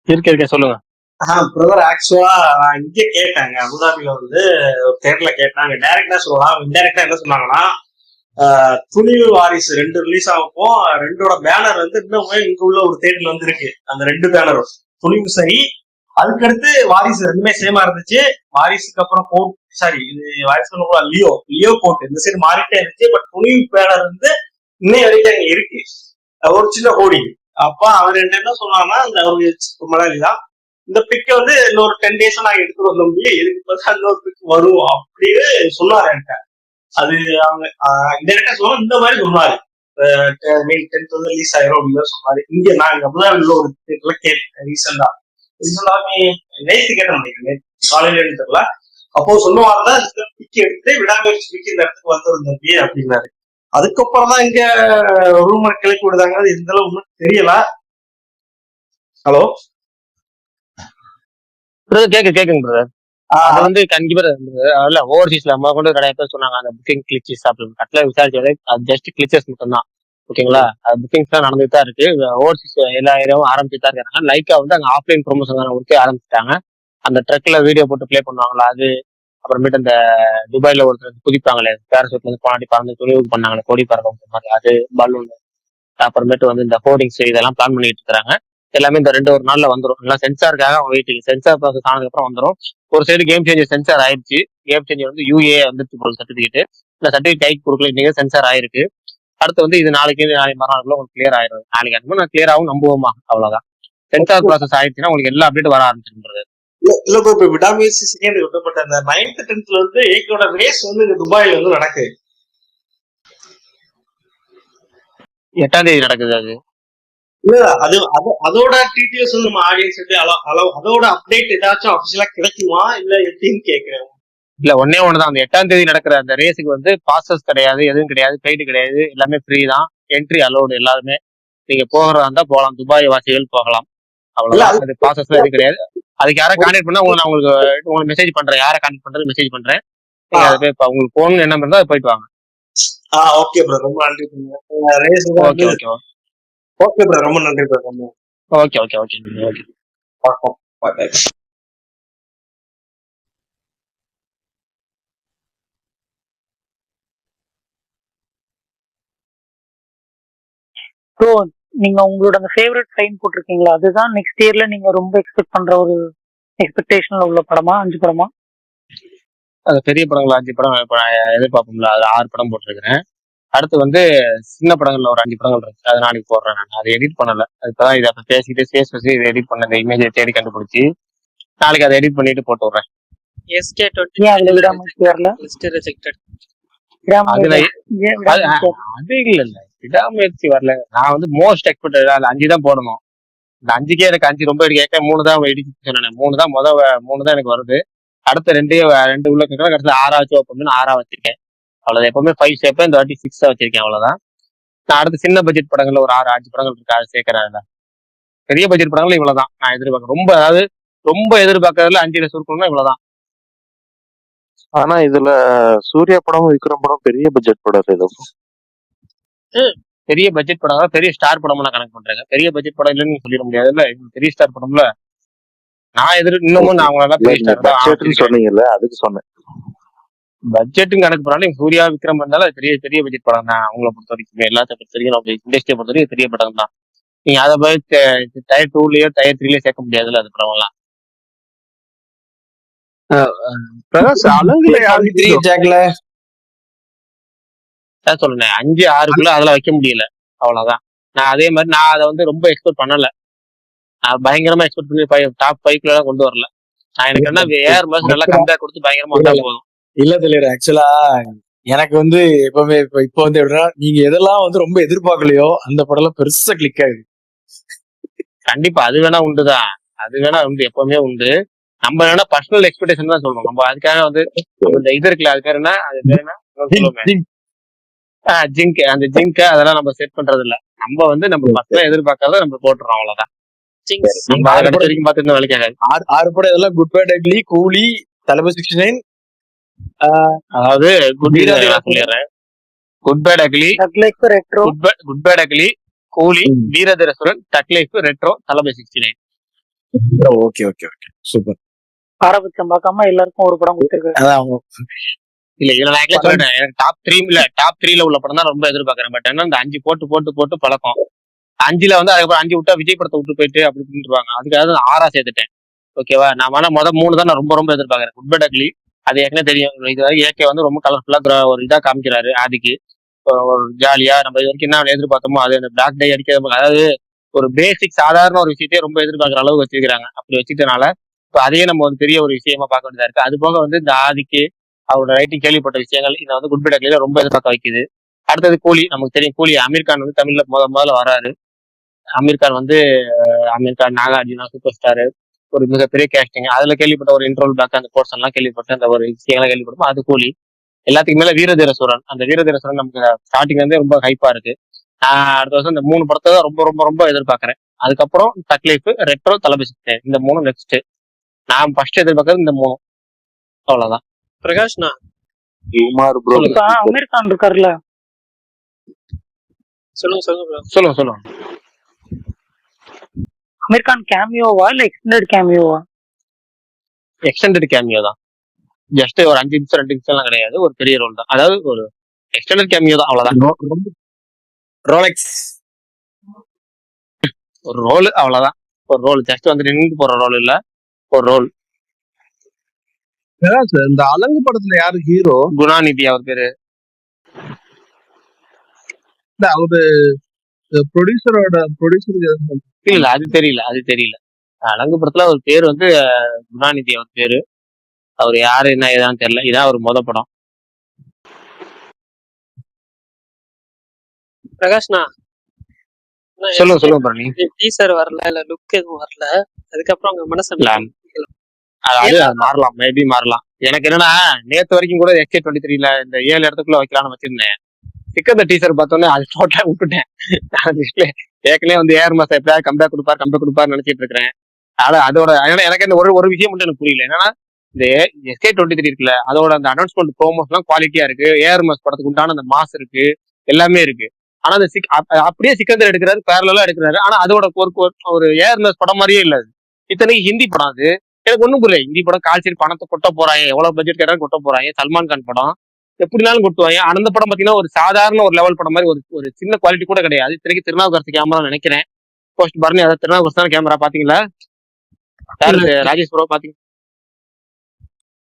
இருக்க சொல்லுங்க. பிரதர், ஆக்சுவலா நான் இங்க கேட்டாங்க, அபுதாபில வந்து ஒரு தேட்டர்ல கேட்டாங்க. டைரக்டா சொல்லலாம், இன்டைரக்டா என்ன சொன்னாங்கன்னா, துணிவு வாரிசு 2 ரிலீஸ் ஆகும். 2ஓட பேனர் வந்து இன்னுமே இங்க உள்ள ஒரு தேட்டர்ல வந்து இருக்கு. அந்த 2 பேனரும் துணிவு சரி, அதுக்கடுத்து வாரிசு 2மே சேமா இருந்துச்சு. வாரிசுக்கு அப்புறம் கோட், சாரி இது வாரிசு லியோ கோட் இந்த சைடு மாறிட்டே இருந்துச்சு. பட் துணிவு பேனர் வந்து இன்னை வரைக்கும் அங்க இருக்கு, ஒரு சின்ன கோடி. அப்ப அவர் என்ன சொன்னாங்கன்னா, அந்த அவருக்கு மலையாளி தான், இந்த பிக்கை வந்து இன்னொரு 10 days நான் எடுத்துட்டு வந்த முடியும், இதுக்கு பார்த்தா இன்னொரு பிக் வரும் அப்படின்னு சொன்னாரு என்கிட்ட. அது அவங்க இன்டெரக்டா சொல்ல இந்த மாதிரி சொன்னாரு. 10th வந்து ரிலீஸ் ஆயிரும் அப்படின்னு சொன்னாரு. இங்க நான் அபுதாபில ஒரு தேட்டர்ல கேட்டேன் ரீசெண்டா. நேற்று கேட்டேன் நினைக்கிறேன், காலையில தெரியல. அப்போ சொன்னவாறுதான் பிக் எடுத்து விடாமுயற்சி பிக் இந்த இடத்துக்கு வந்துருந்தப்பி அப்படின்னாரு. அதுக்கப்புறம் தான் இங்க ரூமர் கிளப்பி விடுதாங்க. அது எந்த அளவு ஒன்றும் தெரியல. ஹலோ கேக்குங்க பிரதர். அது வந்து கண்டிப்பா இல்ல, ஓவர்சீஸ்ல அம்மா கொண்டு நிறைய பேர் சொன்னாங்க அந்த புக்கிங் கிளிச்சஸ் அப்படின்னு. கட்டில விசாரிச்சது அது ஜஸ்ட் கிளிச்சஸ் மட்டும் தான். ஓகேங்களா? அது புக்கிங்ஸ் தான் நடந்துட்டு தான் இருக்கு. ஓவர்சீஸ் எல்லா ஏரியாவும் ஆரம்பிச்சு தான் இருக்காங்க. லைக்கா வந்து அங்க ஆஃப்லைன் ப்ரொமோஷன் ஒர்க்கே ஆரம்பிச்சிட்டாங்க. அந்த ட்ரக்ல வீடியோ போட்டு பிளே பண்ணுவாங்களா அது, அப்புறமேட்டு அந்த துபாயில ஒருத்தர் குதிப்பாங்களே, பேரசூட்ல இருந்து பாண்டி பறந்து துணிவுக்கு பண்ணாங்களே கொடி பறக்கும் மாதிரி, அது பலூன், அப்புறமேட்டு வந்து இந்த ஹோர்டிங்ஸ் இதெல்லாம் பிளான் பண்ணிட்டு இருக்காங்க. எல்லாமே இந்த 2 ஒரு நாள்ல வந்துடும். எல்லாம் சென்சாருக்காக வெயிட்டிங். சென்சார் ப்ராசஸ் ஆனதுக்கு அப்புறம் வந்துடும். ஒரு சைடு கேம் சேஞ்சர் சென்சார் ஆயிடுச்சு. கேம் சேஞ்சர் வந்து யூஏ வந்துட்டு போல் சர்டிபிகேட். இந்த சர்டிபிகேட் கைக்கு கொடுக்கல, இன்னைக்கு சென்சார் ஆயிருக்கு. அடுத்து வந்து இது நாளைக்கு மறுநாளுக்குள்ள உங்களுக்கு கிளியர் ஆயிடும். நாளைக்கு அனுப்பி நான் கிளியர் ஆகும் நம்புவோமா, அவ்வளவுதான். சென்சார் ப்ராசஸ் ஆயிடுச்சுன்னா உங்களுக்கு எல்லா அப்டேட் வர ஆரம்பிச்சிருக்கிறது. இல்ல ப்ரோ, இப்ப விடாமுயற்சி செகண்ட் விட்டப்பட்ட அந்த 9th 10th வந்து ஏக்கோட ரேஸ் வந்து இங்க துபாயில வந்து நடக்குது. 8ஆம் தேதி நடக்குது அது. இல்ல அது அதோட டீட்டெயில்ஸ் வந்து நம்ம ஆடியன்ஸ் அதோட அப்டேட் ஏதாச்சும் அபிஷியலா கிடைக்குமா இல்ல எப்படின்னு கேக்குறேன். இல்ல, ஒன்னேதான். அந்த 8ஆம் தேதி நடக்கிற அந்த ரேஸுக்கு வந்து பாசஸ் கிடையாது, எதுவும் கிடையாது, பெய்டு கிடையாது, எல்லாமே ஃப்ரீ தான். என்ட்ரி அலோடு எல்லாருமே. நீங்க போகிறதா இருந்தா போகலாம், துபாய் வாசிகள் போகலாம், அவ்வளவுதான். அது பாசஸ் எதுவும் கிடையாது. அதுக்கு யாரை கான்டாக்ட் பண்ணா நான் உங்களுக்கு மெசேஜ் பண்றேன். யாரை கான்டாக்ட் பண்றது மெசேஜ் பண்றேன். நீங்க அதை போய் உங்களுக்கு போகணும்னு என்ன இருந்தா போயிட்டு வாங்க. ஓகே ப்ரோ, ரொம்ப நன்றி. ஓகே ஓகே ஓகே ப்ரோ, ரொம்ப நன்றி bro. Okay okay okay okay. பார்ப்போம். ப்ரோ, நீங்க உங்களோட அந்த ஃபேவரட் சைன் போட்டிருக்கீங்களா? அதுதான் நெக்ஸ்ட் இயர்ல நீங்க ரொம்ப எக்ஸ்பெக்ட் பண்ற ஒரு எக்ஸ்பெக்டேஷன்ல உள்ள படமா 5 படமா? அது பெரிய படங்கள் 5 படம் இப்ப நான் எதிர்பார்ப்போம்ல, அதுல 6 படம் போட்டிருக்கிறேன். அடுத்து வந்து சின்ன படங்கள்ல ஒரு 5 படங்கள் இருக்கு, அது நாளைக்கு போடுறேன். நான் அதை எடிட் பண்ணல, இப்பதான் இதை பேசிக்கிட்டு ஸ்பேஸ் வச்சு இதை எடிட் பண்ண, இந்த இமேஜை தேடி கண்டுபிடிச்சி நாளைக்கு அதை எடிட் பண்ணிட்டு போட்டு விடுறேன். எஸ்கே ஏன் அதுல விடாமுயற்சி வரல? List rejected. அதுல விடாமுயற்சி ஏன் அது விடாமுயற்சி வரல? அது இல்ல விடாமுயற்சி வரல. நான் வந்து மோஸ்ட் எக்ஸ்பெக்டட் அதுல 5 தான் போடணும். இந்த 5க்கே எனக்கு 5 ரொம்ப கேட்க 3 தான் எடிட் சொன்னேன். 3 தான் 3 தான் எனக்கு வருது. அடுத்த 2 உள்ள கேட்கலாம். கடைசியில் 6 ஓப்பன் 6 வச்சிருக்கேன். அவ்வளவுதான். எப்பவுமே 5 சேர்ப்பேன், இந்த வாட்டி 6 வச்சிருக்கேன். அவ்வளவுதான். நான் அடுத்து சின்ன பட்ஜெட் படங்கள்ல ஒரு 6-5 படங்கள் இருக்கு, அதை சேர்க்கிறேன். பெரிய பட்ஜெட் படங்கள் இவ்வளவுதான் நான் எதிர்பார்க்கறேன். ரொம்ப அதாவது ரொம்ப எதிர்பார்க்கறதுல 5 சுருக்கணும்னா இவ்வளவுதான். ஆனா இதுல சூர்யா படம் விக்ரம் படம் பெரிய பட்ஜெட் படம் எதுவும் பெரிய பட்ஜெட் படம் பெரிய ஸ்டார் படமா நான் கணக்கு பண்றேங்க. பெரிய பட்ஜெட் படம் இல்லைன்னு சொல்லிட முடியாதுல்ல. இது பெரிய ஸ்டார் படம்ல நான் இன்னமும் நான் அவங்களெல்லாம் பெரிய ஸ்டார் தான் பட்ஜெட்னு சொன்னீங்கல்ல, அதுக்கு சொன்னேன். பட்ஜெட்டும் கணக்கு பண்ணாலும் சூர்யா விக்ரம் இருந்தாலும் அது பெரிய பெரிய பட்ஜெட் படம் தான். அவங்கள பொறுத்த வரைக்கும் எல்லாத்த பொறுத்த வரைக்கும் நம்ம இண்டஸ்ட்ரியை பொறுத்த வரைக்கும் பெரிய படம் தான். நீங்க அதை போய் டயர் 2லயோ டயர் 3லயோ சேர்க்க முடியாதுல்ல அது படம் எல்லாம். பிரகாஷ் அலங்குல யாரு hero? ஜாக்ல அதான் சொல்றேன், 5-6க்குள்ள அதெல்லாம் வைக்க முடியல. அவ்வளவுதான். நான் அதே மாதிரி நான் அதை வந்து ரொம்ப எக்ஸ்பெக்ட் பண்ணல. நான் பயங்கரமா எக்ஸ்பெக்ட் பண்ணி டாப் 5 எல்லாம் கொண்டு வரல. நான் எனக்கு என்ன ஏஆர் மாஸ் நல்லா கம்பேக் கொடுத்து பயங்கரமா வந்தா போதும். இல்ல தெரியல. ஆக்சுவலா எனக்கு வந்து எப்பவுமே இப்போ வந்து எப்படின்னா, நீங்க எதெல்லாம் வந்து ரொம்ப எதிர்பார்க்கலையோ அந்த படம் பெருசா கிளிக் ஆகுது. கண்டிப்பா அது வேணா உண்டுதான், அது வேணா உண்டு, எப்பவுமே உண்டு. நம்ம வேணா பர்சனல் எக்ஸ்பெக்டேஷன் தான் சொல்றோம். நம்ம அதுக்காக வந்து இந்த இது இருக்குல்ல, அது பேர் என்ன, அது பேர் என்ன சொல்லுவோமே, ஜிங்க், அந்த ஜிங்க் அதெல்லாம் நம்ம செட் பண்றது இல்ல. நம்ம வந்து நம்ம பர்சனலா எதிர்பார்க்கறத நம்ம போட்டுறோம். அவ்வளவுதான். நம்ம அதை கடைசி வரைக்கும் பார்த்துட்டு வேலைக்கு ஆகாது. 6 படம் இதெல்லாம் குட் பை டக்லி, கூலி, தளபதி 69, அதாவது குட் சொல்லிடுறேன். Good bad ugly, retro, good bad ugly, Coolie, Veeradheerasooran, thug life, retro, Thalapathy 69. Okay okay okay super. பாரபட்சம் பார்க்காம எல்லாருக்கும் ஒரு படம் கொடுத்துருக்காரு. அதான் அவங்க இல்ல இதுல நான் actually சொல்லிட்டேன், எனக்கு டாப் 3ல உள்ள படம் தான் ரொம்ப எதிர்பார்க்கறேன். பட் என்ன இந்த 5 போட்டு போட்டு போட்டு பழக்கம். 5ல வந்து அதுக்கப்புறம் 5 விட்டா விஜய் படத்தை விட்டு போயிட்டு அப்படி பண்ணிட்டுருவாங்க. அதுக்காக நான் 6 சேர்த்துட்டேன். ஓகேவா. நான் வேணா 3 தான் நான் ரொம்ப ரொம்ப எதிர்பார்க்கறேன். குட் பேட் அக்லி அது ஏற்கனவே தெரியும். இது வரைக்கும் ஏகே வந்து ரொம்ப கலர்ஃபுல்லா ஒரு இதா காமிக்கிறாரு. ஆதிக்கு ஒரு ஜாலியா நம்ம இது வரைக்கும் என்ன எதிர்பார்த்தோமோ அது அந்த பிளாக் டே அடிக்கிறது, அதாவது ஒரு பேசிக் சாதாரண ஒரு விஷயத்தையே ரொம்ப எதிர்பார்க்குற அளவு வச்சிருக்காங்க. அப்படி வச்சுட்டனால இப்போ அதையே நம்ம வந்து பெரிய ஒரு விஷயமா பார்க்க வேண்டியதா இருக்கு. அது போக வந்து இந்த ஆதிக்கு அவரோட ரைட்டிங் கேள்விப்பட்ட விஷயங்கள் இதை வந்து குட் பேட் அக்லியில ரொம்ப எதிர்பார்க்க வைக்குது. அடுத்தது கூலி, நமக்கு தெரியும் கூலி அமீர் கான் வந்து தமிழ்ல முதல்ல வராரு. அமீர் கான் நாகார்ஜுனா சூப்பர் ஸ்டார், ஒரு மிகப்பெரிய கேஸ்டிங். அதுல கேள்விப்பட்ட ஒரு இன்ட்ரோல் பேக் அந்த போர்ஷன் எல்லாம் கேள்விப்பட்டேன், அந்த ஒரு விஷயங்கள்லாம் கேள்விப்பட்டோம். அது கூலி. எல்லாத்துக்கு மேல வீரதீரசுரன், அந்த வீரதீரசுரன் நமக்கு ஸ்டார்டிங் வந்து ரொம்ப ஹைப்பா இருக்கு. நான் அடுத்த வருஷம் இந்த 3 படத்தை தான் ரொம்ப ரொம்ப ரொம்ப எதிர்பார்க்கறேன். அதுக்கப்புறம் டக் லைஃப், ரெட்ரோ, தளபதி 69 இந்த 3 நெக்ஸ்ட். நான் ஃபர்ஸ்ட் எதிர்பார்க்கறது இந்த 3. அவ்வளவுதான். பிரகாஷ்ண்ணா குமார் bro. இப்ப அமீர் கான் இருக்காருல்ல, சொல்லுங்க. அமீர் கான் கேமியோவா இல்ல எக்ஸ்டெண்டட் கேமியோவா? எக்ஸ்டெண்டட் கேமியோ தான். ஜஸ்ட் ஒரு 5 நிமிஷம் 2 நிமிஷம் எல்லாம் கிடையாது, ஒரு பெரிய ரோல் தான். அதாவது ஒரு எக்ஸ்டெண்டட் கேமியோ தான், அவ்வளவுதான். ரோலெக்ஸ் ஒரு ரோல், அவ்வளவுதான். ஒரு ரோல், ஜஸ்ட் வந்து நின்று போற ரோல் இல்ல, ஒரு ரோல். இந்த அலங்கு படத்துல யாரு ஹீரோ? குணாநிதி அவர் பேரு. அவரு ப்ரொடியூசர் இல்ல அது தெரியல. அலங்கு படத்துல அவர் பேர் வந்து குணாநிதி அவர் பேரு. அவர் யாரு என்ன ஏதான்னு தெரியல. இதான் அவர் முத படம். பிரகாஷ்ண்ணா சொல்லுங்க பரணி. டீசர் வரல, இல்ல லுக் எதுவும் வரல. அதுக்கப்புறம் உங்க மனசு அது மாறலாம், மேபி மாறலாம். எனக்கு என்னன்னா நேத்து வரைக்கும் கூட XA23ல இந்த 7 இடத்துக்குள்ள வைக்கலாம்னு வச்சிருந்தேன். சிக்கந்த டீசர் பார்த்தோன்னே அது டோட்டலா விட்டுட்டேன். ஏற்கனவே வந்து ஏஆர் மாஸ் எப்படியாவது கம்பேக் கொடுப்பாரு நினைச்சிட்டு இருக்கிறேன். அதோட எனக்கு இந்த ஒரு விஷயம் மட்டும் எனக்கு புரியல. என்னன்னா இந்த SK23 இருக்குல்ல, அதோட அந்த அனௌன்ஸ்மெண்ட் ப்ரோமோஸ் எல்லாம் குவாலிட்டியா இருக்கு. ஏஆர் மாஸ் படத்துக்கு உண்டான அந்த மாஸ் இருக்கு, எல்லாமே இருக்கு. ஆனா அந்த அப்படியே சிக்கந்தர் எடுக்கிறாரு, பேரலா எடுக்கிறாரு. ஆனா அதோட ஒரு ஏஆர் மாஸ் படம் மாதிரியே இல்ல. இத்தனைக்கு ஹிந்தி படம். அது எனக்கு ஒண்ணும் புரியல. ஹிந்தி படம் கால்சீர் பணத்தை கொட்ட போறாங்க, எவ்வளவு பட்ஜெட் கேட்டாலும் கொட்ட போறாங்க. சல்மான் கான் படம் எப்படினாலும் கொட்டுவாங்க. அந்த படம் பாத்தீங்கன்னா ஒரு சாதாரண ஒரு லெவல் படம் மாதிரி, ஒரு சின்ன குவாலிட்டி கூட கிடையாது. இத்தனைக்கு திருநாவுக்கரசு கேமரா நினைக்கிறேன். போஸ்ட் பரணி, அதை திருநாவுக்கரசு கேமரா பாத்தீங்களா? யாரு ராஜேஷ் ப்ரோ பாத்தீங்க?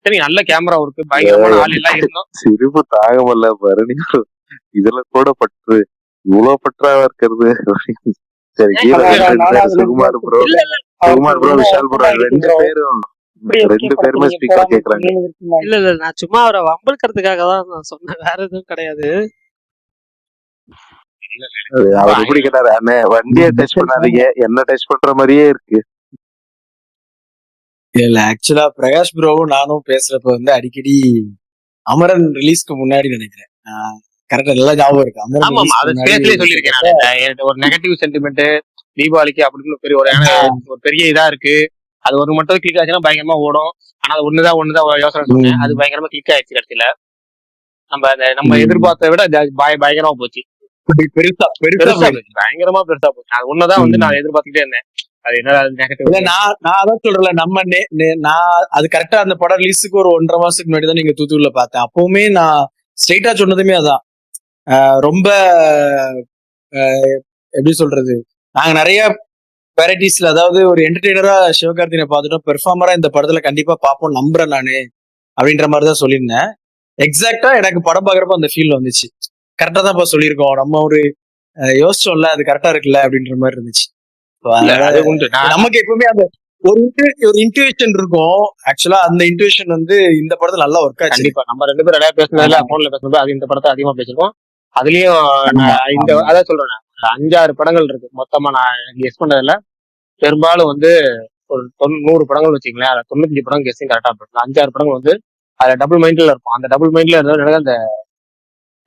சரி, நல்ல கேமரா இருக்கு, பயங்கரமான ஆள் எல்லாம் இருந்தோம். சிரிப்பு தாங்க முடியல பரணி bro. இதுல கூட பற்று இவ்வளவு பற்றாவா இருக்கிறது. சரி ஹீரோ சுகுமார் ப்ரோ, இல்ல இல்ல சுகுமார் ப்ரோ, ரொம்ப விஷால் ப்ரோ ஓப்பன் ஆயிடுச்சு ரெண்டு ப்ரோ. பேரும் இப்படி ரெண்டு பேருமே நீங்க ஸ்பீக்கர் போடாம கேக்குறாங்க. இருக்கீங்கன்னு இல்ல இல்ல நான் சும்மா அவரை வம்பளுக்கிறதுக்காக தான் நான் சொன்னேன், வேற எதுவும் கிடையாது. அவர் எப்படி கேட்டாரு, அண்ணே வண்டியை டச் பண்ணாதீங்க, என்ன டச் பண்ற மாதிரியே இருக்கு. இல்ல ஆக்சுவலா பிரகாஷ் ப்ரோவும் நானும் பேசுறப்ப வந்து அடிக்கடி அமரன் ரிலீஸ்க்கு முன்னாடி நினைக்கிறேன். கரெக்டா நல்லா ஞாபகம் இருக்கு. அமரன் ஆமா ஆமா, ரிலீஸ்க்கு அதை முன்னாடி ஸ்பேஸ்லயே சொல்லியிருக்கேன் நான். எனக்கு ஒரு நெகட்டிவ் சென்டிமெண்ட் தீபாவளிக்கு அப்படின்னு பெரிய ஒரு பெரிய இதா இருக்கு. அது ஒரு மட்டும் கிளிக் ஆச்சுன்னா பயங்கரமா ஓடும். ஆனா அது ஒண்ணுதான் யோசனை சொன்னேன், அது பயங்கரமா கிளிக் ஆயிடுச்சு கடைசியில. நம்ம எதிர்பார்த்த விட பயங்கரமா போச்சு. பெருசா பெருசா பெருசா போச்சு, பயங்கரமா பெருசா போச்சு. அது ஒண்ணுதான் வந்து நான் எதிர்பார்த்துட்டே இருந்தேன். அது என்ன நெகட்டிவ். இல்ல நான் அதான் சொல்றேன்ல, நம்ம நான் அது கரெக்டா அந்த படம் ரிலீஸுக்கு ஒரு 1.5 மாசத்துக்கு முன்னாடி தான் நீங்க தூத்துக்குள்ள பார்த்தேன். அப்பவுமே நான் ஸ்ட்ரெயிட்டா சொன்னதுமே அதான். ரொம்ப எப்படி சொல்றது, நாங்க நிறைய வெரைட்டிஸ்ல, அதாவது ஒரு என்டர்டெய்னரா சிவகார்த்திகனை பார்த்துட்டோம், பெர்ஃபார்மரா இந்த படத்துல கண்டிப்பா பார்ப்போம் நம்புறேன் நானு அப்படின்ற மாதிரி தான் சொல்லியிருந்தேன். எக்ஸாக்டா எனக்கு படம் பாக்குறப்ப அந்த ஃபீல் வந்துச்சு. கரெக்டா தான் சொல்லியிருக்கோம், நம்ம ஒரு யோசிச்சோம்ல, அது கரெக்டா இருக்குல்ல அப்படின்ற மாதிரி இருந்துச்சு. நமக்கு எப்பவுமே அந்த ஒரு இன்ட்யூஷன் இருக்கும். ஆக்சுவலா அந்த இன்ட்யூஷன் வந்து இந்த படத்துல நல்லா ஒர்க் ஆச்சு. கண்டிப்பா நம்ம 2 பேரும் நிறைய பேசுனதுல போன்ல பேசுனது அது இந்த படத்தை அதிகமா பேசிருக்கோம். அதுலயும் இந்த அதான் சொல்றேன், 5-6 படங்கள் இருக்கு மொத்தமா. நான் எனக்கு கெஸ் பண்ணதுல பெரும்பாலும் வந்து ஒரு 100 படங்கள் வச்சுங்களேன், அதுல 95 படம் கெஸ்டிங் கரெக்டா இருக்கும். 5-6 படங்கள் வந்து அதுல டபுள் மைண்ட்ல இருக்கும். அந்த டபுள் மைண்ட்ல இருந்தது அந்த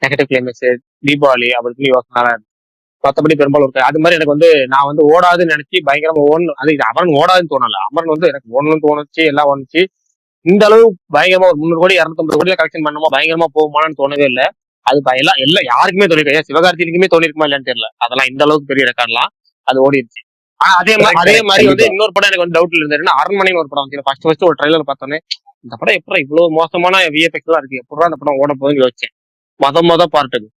நெகட்டிவ் கிளைமேக்ஸ், தீபாவளி அப்படின்னு யோசனை. மற்றபடி பெரும்பாலும் இருக்கு. அது மாதிரி எனக்கு வந்து நான் வந்து ஓடாதுன்னு நினைச்சு பயங்கரமா ஓடணும். அது அமரன் ஓடாதுன்னு தோணல, அமரன் வந்து எனக்கு ஓடணும்னு தோணுச்சு, எல்லாம் வந்துச்சு. இந்த அளவு பயங்கரமா ஒரு 300 கோடி 250 கோடி கலெக்ஷன் பண்ணணுமா, பயங்கரமா போகுமான்னு தோணவே இல்லை. அது எல்லாம் யாருக்குமே தோணிருக்கா, சிவகார்த்திகேயனுக்குமே தோணிருக்குமா இல்லைன்னு தெரியல. அதெல்லாம் இந்த அளவுக்கு பெரிய ரெக்கார்ட்லாம் அது ஓடிடுச்சு. ஆனா அதே மாதிரி வந்து இன்னொரு படம் எனக்கு வந்து டவுட்ல இருந்ததுன்னா, அரண்மனைன்னு ஒரு படம் வந்து ஃபர்ஸ்ட் ஒரு ட்ரைலர் பார்த்தோன்னே இந்த படம் எப்படி இவ்வளவு மோசமான விஎஃப்எக்ஸ் எல்லாம் இருக்கு, எப்படா அந்த படம் ஓட போகுதுன்னு யோசிச்சேன். மொத பார்ட்டுக்கு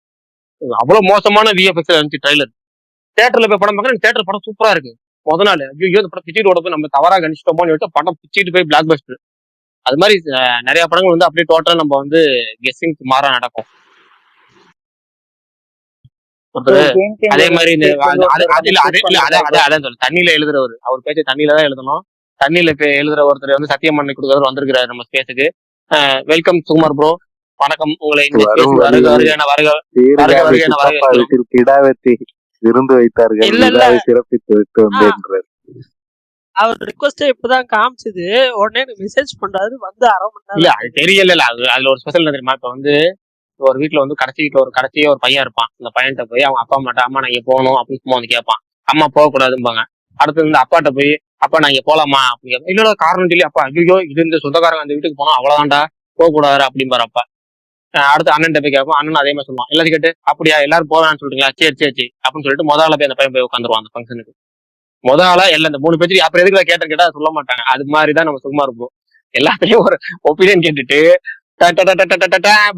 அவ்வளவு மோசமான விஎஃப்எக்ஸ் இருந்துச்சு ட்ரைலர். தியேட்டர்ல போய் படம் பார்க்கறேன், தியேட்டர் படம் சூப்பரா இருக்கு. முத நாள் ஐயோ இந்த படம் பிச்சுட்டு ஓட போய் நம்ம தவறா கணிச்சிட்டோமோன்னு யோசிச்சா படம் பிச்சுட்டு போய் பிளாக் பஸ்டர். அது மாதிரி நிறைய படங்கள் வந்து அப்படியே டோட்டலா நம்ம வந்து கெஸ்ஸிங்க்கு மாறா நடக்கும். அதே மாதிரி அதான் சொல்ல, தண்ணியில எழுதுறவர், அவர் பேச்சு தண்ணியில தான் எழுதணும். தண்ணியில எழுதுற ஒருத்தர் வந்து சத்தியம் பண்ணி கொடுக்கறவர் வந்திருக்கிறாரு நம்ம ஸ்பேஸுக்கு. வெல்கம் சுகுமார் ப்ரோ, வணக்கம். உங்களை விருந்து வைத்தார்கள், சிறப்பித்து விட்டு வந்தேன். அவர் ரிக்வெஸ்ட் இப்பதான் காமிச்சது, உடனே மெசேஜ் பண்றாரு வந்து 1/2 மணி நேரம். இல்ல அது தெரியல. அதுல ஒரு ஸ்பெஷல் தெரியுமா, இப்ப வந்து ஒரு வீட்டுல வந்து கடைசியே ஒரு பையன் இருப்பான். அந்த பையன்கிட்ட போய் அவங்க அப்பா அம்மாட்ட அம்மா நான் இங்க போகணும் அப்படின்னு சும்மா வந்து கேட்பான். அம்மா போகக்கூடாதும்பாங்க. அடுத்து வந்து அப்பாட்ட போய் அப்பா நான் இங்க போலாமா அப்படி கேட்பேன். இல்ல காரணம் சொல்லி அப்பா ஐயோ இது இந்த சொந்தக்காரங்க அந்த வீட்டுக்கு போனோம் அவ்வளவுதான்டா போகக்கூடாது அப்படிம்பாரு அப்பா. அடுத்து அண்ணன் போய் கேட்போம், அண்ணன் அதே மாதிரி சொல்லுவான். எல்லாத்தையும் கேட்டு அப்படியா எல்லாரும் போவேன்னு சொல்றீங்களா, சரி அப்படின்னு சொல்லிட்டு முதல்ல போய் அந்த பையன் போய் உட்காந்துருவான் அந்த ஃபங்க்ஷனுக்கு. முதல்ல எல்லாம் இந்த 3 பேச்சு அப்புறம் எதுக்கு கேட்டா சொல்ல மாட்டாங்க. அது மாதிரிதான் நம்ம சும்மா இருப்போம். எல்லாத்தையும் ஒரு ஒப்பீனியன் கேட்டுட்டு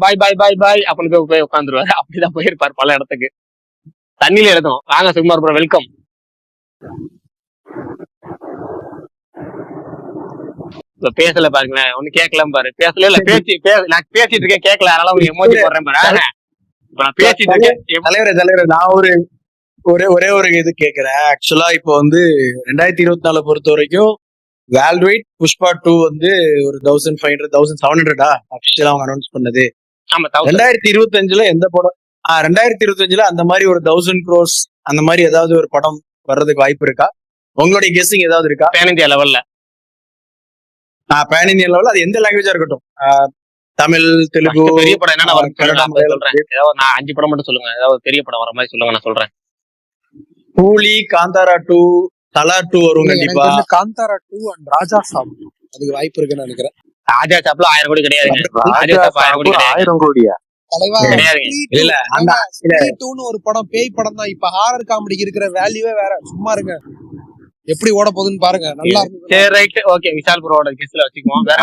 பாய் பாய் பாய் பாய் அப்படின்னு போய் உட்காந்துருவாரு. அப்படிதான் போயிருப்பாரு பல இடத்துக்கு. தண்ணியில எழுதணும். வாங்க சுகுமார் ப்ரோ, வெல்கம். பேசல பாருங்களேன், ஒண்ணு கேட்கலாம் பாரு. பேசல இல்ல நான் பேசிட்டு இருக்கேன் கேட்கல, அதனால ஒரு எமோஜி போடுறேன் பாரு. இப்ப நான் பேசிட்டு இருக்கேன். தலைவரே நான் ஒரே ஒரு இது கேக்குறேன். ஆக்சுவலா இப்போ வந்து 2024 பொறுத்த வரைக்கும் வேர்ல்ட் வைட் புஷ்பா 2 வந்து ஒரு 1500 1700 அபிஷியலா அவங்க அனௌன்ஸ் பண்ணது. 2025ல எந்த படம் 2025ல அந்த மாதிரி ஒரு 1000 crores அந்த மாதிரி ஏதாவது ஒரு படம் வர்றதுக்கு வாய்ப்பு இருக்கா? உங்களுடைய கெஸ்ஸிங் ஏதாவது இருக்கா? பேன் இந்தியா லெவல்ல பேன் இந்தியா லெவல்ல அது எந்த லாங்குவேஜா இருக்கட்டும், தமிழ், தெலுங்கு, பெரிய படம் என்ன சொல்றேன். ஏதாவது நான் 5 படம் மட்டும் சொல்லுங்க, ஏதாவது பெரிய படம் வர மாதிரி சொல்லுங்க, நான் சொல்றேன். கூலி, காந்தாரா 2, தலா 2 வரும் கண்டிப்பா. காந்தாரா 2 அண்ட் ராஜா சாப் அதுக்கு வாய்ப்பு இருக்குன்னு நினைக்கிறேன். ராஜா சாப்ல 1000 கோடி கிடையாது. 1000 கோடியா? இல்ல அந்த ஒரு படம் பேய் படம் தான். இப்ப ஹாரர் காமெடிக்கு இருக்கிற வேல்யூவே வேற. சும்மா இருங்க, எப்படி ஓட போகுதுன்னு பாருங்க. நல்லா இருக்கு. சரி ரைட் ஓகே, விஷால் ப்ரோட கெஸ்ட்ல வச்சுக்குவோம். வேற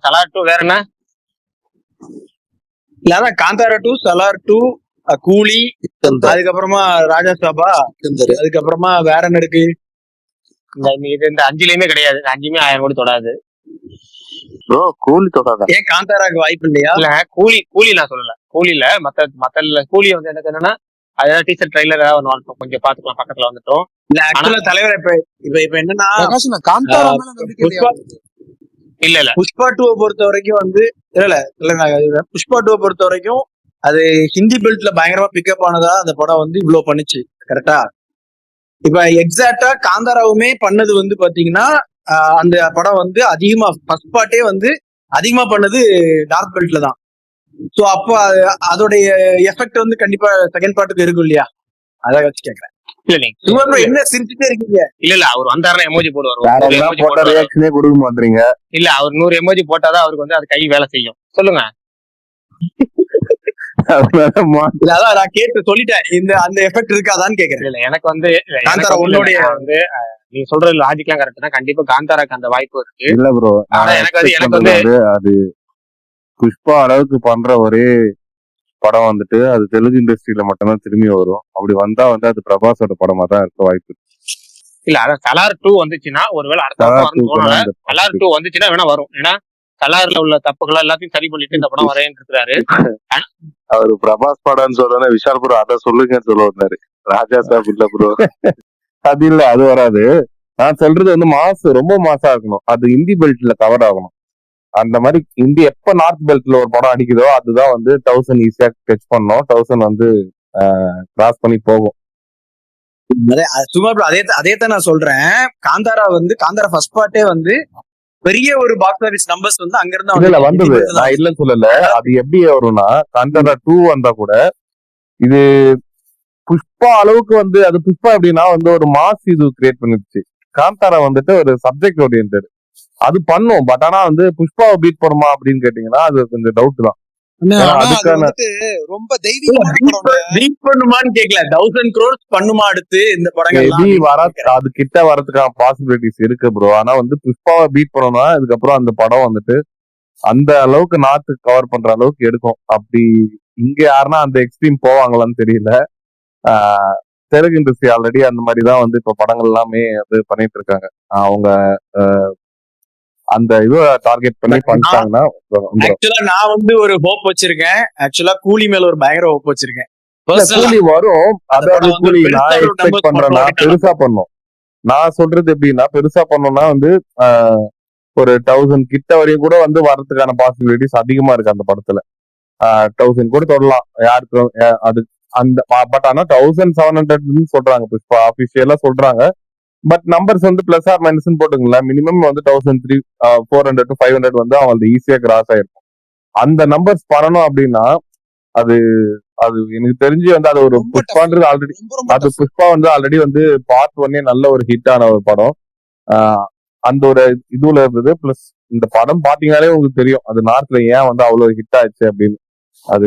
தலா 2 வேற என்ன? இல்ல அதான் காந்தாரா 2, சலார் 2, கூலி, அதுக்கப்புறமா ராஜா சாபா, அதுக்கப்புறமா வேற என்ன இருக்கு? இந்த 5லயுமே கிடையாது. இந்த 5மே 1000 கோடி தொடாது. ப்ரோ கூலி தொடாதா? ஏன் காந்தாராக்கு வாய்ப்பு இல்லையா? இல்ல கூலி நான் சொல்லல. கூலில மத்த கூலி வந்து எனக்கு என்னன்னா அதாவது டீச்சர் ட்ரைலர் ஏதாவது ஒண்ணு வரட்டும், கொஞ்சம் பாத்துக்கலாம், பக்கத்துல வந்துட்டோம். இல்ல ஆக்சுவலா தலைவர் இப்ப என்னன்னா பிரகாஷ் நான் காந்தாரா மேல நம்பிக்கை இல்லையா புஷ்பா உங்களுக்கு? இல்ல புஷ்பா 2 பொறுத்த வரைக்கும் வந்து இல்ல புஷ்பா 2 பொறுத்த வரைக்கும் அது ஹிந்தி பெல்ட்ல பயங்கரமா பிக்கப் ஆனதா அந்த படம் வந்து இவ்வளவு பண்ணுச்சு. கரெக்டா? இப்ப எக்ஸாக்டா காந்தாராவுமே பண்ணது வந்து பாத்தீங்கன்னா அந்த படம் வந்து அதிகமா ஃபர்ஸ்ட் பார்ட்டே வந்து அதிகமா பண்ணது டார்க் பெல்ட்ல தான். சோ அப்ப அதோடைய எஃபெக்ட் வந்து கண்டிப்பா செகண்ட் பார்ட்டுக்கு இருக்கும் இல்லையா? அத வச்சு கேக்குறேன். இல்ல நீங்க சும்மா bro, என்ன சிரிச்சுட்டே இருக்கீங்க? இல்ல அவர் வந்தாருன்னா எமோஜி போடுவார். வேற 100 எல்லாம் emoji போட்ட போட்டாதான் ரியாக்ஷனே கொடுக்க மாட்டீங்க. இல்ல அவர் 100 எமோஜி போட்டாதான் அவருக்கு வந்து அது கை வேலை செய்யும். சொல்லுங்க. அதனால இல்ல அதான் நான் கேட்டு சொல்லிட்டேன். அந்த எஃபெக்ட் இருக்காதான்னு கேக்குறேன். இல்ல எனக்கு வந்து எனக்கு காந்தாரா வந்து உன்னுடைய வந்து நீங்க சொல்ற லாஜிக்லாம் கரெக்ட் தான். கண்டிப்பா காந்தாராக்கு அந்த வாய்ப்பு இருக்கு. இல்ல ப்ரோ, ஆனா நான் எனக்கு வந்து எக்ஸ்பெக்ட் எனக்கு பண்றது வந்து வந்து அது புஷ்பா அளவுக்கு பண்ற ஒரே படம் வந்துட்டு அது தெலுங்கு இண்டஸ்ட்ரியில மட்டும்தான் திரும்பி வரும். அப்படி வந்தா வந்து அது பிரபாஸோட படமா தான் இருக்க வாய்ப்பு. இல்ல அதான் சலார் 2 வந்துச்சுன்னா ஒருவேளை அடுத்த சலார் வருஷம் 2 வரும்னு தான் தோணல. இந்த சலார் 2 வந்துச்சுன்னா வேணா வரும். ஏன்னா சலார்ல உள்ள தப்புகள் எல்லாத்தையும் சரி பண்ணிட்டு இந்த படம் வரேன்னு இருக்கிறாரு. அவரு பிரபாஸ் படம்னு சொல்றேன்னா விஷால் ப்ரோ அதை சொல்லுங்கன்னு சொல்ல வந்தாரு. ராஜா சாப் இல்ல ப்ரோ, அது இல்ல, அது வராது. நான் சொல்றது வந்து மாஸ், ரொம்ப மாசா இருக்கணும். அது இந்தி பெல்ட்ல கவர் ஆகணும். அந்த மாதிரி இந்தி எப்ப நார்த் பெல்ட்ல ஒரு படம் அடிக்குதோ அதுதான் வந்து 1000 ஈஸியா டச் பண்ணோம். 1000 வந்து கிராஸ் பண்ணி போகும். சும்மா bro, அதே தான் நான் சொல்றேன். காந்தாரா ஃபர்ஸ்ட் பார்ட்டே வந்து பெரிய ஒரு பாக்ஸ் ஆபீஸ் நம்பர்ஸ் வந்து அங்க இருந்தா இல்ல வந்தது, நான் இல்லன்னு சொல்லல. அது எப்படி வரும்னா காந்தாரா 2 வந்தா கூட இது புஷ்பா அளவுக்கு வந்து அது புஷ்பா எப்படின்னா வந்து ஒரு மாஸ் இது கிரியேட் பண்ணிருச்சு. காந்தாரா வந்துட்டு ஒரு சப்ஜெக்ட் ஓரியன்டட் அது பண்ணும். பட் ஆனா வந்து புஷ்பாவை பீட் பண்ணுமா அப்படின்னு கேட்டீங்கன்னா அது கொஞ்சம் டவுட் தான். ஏன்னா ஆனா அது அதுக்கான வந்துட்டு ரொம்ப தெய்வீகமான படம். பீட் பண்ணுமான்னு கேட்கல, 1000 crores பண்ணுமா அடுத்து இந்த மேபி வர படங்கள். அது கிட்ட வரதுக்கான பாசிபிலிட்டிஸ் இருக்கு ப்ரோ. ஆனா வந்து புஷ்பாவை பீட் பண்ணோம்னா இதுக்கப்புறம் அந்த படம் வந்துட்டு அந்த அளவுக்கு நார்த்து கவர் பண்ற அளவுக்கு எடுக்கும். அப்படி இங்க யாருன்னா அந்த எக்ஸ்ட்ரீம் போவாங்களான்னு தெரியல. ஆஹ் தெலுங்கு இண்டஸ்ட்ரி ஆல்ரெடி அந்த மாதிரி தான் வந்து இப்ப படங்கள் எல்லாமே வந்து பண்ணிட்டு இருக்காங்க. அவங்க அந்த இதை டார்கெட் பண்ணி பண்ணிட்டாங்கன்னா வந்துரும். ஆக்சுவலா நான் வந்து ஒரு ஹோப் வச்சிருக்கேன். ஆக்சுவலா கூலி மேல ஒரு பயங்கர ஹோப் வச்சிருக்கேன். இல்ல, கூலி வரும். அந்த அதாவது படம் வந்து கூலி பெருசா நான் ஒரு எக்ஸ்பெக்ட் numbers பண்றேன்னா மட்டும் பெருசா பண்ணும். நான் சொல்றது எப்படின்னா பெருசா பண்ணோம்னா வந்து ஒரு 1000 கிட்ட வரையும் கூட வந்து வர்றதுக்கான பாசிபிலிட்டிஸ் அதிகமா இருக்கு அந்த படத்துல. 1000 கூட தொடலாம் யாருக்கு அது அந்த. பட் ஆனா 1700 சொல்றாங்க புஷ்பா ஆபீஷியலா சொல்றாங்க. பட் நம்பர்ஸ் வந்து பிளஸ் ஆர் மைனஸ் போட்டுங்களேன். மினிமம் வந்து 1300 400 to 500 வந்து அவங்களுக்கு ஈஸியா கிராஸ் ஆயிருக்கும். அந்த நம்பர்ஸ் பண்ணணும் அப்படின்னா அது அது எனக்கு தெரிஞ்சு வந்து அது ஒரு ரொம்ப புஷ்பான்றது ஆல்ரெடி ரொம்ப ரொம்ப அது tough. புஷ்பா வந்து ஆல்ரெடி வந்து பார்ட் 1 நல்ல ஒரு ஹிட் ஆன ஒரு படம். ஆஹ் அந்த ஒரு இதுல இருந்தது. பிளஸ் இந்த படம் பாத்தீங்கன்னாலே உங்களுக்கு தெரியும் அது நார்த்ல ஏன் வந்து அவ்வளவு ஹிட் ஆச்சு அப்படின்னு. அது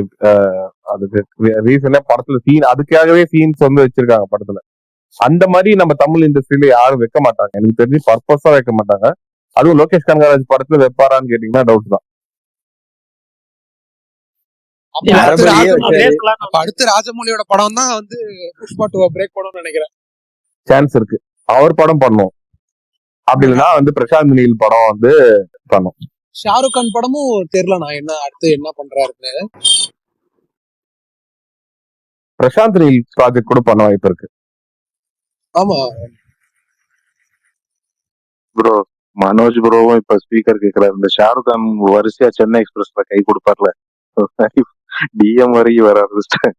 அதுக்கு ரீசனே படத்துல சீன், அதுக்காகவே சீன்ஸ் வந்து வச்சிருக்காங்க படத்துல. அந்த மாதிரி நம்ம தமிழ் இண்டஸ்ட்ரியில யாரும் வைக்க மாட்டாங்க. எனக்கு தெரிஞ்சு பர்பஸா வைக்க மாட்டாங்க. அதுவும் லோகேஷ் கனகராஜ் படத்துல வைப்பாரான்னு கேட்டீங்கன்னா டவுட் தான். அப்ப அடுத்து அப்ப அடுத்து ராஜமௌலியோட படம் தான் வந்து புஷ்பா 2 பிரேக் பண்ணணும்னு நினைக்கிறேன். சான்ஸ் இருக்கு. அவர் படம் பண்ணும். அப்படி இல்லைன்னா வந்து பிரசாந்த் நீல் படம் வந்து பண்ணும். ஷாருக் கான் படமும் தெரியல நான் என்ன அடுத்து என்ன பண்றாருன்னு. பிரசாந்த் நீல் ப்ராஜெக்ட் கூட பண்ண வாய்ப்பு இருக்கு. ஆமா ப்ரோ மனோஜ் ப்ரோவும் இப்ப ஸ்பீக்கர் கேக்குறாரு. இந்த ஷாருக் கான் வரிசையா சென்னை எக்ஸ்பிரஸ்ல கை கொடுப்பார்ல, டிஎம் வரைக்கும் வர ஆரம்பிச்சிட்டேன்.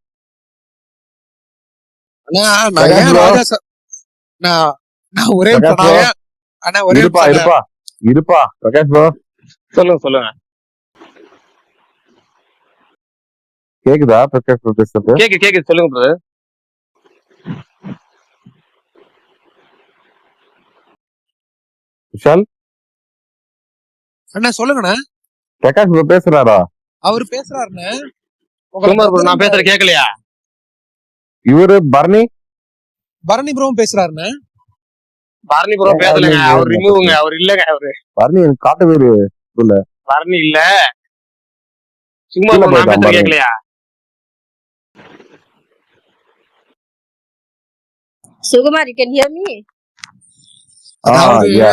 ஆனா நான் ஏன் ராஜா நான் ஒரே ஆனா ஒரே இருப்பா பிரகாஷ் ப்ரோ சொல்லுங்க. கேக்குதா பிரகாஷ் ப்ரோ பேசுறது? கேக்குது சொல்லுங்க பிரதர். விஷால் அண்ணா சொல்லுங்கண்ணா. பிரகாஷ் ப்ரோ பேசுறாரா? அவரு பேசுறாருண்ணே. குமார் ப்ரோ நான் பேசுறது கேட்கலையா? இவரு பரணி ப்ரோவும் பேசுறாருண்ணே. பரணி ப்ரோ பேசலங்க, அவர் ரிமூவ்ங்க, அவர் இல்லங்க. அவரு பரணி எனக்கு காட்டவே இல்ல. பரணி இல்ல. சும்மா நான் பேசுறது கேட்கலையா? Sukumar, you can hear me? அதாவது யா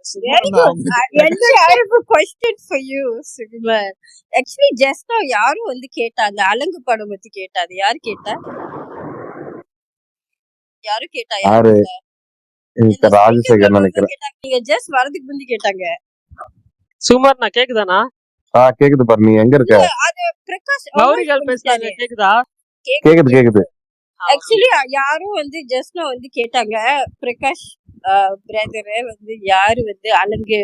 Very சுகுமார், நான் good. உங்களுக்கு I have a question for you, Sukumar. Actually, just now யாரும் வந்து கேட்டா அந்த அலங்கு படம் பத்தி கேட்டா அது யாரு கேட்டா யாரு கேட்டா யாரு கேட்டா இந்த இந்த ஸ்பீக்கர் ராஜசேகர் உள்ளவங்க நினைக்கிறேன். கேட்டாங்க. நீங்க ஜஸ்ட் வரதுக்கு முந்தி கேட்டாங்க. சுகுமார் நான் கேக்குதாண்ணா? கேக்குது பாரு, நீ எங்க இருக்க? இல்ல அது பிரகாஷ் கௌரிகள் அவாய்ட் பேசுறாங்க, பண்ணிட்டாரு. கேக்குதா? கேக்குது கேக்குது கேக்குது. கேக்குது. ஆக்சுவலி யாரும் வந்து ஜஸ்ட் நான் வந்து கேட்டாங்க பிரகாஷ் பிரதரை வந்து யாரு வந்து அலங்கு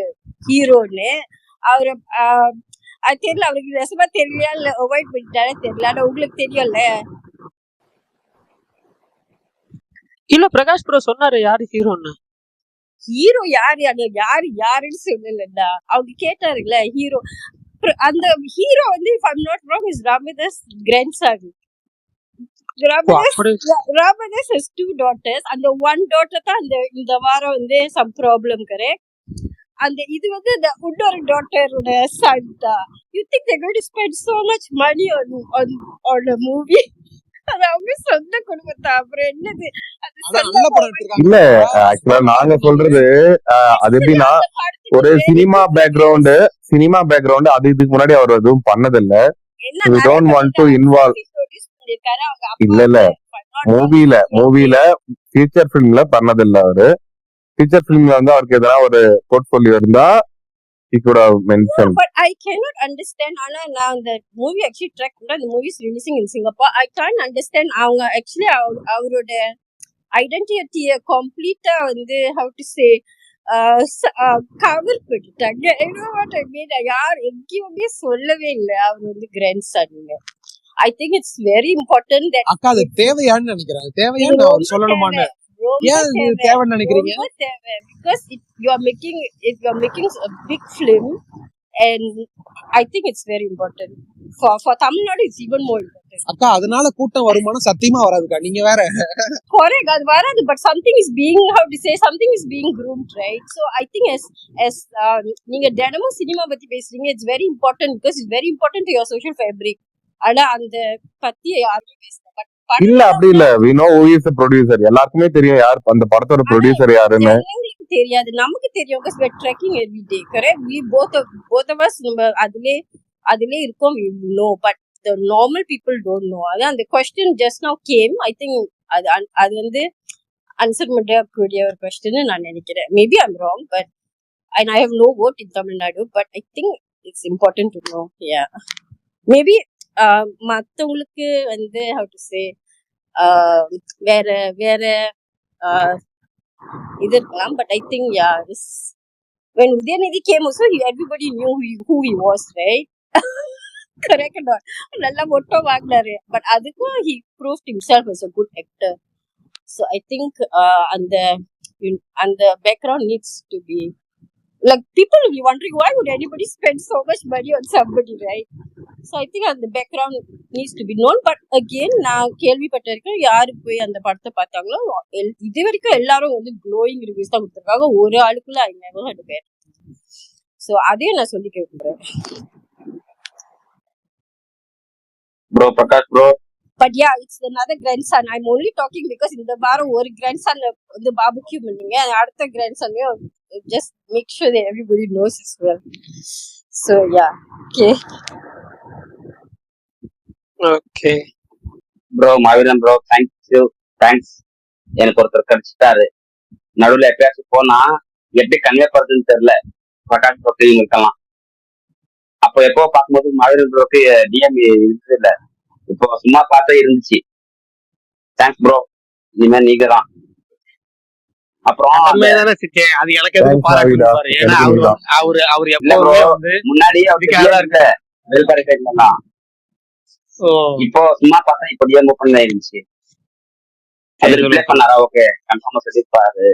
ஹீரோன்னு அவரை அது தெரியல, அவருக்கு ரசமா தெரியல இல்ல அவாய்ட் பண்ணிட்டாரே தெரியல. ஆனா உங்களுக்கு தெரியும்ல. இல்ல பிரகாஷ் ப்ரோ சொன்னாரு யாரு ஹீரோன்னு. ஹீரோ யாரு அது யாருன்னு சொல்லலடா. அவங்க கேட்டாருல்ல ஹீரோ. அந்த ஹீரோ வந்து if I'm not wrong is Ramadas grandson. ஓ, அப்படி Ramadas has 2 daughters. அந்த one daughter தான் இந்த வாரம் வந்து some problem correct. அந்த இது வந்து the இன்னொரு டாட்டரோட son தான். You think they're going to spend so much money on a movie? அது அவங்க சொந்த குடும்பத்தை அப்புறம் என்னது அது ஆனா சொல்ல நல்ல படம் எடுத்திருக்காங்க இல்ல பாத்தீங்களா? ஆக்சுவலா நாங்க சொல்றது அது ஆக்சுவலி எப்படின்னா அந்த படத்துக்கு ஒரு very சினிமா good பேக்ரவுண்டு அது இதுக்கு முன்னாடி அவர் எதுவும் பண்ணதில்ல. என்ன we நிறைய don't want to பண்ணிட்டாரு. involve. மூவி ப்ரொடியூஸ் பண்ணிருக்காரு அவங்க இல்ல அப்பா இல்ல பேர் மூவில ஃபீச்சர் ஃபிலிம்ல பண்ணதில்ல அவரு. ஃபீச்சர் ஃபிலிம்ல வந்து அவருக்கு எதனா ஒரு போர்ட்ஃபோலியோ இருந்தா he could have mentioned. but I cannot understand. ஆனா நான் அந்த மூவி ஆக்சுவலி ட்ராக் பண்றேன். அந்த movie is releasing in Singapore. I can't understand அவங்க ஆக்சுவலி அவரோட ஐடென்டிட்டியை கம்ப்ளீட்டா வந்து how to say கவர் பண்ணிட்டாங்க. You know what I mean? யார் எங்கேயுமே சொல்லவே இல்லை அவர் வந்து grandson. I think it's very important that அக்கா அது தேவையான்னு நினைக்கிறேன். அது இது தேவையான்னு அவர் ரொம்ப சொல்லணுமான்னு. தேவை, ரொம்ப ஏன் இது தேவை, தேவைன்னு நினைக்கிறீங்க? ரொம்ப தேவை. Because you are making a big film and I think it's very important. For Tamil Nadu it's even more important. அக்கா அதனால கூட்டம் வருமானம் சத்தியமா வராதுக்கா. நீங்க வேற. Correct, அது வராது. But something is being, how to say, something is being groomed, right? So I think as நீங்க தினமும் சினிமா பத்தி பேசுறீங்க, it's very important because it's very important to your social fabric. ஆனா அந்த பத்தி யாருமே பேசல. பட் இல்ல படத்துல அப்படி இல்ல. we know who is the producer. எல்லாருக்குமே தெரியும் யார் அந்த படத்தோட ஆனா ப்ரொடியூசர் யாருன்னு. ஜனங்களுக்கு தெரியாது, நமக்கு தெரியும். because we're tracking every day, correct? We both of us நம்ம அதிலே இருக்கோம். we know, but the normal people don't know. அதான் அந்த question just now came. I think அது வந்து ஆன்சர் பண்ணக்கூடிய ஒரு question நான் நினைக்கிறேன். maybe I'm wrong, but and I have no vote in Tamil Nadu, but I think it's important to know. Yeah, maybe மத்தவங்களுக்கு வந்து how to say வேற வேற இது இருக்கலாம். But I think when Udayanithi came also everybody knew who he was, right? Correct or not? நல்லா மொட்டை வாங்கினாரு. But அதுக்கும் he proved himself as a good actor. So I think அந்த background needs to be like, people will be wondering why would anybody spend so much money on somebody, right? So I think the background needs to be known. But again நான் கேள்விப்பட்டிருக்கேன், யாரு போய் அந்த படத்தை பார்த்தாங்களோ இது வரைக்கும் எல்லாரும் வந்து க்ளோயிங் ரிவ்யூஸ் தான் கொடுத்துருக்காங்க. ஒரு ஆளுக்குள்ள I never heard of it. So அதையும் நான் சொல்லி கேட்கிறேன். Bro Prakash bro. But yeah, it's another grandson. I'm only talking because இந்த வாரம் ஒரு grandson வந்து barbecue பண்ணீங்க. அடுத்த grandson just make sure that everybody knows as well. So yeah, okay. Okay bro Maaveeran bro, thanks. எனக்கு ஒருத்தர் கிடைச்சிட்டாரு. நடுவில் எப்பயாச்சும் போனா எப்படி கன்வே பண்றதுன்னு தெரியல. பிரகாஷ் ப்ரோக்கு இவங்களுக்கெல்லாம் அப்போ எப்போ பார்க்கும்போது மாவீரன் ப்ரோக்கு டிஎம் இருந்தது இல்ல. இப்போ சும்மா பார்த்தா இருந்துச்சு. தேங்க்ஸ் ப்ரோ, இனிமே நீங்க தான். அப்புறம் அதமே தானே சிக்கேன். அது எனக்கு எதுக்கு தேங்க்ஸ் பாராட்டு ஆவிடா, கொடுப்பாரு. ஏன்னா எனக்கு அவரு தான். அவரு அவர் இல்ல ப்ரோ, எப்பவுமே வந்து முன்னாடி இதுக்காக அவர் தான் இருக்க இருக்காரு. வெல்பாரி சைட்லாம் ஓ இப்போ சும்மா பார்த்தா இப்போ டிஎம் ஓப்பன் ஆயிருந்துச்சு. அது சரி ரிப்ளை சொல்லுங்க. பண்ணாரா? ஓகே, கன்ஃபார்மா சொல்லிருப்பாரு.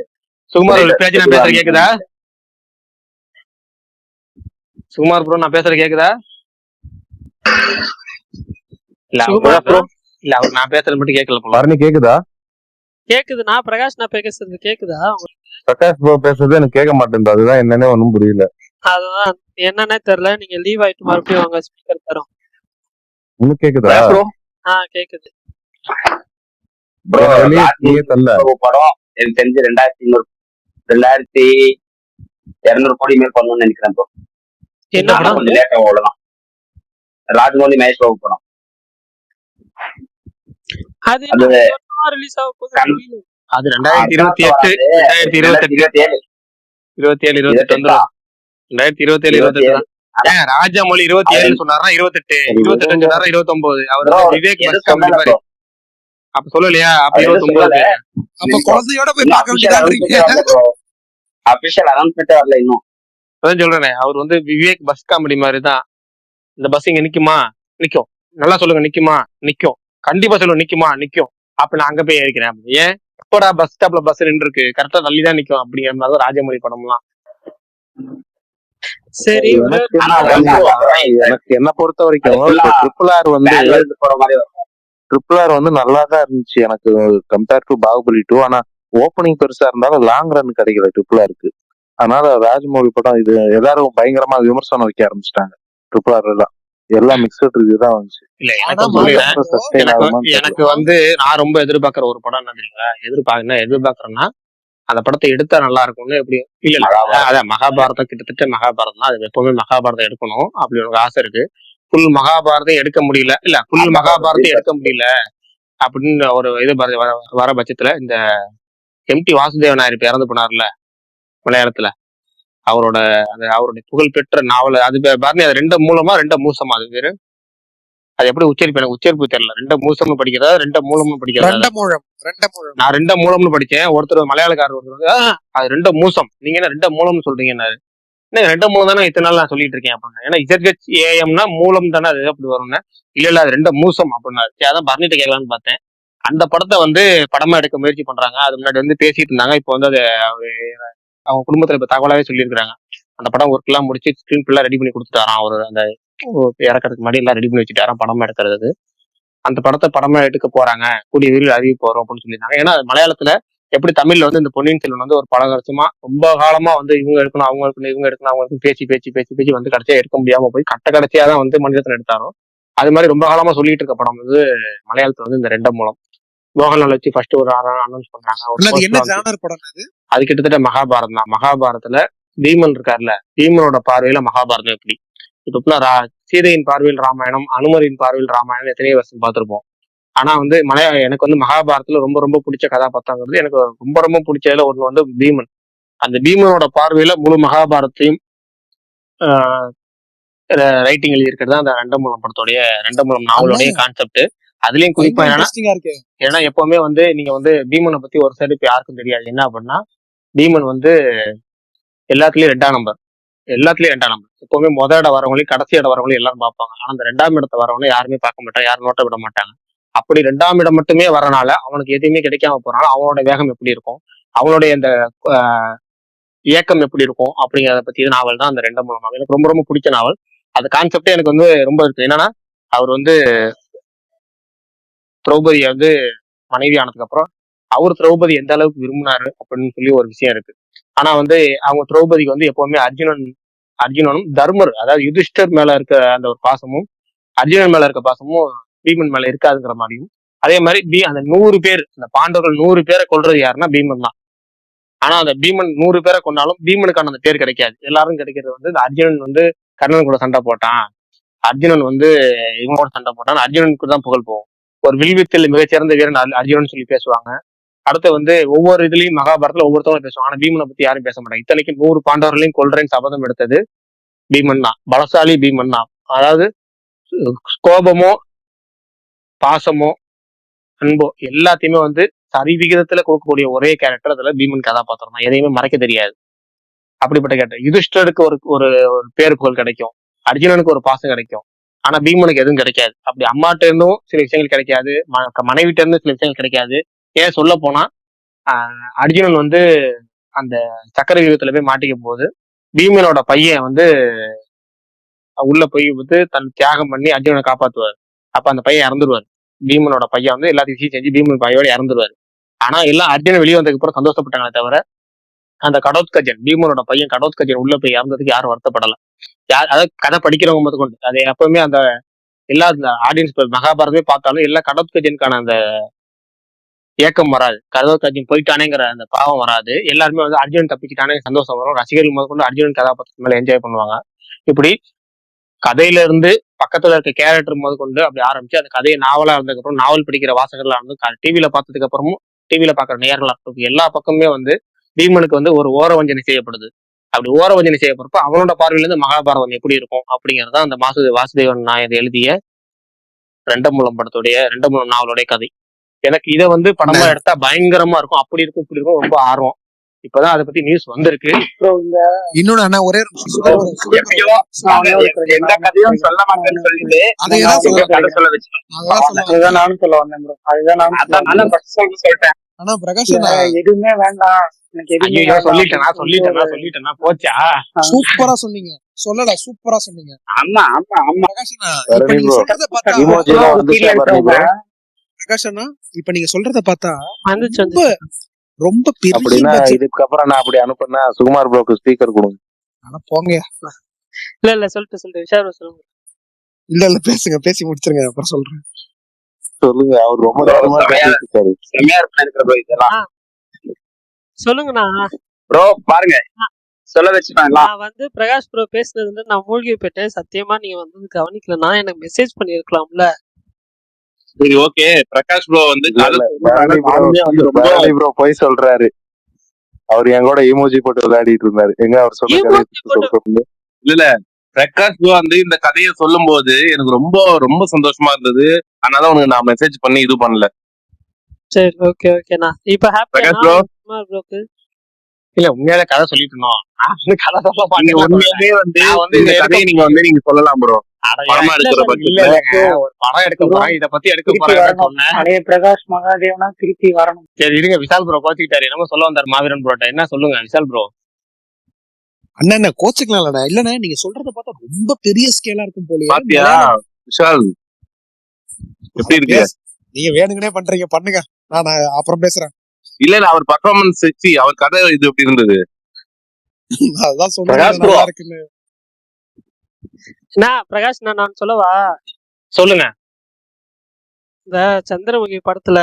சுகுமார் சொல்லிட்டு பேச்சு நான் பேசுறது கேக்குதா? சுகுமார் ப்ரோ நான் பேசுறது கேக்குதா? இல்ல சுகுமார் ப்ரோ இல்ல அவர் நான் பேசுறது மட்டும் கேட்கல போல. பரணி கேக்குதா? கேக்குதுண்ணா. பிரகாஷ் நான் பேசுறது கேக்குதா? பிரகாஷ் ப்ரோ பேசுறது எனக்கு கேட்க மாட்டேங்குது. அதுதான் என்னன்னே ஒன்றும் புரியல. அதுதான் என்னன்னே தெரியல. நீங்க லீவ் ஆயிட்டு மறுபடியும் வாங்க, ஸ்பீக்கர் தரோம். இன்னும் கேக்குதா? ப்ரோ கேக்குது. ப்ரோ என்ன வெளியே லாஸ்ட் நீயே தரல. படம் எனக்கு தெரிஞ்சு 2000 2200 கோடி மேல் பண்ணணும்னு நினைக்கிறேன் ப்ரோ. என்ன என்ன ஆனா படம்? கொஞ்சம் லேட் ஆகும் அவ்வளவுதான். ராஜமௌலி மகேஷ் பாபு படம். அது என்ன அது இந்த வருஷமா ரிலீஸ் ஆக போகுது கண் தெரியல. அது அடுத்த மாசம் 2028 வராது. 2027 2027 27 28 28 வந்துடும். 2027 28 தான். ஏன் ராஜமௌழி 27 சொன்னாரா 28 சரி 28 விடுங்க. சொன்னாரா 29 அவர் ப்ரோ வந்து விவேக் எதுவும் பஸ் காமெடி சொல்லல மாதிரி ப்ரோ. அப்ப சொல்லலையா? அப்ப அவர் எதுவும் 29 சொல்லல. அப்ப இன்னும் குழந்தையோட போய் பார்க்க அபிஷியல் வேண்டியதான்றீங்க. அனௌன்ஸ்மெண்ட்டே வரல ப்ரோ. அபிஷியல் அனௌன்ஸ்மெண்ட்டே வரல இன்னும். அதான் சொல்றேனே, அவர் வந்து விவேக் பஸ் காமெடி மாதிரி தான். இந்த பஸ் இங்க நிக்குமா நிக்கும், நல்லா சொல்லுங்க நிக்குமா நிக்கும், கண்டிப்பா சொல்லுங்க நிக்குமா நிக்கும், அப்ப நான் அங்க போய் ஏறிக்கிறேன். ஏன் எப்படா பஸ் ஸ்டாப்ல பஸ் நின்று இருக்கு, கரெக்டா தள்ளி தான் நிக்கும் அப்படிங்கிற மாதிரி தான் ராஜமௌழி படம்லாம். சரி எனக்கு ஆனா என்ன வந்து எனக்கு என்ன பொறுத்த அது வரைக்கும் ஃபுல்லா இப்போ ட்ரிபிள் வந்து வேன்ல இருந்து போற மாதிரி வரும். நல்லா தான் இருந்துச்சு எனக்கு கம்பேர் டு பாகுபலி 2. ஆனா ஓப்பனிங் பெருசா இருந்தாலும் லாங் ரன் கிடைக்கல ட்ரிபிள். அதனால ராஜமௌழி படம் இது எல்லாரும் பயங்கரமா விமர்சனம் வைக்க ஆரம்பிச்சிட்டாங்க. ட்ரிபிள் எல்லாம் எல்லாம் மிக்சட் ரிவ்யூ தான் வந்துச்சு. இல்ல ஆனா எனக்கு மாயா சொல்லுறேன், ப்ரோ, சஸ்டெயின் எனக்கு ஆகுமான்னு தெரியல. எனக்கு வந்து நான் ரொம்ப எதிர்பார்க்கிற ஒரு படம் என்ன தெரியுங்களா? எதிர்பார்க்கறேன்னா அந்த படத்தை எடுத்தா நல்லா இருக்கும்னு எப்படி இல்ல இல்ல மகாபாரதம். அதான் மகாபாரதம், கிட்டத்தட்ட மகாபாரதம் தான். அது எப்பவுமே மகாபாரதம் எடுக்கணும் அப்படி ஒரு ஆசை இருக்கு. ஃபுல் மகாபாரதம் எடுக்க முடியல, இல்ல ஃபுல் அதான் மகாபாரதம் எடுக்க எதிர்பார்த்து. முடியல அப்படின்னு ஒரு இது வர பட்சத்துல இந்த எம்டி வாசுதேவன் நாயர் இப்ப இறந்து போனார்ல மலையாளத்துல, அவரோட அவருடைய புகழ்பெற்ற நாவல் அது பாருங்க. அது ரெண்ட மூலமா ரெண்ட மூசமா அது பேரு, அது எப்படி உச்சரிப்பு எனக்கு உச்சரிப்பு தெரியல. ரெண்ட மூசம்னு படிக்கிறதா ரெண்ட மூலம்னு படிக்கிறதா? ரெண்டமுழம். நான் ரெண்ட மூலம்னு படிச்சேன். ஒருத்தர் மலையாளக்காரர் ஒருத்தர் வந்து அது ரெண்ட மூசம், நீங்க என்ன ரெண்ட மூலம்னு சொல்றீங்கன்னாரு. என்ன ரெண்ட மூலம் தானே இத்தனை நாள் நான் சொல்லிட்டு இருக்கேன் அப்படின்னா, ஏன்னா ZHAMனா மூலம் தானே, அது அப்படி வரும்னு. இல்ல அது ரெண்ட மூசம் அப்படின்னாரு. சரி, அதான் பரணிட்ட கேட்கலான்னு பார்த்தேன். அந்த படத்தை வந்து படமா எடுக்க முயற்சி பண்றாங்க. அது முன்னாடி வந்து பேசிட்டு இருந்தாங்க. இப்போ வந்து அது அவங்க குடும்பத்துல இப்ப தகவலாவே சொல்லியிருக்காங்க. அந்த படம் ஒர்க் எல்லாம் முடிச்சு ஸ்கிரீன் ஃபுல்லா ரெடி பண்ணி கொடுத்துட்டாராம். அவர் அந்த இறக்கறதுக்கு முன்னாடி எல்லாம் ரெடி பண்ணி வச்சுட்டாராம் படமா எடுக்கிறது. அந்த படத்தை படமா எடுக்க போறாங்க, கூடிய விரைவில் அறிவிப்பு வரும் அப்படின்னு சொல்லியிருந்தாங்க. ஏன்னா மலையாளத்துல எப்படி தமிழ்ல வந்து இந்த பொன்னியின் செல்வன் வந்து ஒரு பல வருஷமா ரொம்ப காலமா வந்து இவங்க எடுக்கணும் அவங்க எடுக்கணும் இவங்க எடுக்கணும் அவங்க எடுக்கணும் பேச்சு பேச்சு பேச்சு பேச்சு வந்து கடைசியா எடுக்க முடியாம போய் கடைசியா தான் வந்து மனிதத்தில் எடுத்தாரோ. அது மாதிரி ரொம்ப காலமா சொல்லிட்டு இருக்க படம் வந்து மலையாளத்துல வந்து இந்த ரெண்ட மூலம் மோகன்லால் வச்சு ஃபர்ஸ்ட் ஒரு அனௌன்ஸ் பண்ணாங்க. இல்ல, அது என்ன ஜானர் படம் அது? அது கிட்டத்தட்ட மகாபாரதம் தான். மகாபாரதத்துல பீமன் இருக்காருல்ல, பீமனோட பார்வையில மகாபாரதம் எப்படி இப்ப சீதையின் பார்வையில் ராமாயணம், அனுமரின் பார்வையில் ராமாயணம் எத்தனையோ வருஷம் பார்த்திருப்போம். ஆனா வந்து எனக்கு வந்து மகாபாரதத்துல ரொம்ப ரொம்ப பிடிச்ச கதாபாத்திரங்கிறது, எனக்கு ரொம்ப ரொம்ப பிடிச்சதுல ஒண்ணு வந்து பீமன். அந்த பீமனோட பார்வையில முழு மகாபாரத்தையும் ரைட்டிங் எழுதி இருக்கிறது அந்த ரெண்டமூலம் படத்தோடைய ரெண்டமூலம் நாவலோடைய கான்செப்ட். அதுலயும் குறிப்பா என்னன்னா, இன்ட்ரெஸ்டிங்கா இருக்கு. ஏன்னா எப்பவுமே வந்து நீங்க வந்து பீமனை பத்தி ஒரு சைடு இப்ப யாருக்கும் தெரியாது. என்ன அப்படின்னா பீமன் வந்து எல்லாத்துலயும் 2ஆம் நம்பர், எல்லாத்துலயும் 2ஆம் நம்பர். எப்பவுமே முதல் இடம் வரவங்களையும் கடைசி இடம் வரவங்களையும் எல்லாரும் பார்ப்பாங்க. ஆனா அந்த 2ஆம் இடத்தை வரவங்க யாருமே பார்க்க மாட்டாங்க, யாரும் நோட்ட விட மாட்டாங்க. அப்படி 2ஆம் இடம் மட்டுமே வரனால அவனுக்கு எதுவுமே கிடைக்காம போறனால அவனோட வேகம் எப்படி இருக்கும், அவனுடைய அந்த இயக்கம் எப்படி இருக்கும் அப்படிங்கிறத பத்தி நாவல் தான் அந்த ரெண்டமூலம். எனக்கு ரொம்ப ரொம்ப பிடிச்ச நாவல். அந்த கான்செப்டே எனக்கு வந்து ரொம்ப இருக்கு. என்னன்னா அவர் வந்து திரௌபதியை வந்து மனைவி ஆனதுக்கு அப்புறம் அவர் திரௌபதி எந்த அளவுக்கு விரும்பினாரு அப்படின்னு சொல்லி ஒரு விஷயம் இருக்கு. ஆனா வந்து அவங்க திரௌபதிக்கு வந்து எப்பவுமே அர்ஜுனனும் தர்மர், அதாவது யுதிஷ்டர் மேல இருக்க அந்த ஒரு பாசமும் அர்ஜுனன் மேல இருக்க பாசமும் பீமன் மேல இருக்காதுங்கிற மாதிரியும், அதே மாதிரி அந்த 100 பேர், அந்த பாண்டவர்கள் 100 பேரை கொல்றது யாருன்னா பீமன் தான். ஆனா அந்த பீமன் 100 பேரை கொண்டாலும் பீமனுக்கான அந்த பேர் கிடைக்காது. எல்லாரும் கிடைக்கிறது வந்து இந்த அர்ஜுனன் வந்து கர்ணன் கூட சண்டை போட்டான், அர்ஜுனன் வந்து இவனோட சண்டை போட்டான், அர்ஜுனனுக்கு தான் புகழ் போகும். ஒரு வில்வித்தில் மிகச்சிறந்த வீரன் அர்ஜுனன் சொல்லி பேசுவாங்க. அடுத்து வந்து ஒவ்வொரு இதுலயும் மகாபாரதத்துல ஒவ்வொருத்தவங்களும் பேசுவாங்க. ஆனா பீமனை பத்தி யாரும் பேச மாட்டாங்க. இத்தனைக்கும் 100 பாண்டவர்களையும் கொல்றேன்னு சபதம் எடுத்தது பீமன் தான், பலசாலி பீமன் தான். அதாவது கோபமோ பாசமோ அன்போ எல்லாத்தையுமே வந்து சரிவிகிதத்துல கொடுக்கக்கூடிய ஒரே கேரக்டர் அதுல பீமன் கதாபாத்திரம் தான். எதையுமே மறைக்க தெரியாது. அப்படிப்பட்ட கேரக்டர். யுதிஷ்டருக்கு ஒரு ஒரு பேர் புகழ் கிடைக்கும், அர்ஜுனனுக்கு ஒரு பாசம் கிடைக்கும். ஆனா பீமனுக்கு எதுவும் கிடைக்காது. அப்படி அம்மாட்ட இருந்தும் சில விஷயங்கள் கிடைக்காது, மனைவிட்ட இருந்து சில விஷயங்கள் கிடைக்காது. ஏன் சொல்ல போனா அர்ஜுனன் வந்து அந்த சக்கர வியூகத்துல போய் மாட்டிக்க போது பீமனோட பையன் வந்து உள்ள போய் வந்து தன் தியாகம் பண்ணி அர்ஜுனனை காப்பாத்துவார். அப்ப அந்த பையன் இறந்துருவார். பீமனோட பையன் வந்து எல்லாத்தையும் விஷயம் செஞ்சு பீமன் பையோட இறந்துருவாரு. ஆனா எல்லாம் அர்ஜுனன் வெளியே வந்ததுக்கு அப்புறம் சந்தோஷப்பட்டாங்களே தவிர அந்த கடோத்கஜன், பீமனோட பையன் கடோத்கஜன் உள்ள போய் இறந்ததுக்கு யாரும் வருத்தப்படல. அதாவது கதை படிக்கிறவங்க முதல் கொண்டு அது எப்பவுமே அந்த எல்லா ஆடியன்ஸ் மகாபாரதமே பார்த்தாலும் எல்லா கடோத்கஜனுக்கான அந்த ஏக்கம் வராது. கர்ஜுன் போயிட்டானேங்கிற அந்த பாவம் வராது. எல்லாருமே வந்து அர்ஜுனன் தப்பிச்சிட்டானே சந்தோஷம் வரும். ரசிகர்கள் முதற்கொண்டு அர்ஜுனன் கதாபாத்திரத்து மேல என்ஜாய் பண்ணுவாங்க. இப்படி கதையில இருந்து பக்கத்துல இருக்க கேரக்டர் முதற்கொண்டு அப்படி ஆரம்பிச்சு அந்த கதையை நாவலா இருந்ததுக்கு அப்புறம் நாவல் படிக்கிற வாசகர்களா இருந்து டிவியில பார்த்ததுக்கு அப்புறமும் டிவியில பாக்குற நேர்களா இருக்கட்டும் எல்லா பக்கமுமே வந்து பீமனுக்கு வந்து ஒரு ஓரவஞ்சனை செய்யப்படுது. அப்படி ஓரவஞ்சனை செய்யப்படுறப்ப அவனோட பார்வையில இருந்து மகாபாரதம் எப்படி இருக்கும் அப்படிங்கறத அந்த வாசுதேவன் நாயர் எழுதிய ரெண்டமுலம் படத்துடைய ரெண்டமுலம் நாவலுடைய கதை. எனக்கு இதை வந்து படமா எடுத்தா பயங்கரமா இருக்கும். அப்படி இருக்கும் இப்படி இருக்கும் ரொம்ப ஆர்வம். இப்பதான் அதை பத்தி நியூஸ் வந்திருக்கு. இன்னொன்னு அண்ணா ஒரே ஒரு எப்பயோ எந்த கதையும் சொல்ல மாட்டேன்னு சொல்லிட்டு கதை சொல்ல வச்சுட்டேன். அதுதான் நானும் சொல்ல வந்தேன் ப்ரோ. அதுதான் நானும் சொல்லிட்டேன். ஆனா பிரகாஷ் அண்ணா எதுவுமே வேண்டாம் எனக்கு எதுவுமே ஐயோ சொல்லிட்டேனா போச்சா? சூப்பரா சொன்னீங்க. சொல்லடா சூப்பரா சொன்னீங்க. ஆமா ஆமா ஆமா பிரகாஷ் அண்ணா இப்ப நீங்க சொல்றத பார்த்தா இமோஜிலாம் வந்துச்சா பாருங்க bro. பிரகாஷ் அண்ணா இப்ப நீங்க சொல்றத பார்த்தா வந்துச்சு ரொம்ப ரொம்ப பெரிய அப்படின்னா budget. இதுக்கப்புறம் நான் அப்படி அனுப்புனா சுகுமார் ப்ரோக்கு ஸ்பீக்கர் கொடுங்க. ஆனா போங்க. இல்ல சொல்லிட்டு விஷால் சொல்லுங்க. இல்ல பேசுங்க, பேசி முடிச்சிருங்க அப்புறம் சொல்றேன். சொல்லுங்க. அவர் ரொம்ப நேரமா பேசிட்டு இருக்காரு. செம்மையா இருக்கிற ப்ரோ இதெல்லாம். சொல்லுங்கண்ணா. ப்ரோ பாருங்க சொல்ல வச்சுட்டாங்களா? நான் வந்து பிரகாஷ் ப்ரோ பேசுனதுல நான் மூழ்கி போயிட்டேன். சத்தியமா நீங்க வந்து கவனிக்கலன்னா எனக்கு மெசேஜ் பண்ணிருக்கலாம்ல. சரி ஓகே. பிரகாஷ் ப்ரோ வந்து பரணி ப்ரோ போய் சொல்றாரு. அவர் என் கூட இமோஜி போட்டு விளையாடிட்டு இருந்தாரு. எங்க அவர் சொன்ன கதையை சொல்றீங்க? இல்ல பிரகாஷ் ப்ரோ வந்து இந்த கதையை சொல்லும் போது எனக்கு ரொம்ப ரொம்ப சந்தோஷமா இருந்தது. அதனால உனக்கு நான் மெசேஜ் பண்ணி இது பண்ணல. சரி ஓகேண்ணா. இப்ப பிரகாஷ் ப்ரோ ப்ரோக்கு இல்ல உண்மையாவே கதை சொல்லிட்டு இருந்தோம். கதை சொல்ல நீங்க உண்மையாவே வந்து இந்த கதையை நீங்க சொல்லலாம் ப்ரோ. படமா எடுக்கிற பட்சத்துல ஒரு படம் எடுக்க போறேன் இத பத்தி எடுக்க போறேன் சொன்னேன். பழைய பிரகாஷ் மகாதேவனா திருப்பி வரணும். சரி இருங்க. விஷால் ப்ரோ கோச்சிக்கிட்டாரு. என்னமோ சொல்ல வந்தாரு மாவீரன் ப்ரோட்ட. என்ன சொல்லுங்க விஷால் ப்ரோ. அண்ணா என்ன கோச்சுக்கலாம்லண்ணா. இல்லண்ணா நீங்க சொல்றத பார்த்தா ரொம்ப பெரிய ஸ்கேலா இருக்கும் போலயே. பாத்தியா விஷால் எப்படி இருக்கு? நீங்க வேணுங்கனே பண்றீங்க, பண்ணுங்க. நான் அப்புறம் பேசுறேன். இல்ல அவர் பர்ஃபார்மன்ஸ் அவர் கதை இது எப்படி இருந்தது? அதான் சொல்றேன் நல்லா இருக்குன்னு. பிரகாஷ் நான் சொல்லவா? சொல்லுங்க. இந்த சந்திரமுகி படத்துல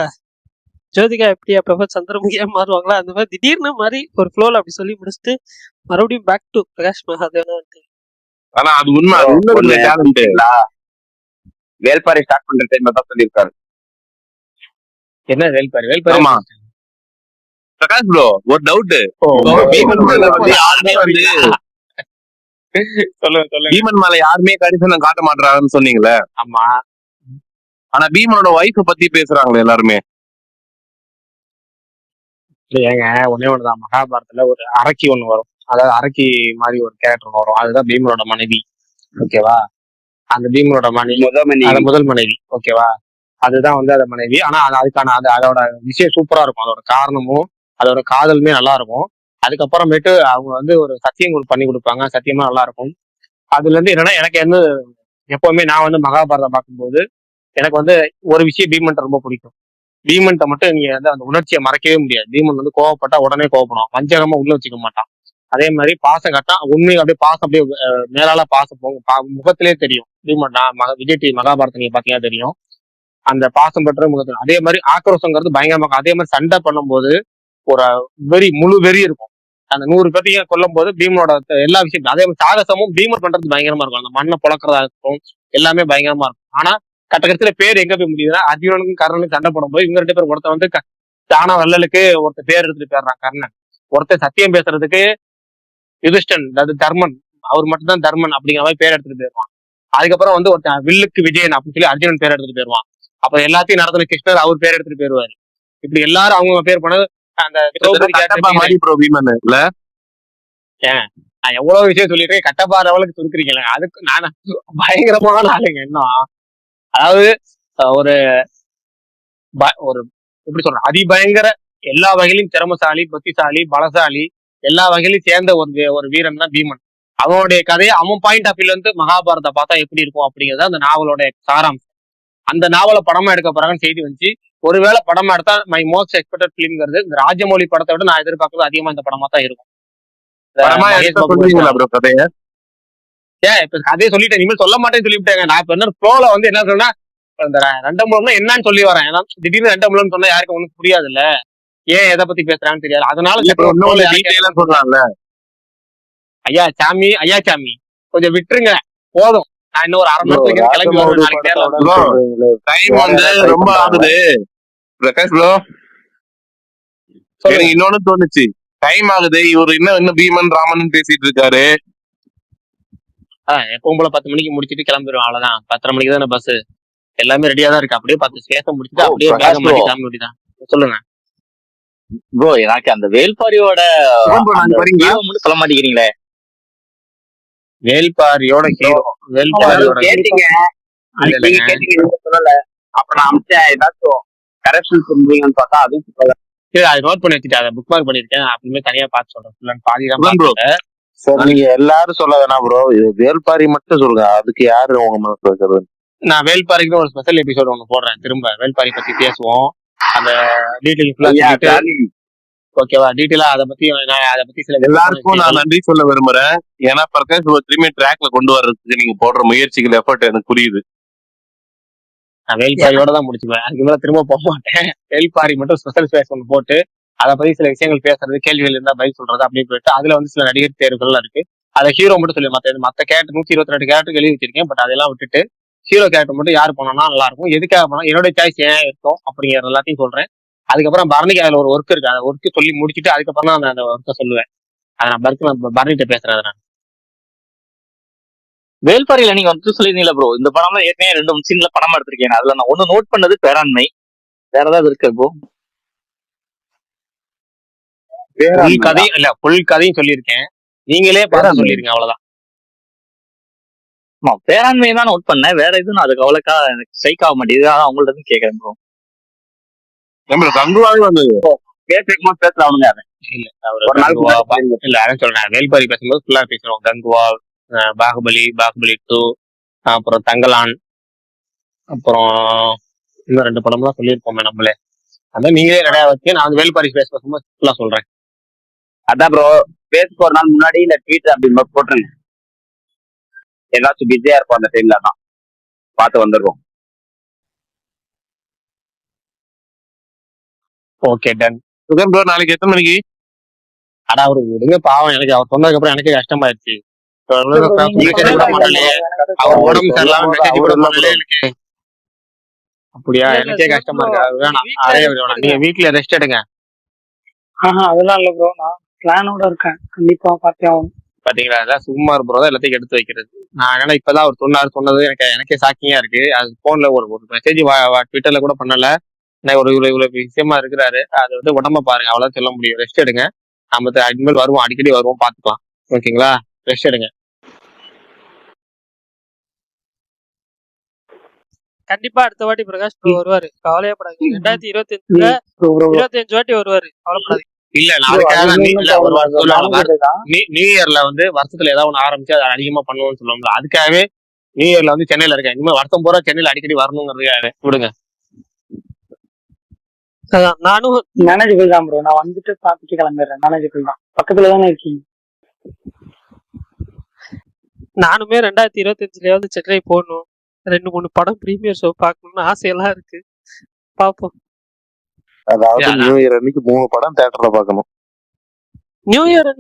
ஜோதிகா எப்படி அப்பப்ப சந்திரமுகியா மாறுவாங்களா அந்த மாதிரி திடீர்னு மாதிரி ஒரு ஃப்ளோல அப்படி சொல்லி முடிச்சுட்டு மறுபடியும் பேக் டு பிரகாஷ் மகாதேவன். ஆனா அது உண்மை. வேல்பாரி ஸ்டார்ட் பண்ற டைம் தான் சொல்லியிருக்காரு. என்ன வேல்பாரி? ஆமா பிரகாஷ் ப்ரோ ஒரு டவுட். சொல்லுங்க. பீமன் மேல யாருமே கரிசனம் காட்ட மாட்டாங்கன்னு சொன்னீங்களே. ஆமா. ஆனா பீமனோட ஒய்ஃப பத்தி பேசுறாங்களே எல்லாருமே. ஏங்க ஒன்னே ஒண்ணுதான். மகாபாரதத்துல ஒரு அரக்கி ஒண்ணு வரும். அதாவது அரக்கி மாதிரி ஒரு கேரக்டர் வரும். அதுதான் பீமனோட மனைவி. ஓகேவா? அந்த பீமனோட முதல் மனைவி. ஓகேவா? அதுதான் வந்து அந்த மனைவி. ஆனா அதுக்கான அதோட விஷயம் சூப்பரா இருக்கும். அதோட காரணமும் அதோட காதலுமே நல்லா இருக்கும். அதுக்கப்புறமேட்டு அவங்க வந்து ஒரு சத்தியம் பண்ணி கொடுப்பாங்க. சத்தியமா நல்லா இருக்கும். அதுல இருந்து என்னன்னா எனக்கு வந்து எப்பவுமே நான் வந்து மகாபாரதம் பார்க்கும்போது எனக்கு வந்து ஒரு விஷயம் பீமன்ட்ட ரொம்ப பிடிக்கும். பீமன்ட்ட மட்டும் நீங்க வந்து அந்த உணர்ச்சியை மறைக்கவே முடியாது. பீமன் வந்து கோவப்பட்டா உடனே கோவப்படும். வஞ்சகமா உள்ள வச்சுக்க மாட்டான். அதே மாதிரி பாசம் கட்டா உண்மையை அப்படியே பாசம் அப்படியே மேலால பாசம் போகும். முகத்திலே தெரியும். பீமன் விஜய் டிவி மகாபாரதம் நீங்க பாத்தீங்கன்னா தெரியும். அந்த பாசம் பற்ற முகத்துல அதே மாதிரி ஆக்ரோஷங்கிறது பயங்கரமா. அதே மாதிரி சண்டை பண்ணும்போது ஒரு முழு வெறி இருக்கும். அந்த 100 பேர்த்தையும் கொல்லும் போது பீமனோட எல்லா விஷயத்தையும் அதே மாதிரி சாகசமும் பீமன் பண்றது பயங்கரமா இருக்கும். அந்த மண்ணை புழக்கிறதா இருக்கும் எல்லாமே பயங்கரமா இருக்கும். ஆனா கட்டத்துல பேர் எங்க போய் முடியுதுன்னா அர்ஜுனனுக்கும் கர்ணனுக்கும் சண்டை போடும்போது இவங்க 2 பேர் ஒருத்தர் வந்து தானா வள்ளலுக்கு ஒருத்தர் பேர் எடுத்துட்டு போயிடுறான் கர்ணன். ஒருத்தர் சத்தியம் பேசுறதுக்கு யுதிஷ்டன் அதாவது தர்மன் அவர் மட்டும் தான் தர்மன் அப்படிங்கிற மாதிரி பேர் எடுத்துட்டு போயிடுவான். அதுக்கப்புறம் வந்து ஒருத்தன் வில்லுக்கு விஜயன் அப்படின்னு சொல்லி அர்ஜுனன் பேர் எடுத்துட்டு போயிடுவான். அப்ப எல்லாத்தையும் நடத்துல கிருஷ்ணர் அவர் பேர் எடுத்துட்டு போயிருவாரு. இப்படி எல்லாரும் அவங்க பேர் பண்ணது அந்த நான் எவ்வளவு விஷயம் சொல்லிருக்கேன். கட்டப்பா லெவலுக்கு சுருக்குறீங்களே. அதுக்கு நான் பயங்கரமான ஆளுங்க இன்னும். அதாவது ஒரு எப்படி சொல்றேன் அதிபயங்கர எல்லா வகையிலும் திறமசாலி புத்திசாலி பலசாலி எல்லா வகையிலும் சேர்ந்த ஒரு வீரன் தான் பீமன். அவனுடைய கதையை அவன் பாயிண்ட் ஆஃப் வியூல இருந்து மகாபாரத பார்த்தா எப்படி இருக்கும் அப்படிங்கிறது அந்த நாவலோட சாராம்சம். அந்த நாவலை படமா எடுக்க போறாங்கன்னு செய்தி வந்துச்சு. ஒருவேளை படமா எடுத்தா மை மோஸ்ட் எக்ஸ்பெக்டட் பிலிம்ங்கிறது இந்த ராஜமௌலி படத்தை விட நான் எதிர்பார்க்கறது அதிகமா இந்த படமா தான் இருக்கும். ஏன் இப்ப கதையை சொல்லிட்டேன். இனிமேல் சொல்ல மாட்டேன்னு சொல்லிவிட்டாங்க. நான் இப்ப என்ன ஃப்ளோல வந்து என்ன சொன்னா அந்த ரெண்டம்பலம்னா என்னன்னு சொல்லி வரேன். ஏன்னா திடீர்னு ரெண்டம்பலம் சொன்னா யாருக்கும் ஒண்ணும் புரியாது இல்ல, ஏன் எதை பத்தி பேசுறான்னு தெரியாது. அதனால இப்போ இன்னொரு டீட்டெயிலா சொல்றாங்கல்ல. ஐயா சாமி ஐயா சாமி கொஞ்சம் விட்டுருங்க போதும். நான் இன்னும் ஒரு அரை மணி நேரத்துல இங்க கிளம்பி வருவேன். நாளைக்கு நேர்ல ப்ரோ டைம் வந்து ரொம்ப ஆகுது பிரகாஷ் ப்ரோ. எனக்கு இன்னொன்னு தோணுச்சு, டைம் ஆகுது, இவரு இன்னும் பீமன் ராமன் பேசிட்டு இருக்காரு. எப்பவும் போல 10 மணிக்கு முடிச்சிட்டு கிளம்பிடுவேன். அவ்வளவுதான். 10:30 மணிக்கு தானே பஸ், எல்லாமே ரெடியா தான் இருக்கு. அப்படியே 10 ஸ்டேஷன் முடிச்சுட்டு அப்படியே பேக பிரகாஷ் மாட்டி ப்ரோ கிளம்ப வேண்டியதான். சொல்லுங்க. ப்ரோ எனக்கு அந்த வேல்பாரியோட அந்த hero மட்டும் சொல்ல மாட்டேங்கிறீங்களே. வேல்பாரியோட ஹீரோ, வேல்பாரியோட கேட்டீங்க இல்ல அன்னைக்கு நீங்க இல்லைங்க. கேட்டீங்க, நீங்க சொல்லல. அப்ப நான் அமிச்சேன் ஏதாச்சும் கரெக்ஷன் சொல்றீங்கன்னு பார்த்தா அதுவும் சொல்லல. சரி, அதை நோட் பண்ணி வச்சுட்டு அதை புக் மார்க் பண்ணிருக்கேன். அப்படியே தனியா பார்த்து சொல்றேன். ஃபுல் அண்ட் பாதி தான் சுகன் ப்ரோ பார்த்துட்டேன். சார், நீங்க எல்லாரும் சொல்ல வேணாம் ப்ரோ, இது வேல்பாரி மட்டும் சொல்லுங்க. அதுக்கு யாரு உங்க மனசுல இருக்கிறது? நான் வேல்பாரிக்கு ஒரு ஸ்பெஷல் எபிசோட் ஒன்று போடுறேன். திரும்ப வேல்பாரி பத்தி பேசுவோம். அந்த டீட்டெயில் ஃபுல்லா ஐயா சொல்லிட்டு ஜாலி. ஓகேவா, டீட்டெயிலா அதை பத்தி நான் அதை பத்தி சில எல்லாருக்கும் நான் நன்றி சொல்ல விரும்புறேன். ஏன்னா பிரகாஷ் ப்ரோ திரும்பி ட்ராக்ல கொண்டு வர்றதுக்கு நீங்க போடுற முயற்சிகள் எஃபர்ட் எனக்கு புரியுது. நான் வேல்பாரியோட தான் முடிச்சுக்குவேன். அதுக்கு மேல திரும்ப போக மாட்டேன். வேல்பாரி மட்டும் ஸ்பெஷல் ஸ்பேஸ் ஒன்று போட்டு அதை பத்தி சில விஷயங்கள் பேசுறது, கேள்விகள் இருந்தா பதில் சொல்றது அப்படியே போயிட்டு அதுல வந்து சில நடிகர் தேர்வுகள்லாம் இருக்கு. அதை ஹீரோ மட்டும் சொல்லி மத்த கேரக்டர் 122 கேரக்டர் எழுதி வச்சிருக்கேன். பட் அதெல்லாம் விட்டுட்டு ஹீரோ கேரக்டர் மட்டும் யார் போனோம்னா நல்லா இருக்கும், எதுக்காக போனா என்னோட சாய்ஸ் ஏன் இருக்கும் அப்படிங்கிற எல்லாத்தையும் சொல்றேன். அதுக்கப்புறம் பரணிக்கு அதுல ஒரு ஒர்க் இருக்கு, அந்த ஒர்க்கு சொல்லி முடிச்சுட்டு அதுக்கப்புறம் தான் அந்த ஒர்க்கை சொல்லுவேன். அதை நான் பரணிட்ட பேசுறேன். அதை நான் வேல்பாரியில நீங்க வந்து சொல்லிருந்தீங்களா ப்ரோ, இந்த படம்ல ஏற்கனவே 2 சீன்ல படமா எடுத்திருக்கேன். அதுல நான் ஒண்ணு நோட் பண்ணது பேராண்மை. வேற ஏதாவது இருக்கு ப்ரோ? ஃபுல் கதையும் இல்ல, ஃபுல் கதையும் சொல்லியிருக்கேன். நீங்களே பார்த்து சொல்லிருங்க, அவ்வளவுதான். பேராண்மை தான் நோட் பண்ணேன். வேற எதுவும் நான் அதுக்கு அவ்வளோக்கா எனக்கு ஸ்ட்ரைக் ஆக மாட்டேங்குது. அதான் அவங்கள்ட்ட இருந்து கேட்கறேன் ப்ரோ. நம்ம கங்குவாவே வந்து பேசுறதுக்கு பேசல அவனுங்க. இல்ல அவரு கங்குவா இல்ல அதான் சொல்றேன். வேல்பாரி பேசும்போது ஃபுல்லா பேசுறோம். கங்குவா, பாகுபலி, பாகுபலி 2, அப்புறம் தங்கலான், அப்புறம் இன்னும் 2 படம்லாம் சொல்லியிருப்போமே நம்மளே. அதான் நீங்களே ரெடியா வச்சு நான் வந்து வேல்பாரி பேசும்போது ஃபுல்லா சொல்றேன். அதான் ப்ரோ, பேசுக்கு ஒரு நாள் முன்னாடி இல்ல ட்வீட் அப்படி போட்டுருங்க. ஏதாச்சும் பிஸியா இருப்போம் அந்த டைம்ல தான் பார்த்து வந்துடுவோம். Okay done. சுகன் ப்ரோ நாளைக்கு எத்தனை மணிக்கு? ஆனா அவரு விடுங்க பாவம், எனக்கு அவர் சொன்னதுக்கு அப்புறம் எனக்கே கஷ்டமாயிருச்சு. மெசேஜ் கூட பண்ணலையே, அவர் உடம்பு சரியில்லாம மெசேஜ் கூட பண்ணலையே எனக்கு. அப்படியா, இல்ல இல்ல எனக்கே சுகன் கஷ்டமா ப்ரோ, இருக்கு. அது வேணாம், வீட்ல அதே ரெஸ்ட் வேணாம். எடுங்க. நீங்க வீட்ல ரெஸ்ட் எடுங்க. அதெல்லாம் இல்ல ப்ரோ, நான் பிளானோட இருக்கேன். கண்டிப்பா பார்த்தே ஆகணும். பாத்தீங்களா, அதான் சுகுமார் ப்ரோ தான் எல்லாத்தையும் எடுத்து வைக்கிறது. நான் என்னன்னா இப்பதான் அவர் சொன்னது எனக்கே ஷாக்கிங்கா இருக்கு. அது போன்ல ஒரு மெசேஜ் ட்விட்டர்ல கூட பண்ணல. நான் இவ்வளவு விஷயமா இருக்கிறாரு. அது வந்து உடம்ப பாருங்க, அவ்வளவு சொல்ல முடியும். ரெஸ்ட் எடுங்க. நம்ம இனிமேல் வருவோம், அடிக்கடி வருவோம், பாத்துக்கலாம். ஓகேங்களா, ரெஸ்ட் எடுங்க. கண்டிப்பா அடுத்த வாட்டி பிரகாஷ் ப்ரோ வருவாரு, கவலையே படாதீங்க. 2025ல ப்ரோ 25 வாட்டி வருவாரு, கவலைப்படாதீங்க. இல்ல நான் அதுக்காக தான் ஒரு நியூ இயர்ல வந்து வருஷத்துல ஏதாவது ஒண்ணு ஆரம்பிச்சு அதை அதிகமா பண்ணுவோம்னு சொல்லுவோம்ல, அதுக்காகவே நியூ இயர்ல வந்து சென்னையில இருக்கேன். இனிமேல் வருஷம் பூரா சென்னையில அடிக்கடி வரணுங்கிறதுக்காக விடுங்க. அதான் நானும் மேனேஜபிள் தான் ப்ரோ. நான் வந்துட்டு பார்த்துட்டு கிளம்பிடுறேன். மேனேஜபிள் தான், பக்கத்துல தானே இருக்கீங்க. நானுமே 2025லயாவது சென்னை போகணும், 2-3 படம் பிரீமியர் ஷோ பார்க்கணும்னு ஆசையெல்லாம் இருக்கு. பாப்போம். அதாவது நியூ இயர் அன்னைக்கு 3 படம் தியேட்டர்ல பார்க்கணும். நியூ இயர்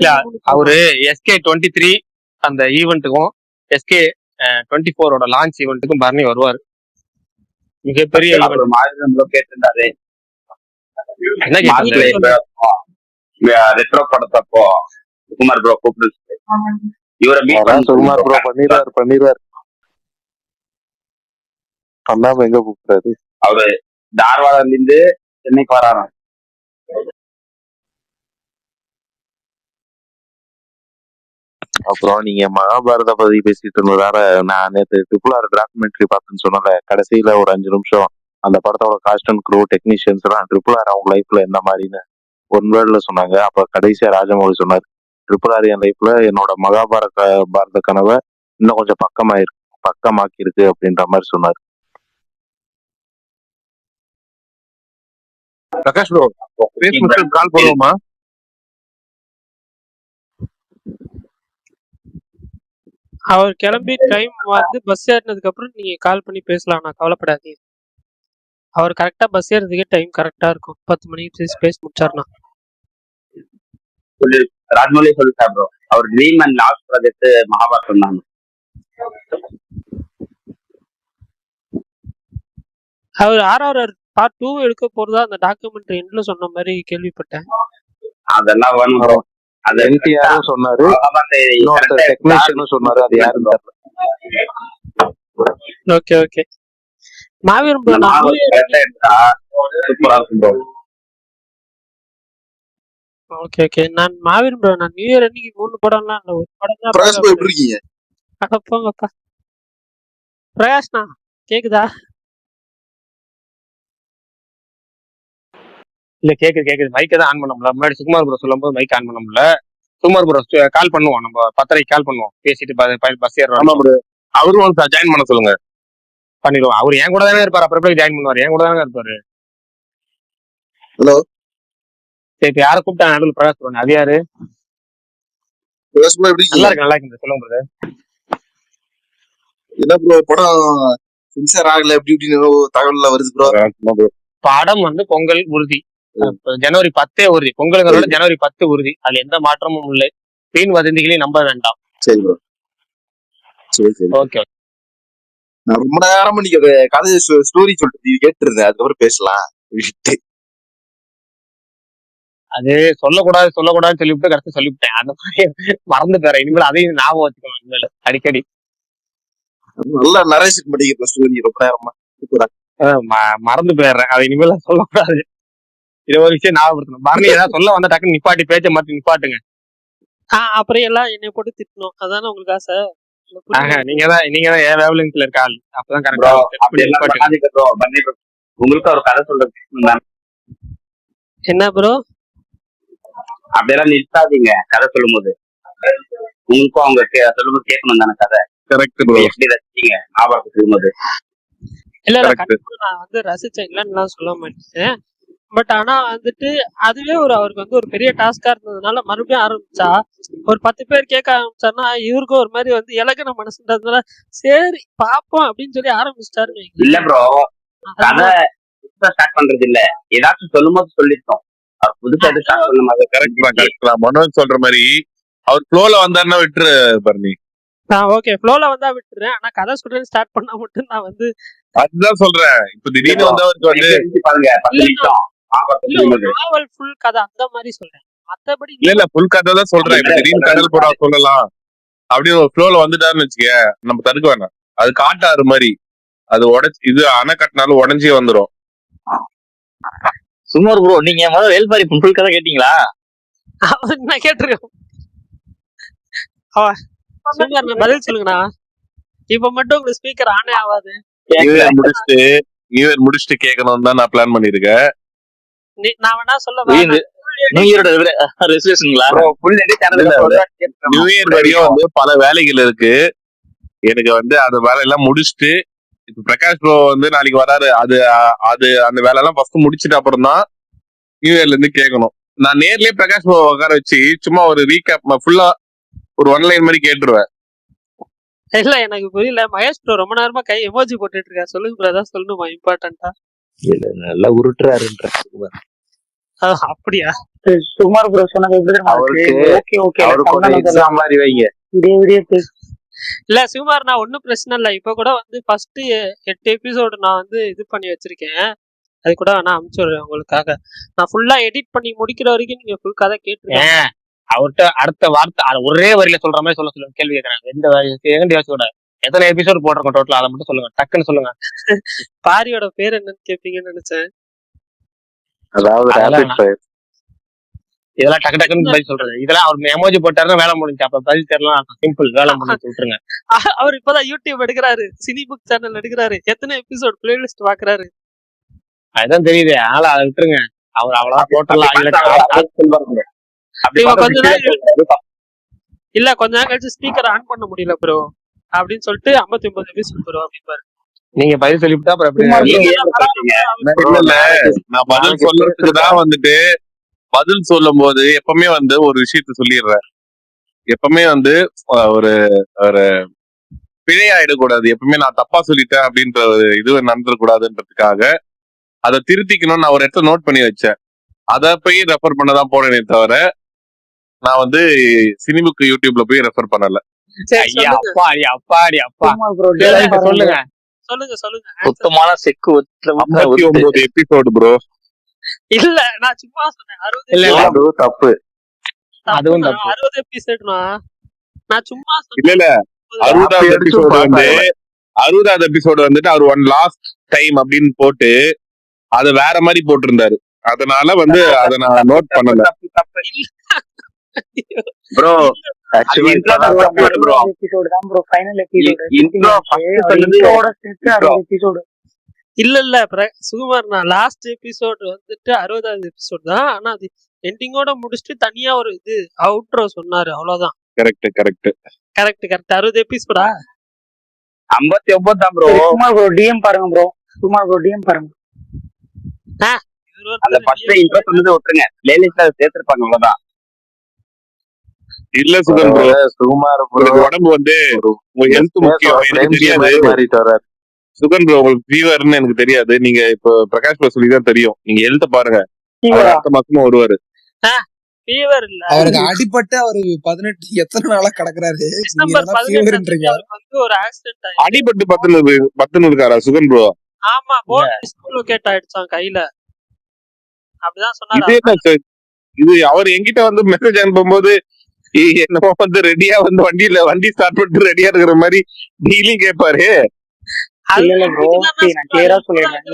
அவரு SK23 அந்த ஈவெண்ட்டுக்கும் SK24 லான்ச் ஈவெண்ட்டுக்கும் பரணி வருவாரு. மிகப்பெரிய கேட்டிருந்தாரு என்ன ரெட்ரோ படத்தப்போ சுகுமார் ப்ரோ கூப்பிட்டு இவரை சுகுமார் ப்ரோ பண்ணிடுவார். பண்ணாம எங்க கூப்பிட்டாரு? அவரு தார்வாடில இருந்து சென்னைக்கு வராராம். அப்புறம் நீங்க மகாபாரத பத்தி பேசிட்டு இருந்ததால நான் நேற்று RRR டாக்குமெண்ட்ரி பார்த்தேன்னு சொன்னல, கடைசியில ஒரு 5 நிமிஷம் அந்த படத்தோட காஸ்ட் அண்ட் க்ரூ டெக்னீஷியன்ஸ் எல்லாம் RRR அவங்க லைஃப்ல என்ன மாதிரின்னு ஒன் வேர்ட்ல சொன்னாங்க. அப்ப கடைசியா ராஜமௌழி சொன்னார், RRR என் லைஃப்ல என்னோட பாரத கனவை இன்னும் கொஞ்சம் பக்கமாக்கி இருக்கு அப்படின்ற மாதிரி சொன்னார். பிரகாஷ் ப்ரோ கால் பண்ணுவோமா? அவர் கிளம்பி டைம் வந்து பஸ் ஏறினதுக்கு அப்புறம் நீங்க கால் பண்ணி பேசலாம், நான் கவலைப்படாதீங்க. அவர் கரெக்டா பஸ் ஏறதுக்கே டைம் கரெக்டா இருக்கும். 10 மணிக்கு பேசி முடிச்சாருன்னா. சொல்லி ராஜ்மௌலி சொல்லிட்டா ப்ரோ. அவர் dream and last project Mahabharatham தான். அவர் RRR பார்ட் 2 எடுக்க போறதா அந்த டாக்குமெண்ட்ரி எண்ட்ல சொன்ன மாதிரி கேள்விப்பட்டேன். அதெல்லாம் வேணும் ப்ரோ. அது என்டிஆரும் சொன்னாரு, இன்னொருத்தர் டெக்னீஷியனும் சொன்னாரு, அது யாருன்னு தெரியல. Okay okay. மாவீரன் bro, நான் New Year கரெக்டா எடுத்தா சூப்பரா இருக்கும் ப்ரோ. Okay okay. நான் மாவீரன் bro, நான் நியூ இயர் அன்னைக்கு 3 படம்லாம் இல்ல, ஒரு படம் தான் பிரகாஷ் பார்க்க bro போறேன். எப்படி இருக்கீங்க? அட போங்கப்பா. பிரகாஷ்ண்ணா கேக்குதா? இல்ல கேக்குது மைக்கை தான் ஆன் பண்ண முடியல. முன்னாடி சுகுமார் ப்ரோ சொல்லும் போது மைக் ஆன் பண்ண முடியல. சுகுமார் ப்ரோ கால் பண்ணுவோம், நம்ம 10:30 கால் பண்ணுவோம், பேசிட்டு பஸ் ஏறுறோம். ஆமா ப்ரோ, அவரும் வந்து ஜாயின் பண்ண சொல்லுங்க. பண்ணிடுவோம். அவர் என் கூட தானே இருப்பாரு, அப்புறம் எப்படி ஜாயின் பண்ணுவாரு? என் கூட தானே இருப்பாரு. ஹலோ சரி, இப்ப யாரை கூப்பிட்டாங்க நடுவில்? பிரகாஷ் ப்ரோ. அது யாரு? பிரகாஷ் bro எப்படி நல்லா இருக்கீங்க? இருக்கு சொல்லுங்க ப்ரோ. என்ன ப்ரோ படம் சென்சார் ஆகல எப்படி இப்படின்னு தகவல் வருது ப்ரோ. படம் வந்து பொங்கல் உறுதி. ஜனவரி 10 உறுதி. பொங்கலுங்கிறோட ஜனவரி 10 உறுதி. அதுல எந்த மாற்றமும் இல்லை. வீண் வதந்திகளையும் நம்ப வேண்டாம். சரி ப்ரோ, சரி. ஓகே. நான் ரொம்ப நேரமா நீங்க கதை ஸ்டோரி சொல்லிட்டு கேட்டு இருந்தேன், அதுக்கப்புறம் பேசலாம் விட்டு. அது சொல்லக்கூடாதுன்னு சொல்லிவிட்டு கடைசி சொல்லிவிட்டேன். அந்த மாதிரி மறந்து போறேன். இனிமேல் அதையும் ஞாபகம் வச்சுக்கணும். இனிமேல் அடிக்கடி நல்லா நரேஷன் பண்ணிக்கிற ஸ்டோரி ரொம்ப நேரமா சூப்பரா. மறந்து போயிடுறேன். அதை இனிமேல் சொல்லக்கூடாது. இது ஒரு விஷயம் ஞாபகப்படுத்தணும். பரணி ஏதாவது சொல்ல வந்த டக்குன்னு நிப்பாட்டி, பேச்சை மாத்தி நிப்பாட்டுங்க. அப்புறம் எல்லாம் என்னை போட்டு திட்டணும், அதானே உங்களுக்கு ஆசை? நீங்க தான் என் வேவலன்ஸ்ல இருக்க ஆள். அப்பதான் ப்ரோ கரெக்டா அப்படி எல்லாம் பண்ணாதீங்க ப்ரோ. பண்ணி உங்களுக்கு ஒரு கதை சொல்றது என்ன ப்ரோ? அப்படியெல்லாம் நிறுத்தாதீங்க. கதை சொல்லும் போது உங்களுக்கும் அவங்க சொல்லும்போது கேட்கணும் தானே கதை. Correct bro. எப்படி ரசிச்சீங்க மகாபாரதம் சொல்லும் போது? இல்ல Correct. கண்டிப்பா நான் வந்து ரசிச்சேன், இல்லைன்னு சொல்ல மாட்டேன். பட் ஆனா வந்துட்டு அதுவே அவருக்கு வந்து ஒரு பெரிய டாஸ்கா இருந்ததுனால மறுபடியும் ஆரம்பிச்சா ஒரு 10 பேர் கேட்க ஆரம்பிச்சாருன்னா இவருக்கும் ஒரு மாதிரி வந்து இலகுன மனசுன்றதுனால சரி பாப்போம் அப்படின்னு சொல்லி ஆரம்பிச்சிட்டாருன்னு இல்ல வைங்களேன். ப்ரோ, கதை அதுதான் புதுசா ஸ்டார்ட் பண்றது இல்ல. ஏதாச்சும் சொல்லும் போது சொல்லிட்டோம். அவர் புதுசா எது ஸ்டார்ட் பண்ண மாதிரி கரெக்ட் தான். மனோஜ் சொல்ற மாதிரி அவர் ஃப்ளோல வந்தாருன்னா விட்டுரு பரணி. நான் ஓகே ஃப்ளோல வந்தா விட்டுறேன், ஆனா கதை சொல்றேன் ஸ்டார்ட் பண்ணா மட்டும் நான் வந்து அதுதான் சொல்றேன். இப்ப திடீர்னு வந்து அவருக்கு வந்து பாருங்க 10 இல்ல நிமிஷம் மகாபாரதம் இல்ல சொல்லும் ஒரு போது. நாவல் ஃபுல் கதை அந்த மாதிரி சொல்றேன். மத்தபடி இல்ல ஃபுல் கதை தான் சொல்றேன். இப்ப திடீர்னு கடல் புறா சொல்லலாம் அப்படின்னு ஒரு ஃப்ளோல வந்துட்டாருன்னு வச்சுக்க, நம்ம தடுக்க வேணாம். அது காட்டாறு மாதிரி, அது உடச்சு இது அணை கட்டினாலும் உடஞ்சி வந்துரும். சுமார் ப்ரோ, நீங்க முதல்ல வேல்பாரி ஃபுல் கதை கேட்டீங்களா? நான் கேட்டிருக்கேன். சுமார் நான் பதில் சொல்லுங்கண்ணா. இப்ப மட்டும் உங்களுக்கு ஸ்பீக்கர் ஆனே ஆகாது. நியூ இயர் முடிச்சுட்டு கேட்கணும் தான் நான் பிளான் பண்ணிருக்கேன். நான் வேணா சொல்ல நியூ இயரோட ரெசல்யூஷன்ங்களா? ஃபுல் எடி சேனல்ல நியூ இயர் வரையும் வந்து பல வேலைகள் இருக்கு எனக்கு. வந்து அந்த வேலையெல்லாம் முடிச்சுட்டு இப்ப பிரகாஷ் ப்ரோ வந்து நாளைக்கு வராரு. அது அந்த வேலை எல்லாம் ஃபர்ஸ்ட் முடிச்சிட்டு அப்புறம் தான் நியூ இயர்ல இருந்து கேட்கணும். நான் நேர்லயே பிரகாஷ் ப்ரோ உட்கார வச்சு சும்மா ஒரு ரீகேப் ஃபுல்லா ஒரு ஒன்லைன் மாதிரி கேட்டுருவேன். இல்ல எனக்கு புரியல. மகேஷ் ப்ரோ ரொம்ப நேரமா கை எமோஜி போட்டுட்டு இருக்காரு. சொல்லுங்க ப்ரோ, ஏதாவது சொல்லணுமா இம்பார்ட்டன்டா? இல்ல நல்லா உருட்டுறாருன்ற. அப்படியா? சுகுமார் ப்ரோ சொன்னது எப்படி தெரியுமா இருக்கு? ஓகே ஓகே அவருக்கு ஒரு எக்ஸாம் மாதிரி வைங்க. விடிய பேசு. இல்ல சிவகுமார், நான் ஒன்னும் பிரச்சனை இல்ல. இப்ப கூட வந்து ஃபர்ஸ்ட் 8 எபிசோடு நான் வந்து இது பண்ணி வச்சிருக்கேன். அது கூட நான் அனுப்பிச்சுடுறேன் உங்களுக்காக. நான் ஃபுல்லா எடிட் பண்ணி முடிக்கிற வரைக்கும் நீங்க ஃபுல் கதை கேட்டுருக்கேன். அவர்கிட்ட அடுத்த வார்த்தை ஒரே வரியில சொல்ற மாதிரி சொல்லுங்க. கேள்வி கேட்கறாங்க. எந்த யோசிக்க எத்தனை எபிசோட் போட்டிருக்கோம் டோட்டல், அதை மட்டும் சொல்லுங்க, டக்குன்னு சொல்லுங்க. பாரியோட பேர் என்னன்னு கேட்பீங்கன்னு நினைச்சேன். அதாவது இதெல்லாம் டக்கு டக்குன்னு பதில் சொல்றது. இதெல்லாம் அவர் எமோஜி போட்டாருன்னா வேலை முடிஞ்சு. அப்ப பதில் தெரியலாம், சிம்பிள், வேலை முடிஞ்சு விட்டுருங்க. அவர் இப்பதான் யூடியூப் எடுக்கிறாரு, சினி புக் சேனல் எடுக்கிறாரு, எத்தனை எபிசோட் பிளேலிஸ்ட் பாக்குறாரு. அதுதான் தெரியுது. அதனால அதை விட்டுருங்க. அவர் அவ்வளவுதான் டோட்டலா இல்ல கொஞ்ச நேரம் கழிச்சு ஸ்பீக்கர் ஆன் பண்ண முடியல ப்ரோ அப்படின்னு சொல்லிட்டு 59 எபிசோட் ப்ரோ அப்படிப்பாரு. நீங்க பதில் சொல்லிவிட்டா அப்புறம் எப்படி? நான் பதில் சொல்றதுக்குதான் வந்துட்டு பதில் சொல்லும் போது எப்பவுமே வந்து ஒரு விஷயத்த சொல்லிடுறேன். எப்பவுமே வந்து ஒரு ஒரு பிழையாயிடக்கூடாது. எப்பவுமே நான் தப்பா சொல்லிட்டேன் அப்படின்ற ஒரு இது நடந்துடக்கூடாதுன்றதுக்காக அதை திருத்திக்கணும்னு நான் ஒரு இடத்துல நோட் பண்ணி வச்சேன். அதை போய் ரெஃபர் பண்ணதான் போனேனே தவிர நான் வந்து சினிமுக்கு யூடியூப்ல போய் ரெஃபர் பண்ணல. சரி ஐயா சொல்லுங்க அப்பா அடி அப்பா அடி அப்பா சும்மா ப்ரோ இல்ல டிஎம் இப்ப பாருங்க ப்ரோ. சொல்லுங்க. சொல்லுங்க answer. சுத்தமான செக்கு ஒத்துல 59 எபிசோடு ப்ரோ. இல்ல நான் சும்மா சொன்னேன் 60 இல்ல இல்ல episode அதுவும் தப்பு. அதுவும் தப்புண்ணா. தப்பு. 60 எபிசோட்னா நான் சும்மா இல்ல சொன்னேன். இல்ல 30 அப்படி 60வது அடிச்சும் எபிசோடு பாஸ் வந்து ஆகல. 60வது எபிசோடு வந்துட்டு அவர் ஒன் லாஸ்ட் டைம் அப்படின்னு போட்டு அதை வேற மாதிரி போட்டிருந்தாரு. அதனால வந்து அதை நான் நோட் பண்ணல. ப்ரோ ஆக்சுவலா இன்ட்ரோட ப்ரோ எபிசோடு தான் bro final episode. Intro first சொன்னது இன்ட்ரோட சேர்த்து intro. 60 எபிசோடு. இல்ல சுகுமார்ண்ணா லாஸ்ட் எபிசோட் வந்துட்டு 60வது எபிசோட் தான். ஆனா அது எண்டிங்கோட முடிச்சுட்டு தனியா ஒரு இது அவுட்ரோ சொன்னாரு, அவ்வளவுதான். Correct correct. கரெக்ட் 60 எபிசோடா? 59 தான் ப்ரோ. சரி சுமார் ப்ரோ டிஎம் பாருங்க ப்ரோ. சுமார் ப்ரோ டிஎம் பாருங்க. அந்த ஃபர்ஸ்ட் இன்ட்ரோ சொன்னது விட்டுருங்க, பிளேலிஸ்ட்ல சேர்த்திருப்பாங்க அவ்வளவுதான். இல்ல சுகன் ப்ரோ, சுகுமார் ப்ரோ உங்களுக்கு உடம்பு வந்து உங்க ஹெல்த் முக்கியம் எனக்கு தெரியாது. மாறிட்டு வர்றாரு. சுகன் ப்ரோ உங்களுக்கு ஃபீவர்னு எனக்கு தெரியாது. நீங்க இப்போ பிரகாஷ் ப்ரோ சொல்லி தான் தெரியும். நீங்க ஹெல்த் பாருங்க, அவர் ஃபீவரா? அடுத்த மாசமும் வருவாரு. ஃபீவர் இல்ல, அவருக்கு அடிபட்டு அவரு 18 எத்தனை நாளா கிடக்குறாரு. நீங்க டிசம்பர் என்னன்னா 18 ஃபீவர்ன்றீங்க. அவருக்கு வந்து ஒரு ஆக்சிடென்ட் ஆயிடுச்சு. அடிபட்டு பத்துன்னு இருக்காரா சுகன் ப்ரோ? ஆமா, போன் டிஸ்லோகேட் ஆயிடுச்சான் கையில, அப்படிதான் இது சொன்னாரு. என்ன sir? இது அவர் என்கிட்ட வந்து மெசேஜ் அனுப்பும்போது என்னமோ வந்து ரெடியா வந்து வண்டி ஸ்டார்ட் பண்ணிட்டு ரெடியா இருக்கிற மாதிரி டெய்லியும் கேட்பாரு. இல்ல இல்ல ப்ரோ, நான் கிளியரா சொல்லிடுறேன்.